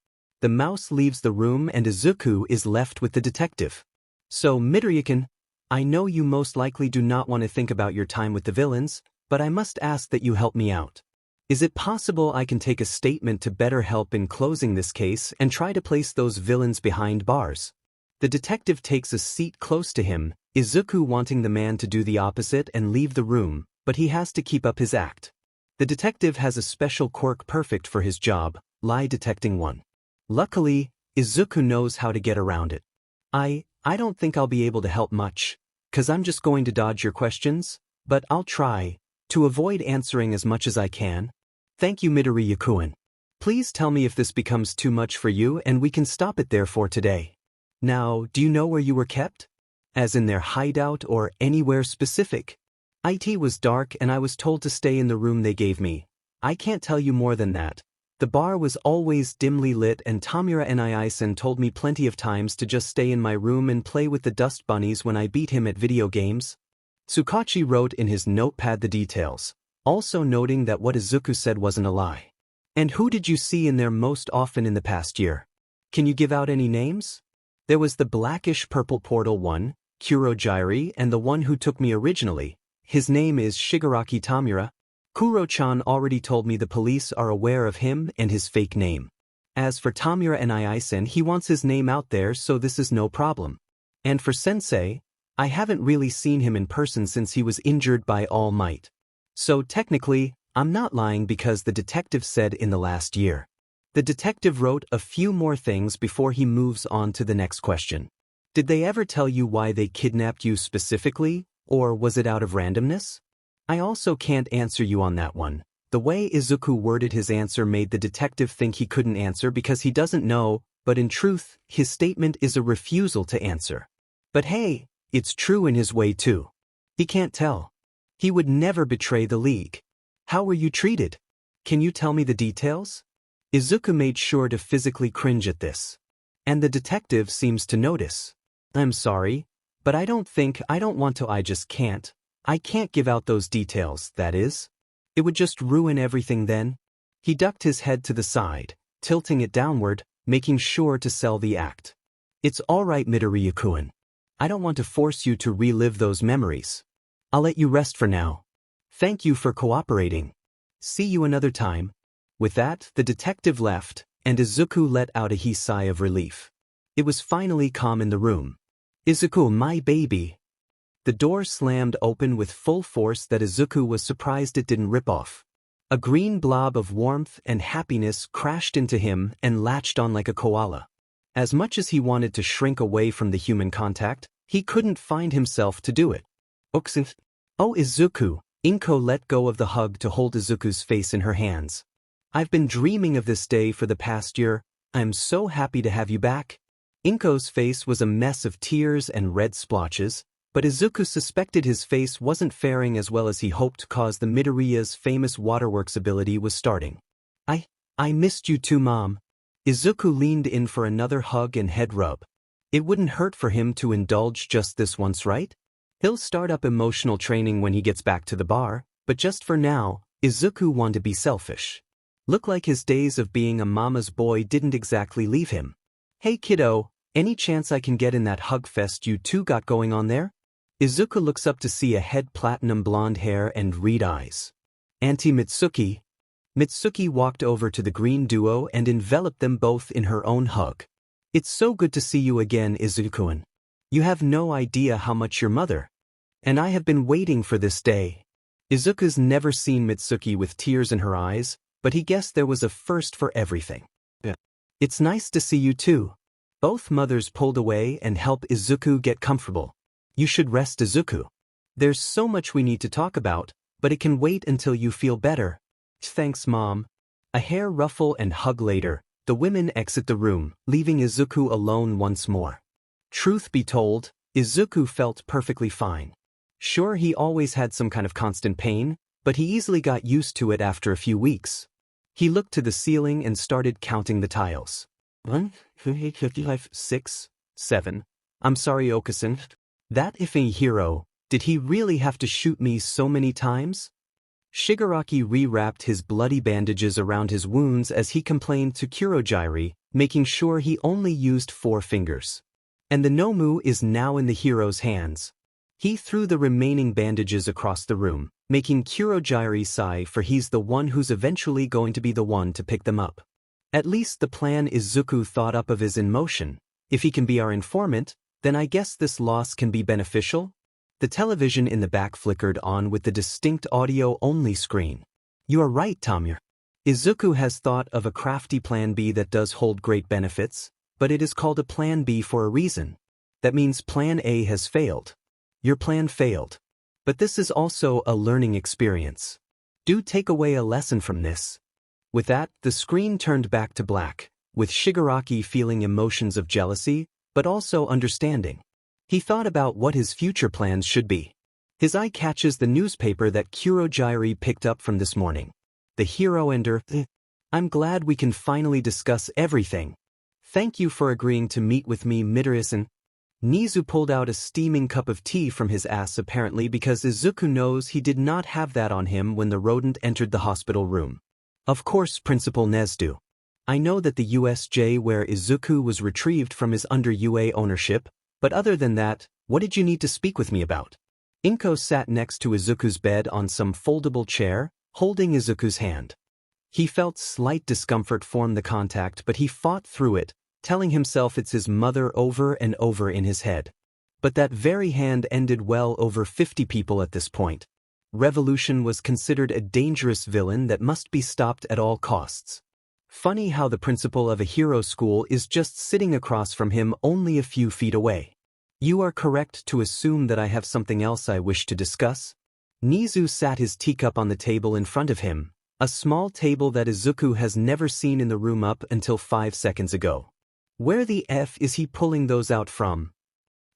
The mouse leaves the room and Izuku is left with the detective. So, Midoriya-kun, I know you most likely do not want to think about your time with the villains, but I must ask that you help me out. Is it possible I can take a statement to better help in closing this case and try to place those villains behind bars? The detective takes a seat close to him, Izuku wanting the man to do the opposite and leave the room, but he has to keep up his act. The detective has a special quirk perfect for his job, lie detecting one. Luckily, Izuku knows how to get around it. I don't think I'll be able to help much, 'cause I'm just going to dodge your questions, but I'll try to avoid answering as much as I can. Thank you, Midoriya-kun. Please tell me if this becomes too much for you and we can stop it there for today. Now, do you know where you were kept? As in their hideout or anywhere specific? It was dark and I was told to stay in the room they gave me. I can't tell you more than that. The bar was always dimly lit and Tamura Niisen told me plenty of times to just stay in my room and play with the dust bunnies when I beat him at video games. Tsukachi wrote in his notepad the details, also noting that what Izuku said wasn't a lie. And who did you see in there most often in the past year? Can you give out any names? There was the blackish-purple portal one, Kurojairi, and the one who took me originally. His name is Shigaraki Tamura. Kuro-chan already told me the police are aware of him and his fake name. As for Tamura Niisen, he wants his name out there, so this is no problem. And for Sensei, I haven't really seen him in person since he was injured by All Might. So technically, I'm not lying because the detective said in the last year. The detective wrote a few more things before he moves on to the next question. Did they ever tell you why they kidnapped you specifically, or was it out of randomness? I also can't answer you on that one. The way Izuku worded his answer made the detective think he couldn't answer because he doesn't know, but in truth, his statement is a refusal to answer. But hey, it's true in his way too. He can't tell. He would never betray the League. How were you treated? Can you tell me the details? Izuku made sure to physically cringe at this. And the detective seems to notice. I'm sorry, but I don't want to. I just can't. I can't give out those details, that is. It would just ruin everything then. He ducked his head to the side, tilting it downward, making sure to sell the act. It's all right, Midoriya-kun. I don't want to force you to relive those memories. I'll let you rest for now. Thank you for cooperating. See you another time. With that, the detective left, and Izuku let out a sigh of relief. It was finally calm in the room. Izuku, my baby. The door slammed open with full force that Izuku was surprised it didn't rip off. A green blob of warmth and happiness crashed into him and latched on like a koala. As much as he wanted to shrink away from the human contact, he couldn't find himself to do it. Oh, Izuku. Inko let go of the hug to hold Izuku's face in her hands. I've been dreaming of this day for the past year. I'm so happy to have you back. Inko's face was a mess of tears and red splotches, but Izuku suspected his face wasn't faring as well as he hoped cause the Midoriya's famous waterworks ability was starting. I missed you too, Mom. Izuku leaned in for another hug and head rub. It wouldn't hurt for him to indulge just this once, right? He'll start up emotional training when he gets back to the bar, but just for now, Izuku wanted to be selfish. Looked like his days of being a mama's boy didn't exactly leave him. Hey kiddo, any chance I can get in that hug fest you two got going on there? Izuku looks up to see a head platinum blonde hair and reed eyes. Auntie Mitsuki. Mitsuki walked over to the green duo and enveloped them both in her own hug. It's so good to see you again, Izuku-kun. You have no idea how much your mother and I have been waiting for this day. Izuku's never seen Mitsuki with tears in her eyes, but he guessed there was a first for everything. Yeah. It's nice to see you too. Both mothers pulled away and helped Izuku get comfortable. You should rest, Izuku. There's so much we need to talk about, but it can wait until you feel better. Thanks, Mom. A hair ruffle and hug later, the women exit the room, leaving Izuku alone once more. Truth be told, Izuku felt perfectly fine. Sure, he always had some kind of constant pain, but he easily got used to it after a few weeks. He looked to the ceiling and started counting the tiles. 1, 2, 3, 4, 5, 6, 7. I'm sorry, Okusan. That effing hero, did he really have to shoot me so many times? Shigaraki rewrapped his bloody bandages around his wounds as he complained to Kurojairi, making sure he only used 4 fingers. And the Nomu is now in the hero's hands. He threw the remaining bandages across the room, making Kurojairi sigh, for he's the one who's eventually going to be the one to pick them up. At least the plan Izuku thought up of is in motion. If he can be our informant, then I guess this loss can be beneficial? The television in the back flickered on with the distinct audio-only screen. You are right, Tamura. Izuku has thought of a crafty plan B that does hold great benefits. But it is called a plan B for a reason. That means plan A has failed. Your plan failed. But this is also a learning experience. Do take away a lesson from this. With that, the screen turned back to black, with Shigaraki feeling emotions of jealousy, but also understanding. He thought about what his future plans should be. His eye catches the newspaper that Kurojiiri picked up from this morning. The hero ender. I'm glad we can finally discuss everything. Thank you for agreeing to meet with me, Midoriya-san. Nezu pulled out a steaming cup of tea from his ass apparently because Izuku knows he did not have that on him when the rodent entered the hospital room. Of course, Principal Nezu. I know that the USJ where Izuku was retrieved from is under UA ownership, but other than that, what did you need to speak with me about? Inko sat next to Izuku's bed on some foldable chair, holding Izuku's hand. He felt slight discomfort form the contact, but he fought through it, telling himself it's his mother over and over in his head. But that very hand ended well over 50 people at this point. Revolution was considered a dangerous villain that must be stopped at all costs. Funny how the principal of a hero school is just sitting across from him only a few feet away. You are correct to assume that I have something else I wish to discuss. Nezu sat his teacup on the table in front of him, a small table that Izuku has never seen in the room up until 5 seconds ago. Where the F is he pulling those out from?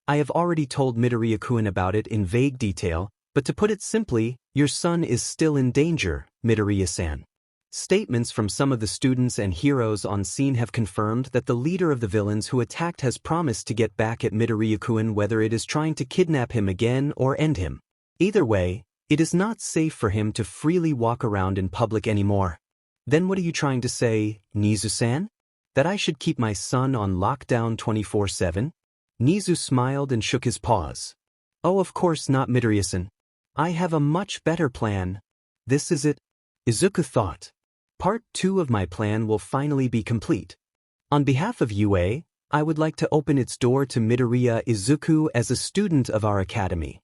I have already told Midoriya-kun about it in vague detail, but to put it simply, your son is still in danger, Midoriya-san. Statements from some of the students and heroes on scene have confirmed that the leader of the villains who attacked has promised to get back at Midoriya-kun, whether it is trying to kidnap him again or end him. Either way, it is not safe for him to freely walk around in public anymore. Then what are you trying to say, Nezu-san? That I should keep my son on lockdown 24/7? Nezu smiled and shook his paws. Oh, of course not, Midoriya-san. I have a much better plan. This is it. Izuku thought. Part 2 of my plan will finally be complete. On behalf of UA, I would like to open its door to Midoriya Izuku as a student of our academy.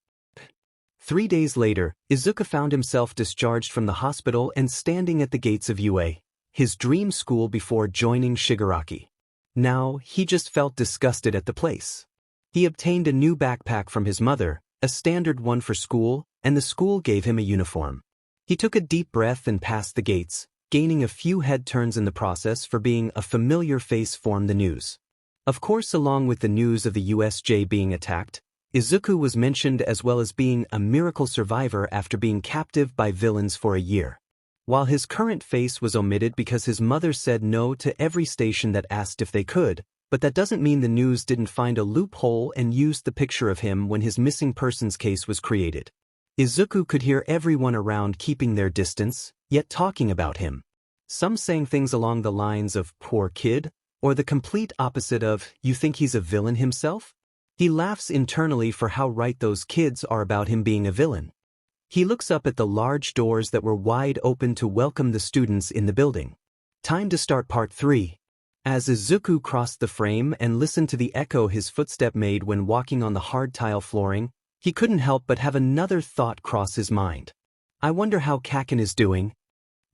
3 days later, Izuku found himself discharged from the hospital and standing at the gates of UA, his dream school before joining Shigaraki. Now, he just felt disgusted at the place. He obtained a new backpack from his mother, a standard one for school, and the school gave him a uniform. He took a deep breath and passed the gates, gaining a few head turns in the process for being a familiar face formed the news. Of course, along with the news of the USJ being attacked, Izuku was mentioned as well as being a miracle survivor after being captive by villains for a year. While his current face was omitted because his mother said no to every station that asked if they could, but that doesn't mean the news didn't find a loophole and used the picture of him when his missing persons case was created. Izuku could hear everyone around keeping their distance, yet talking about him. Some saying things along the lines of, poor kid, or the complete opposite of, you think he's a villain himself? He laughs internally for how right those kids are about him being a villain. He looks up at the large doors that were wide open to welcome the students in the building. Time to start part 3. As Izuku crossed the frame and listened to the echo his footstep made when walking on the hard tile flooring, he couldn't help but have another thought cross his mind. I wonder how Kaken is doing.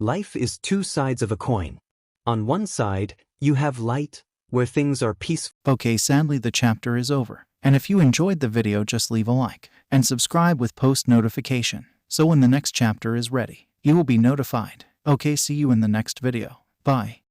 Life is 2 sides of a coin. On one side, you have light, where things are peaceful. Okay, sadly the chapter is over. And if you enjoyed the video, just leave a like and subscribe with post notification, so when the next chapter is ready, you will be notified. Okay, see you in the next video. Bye.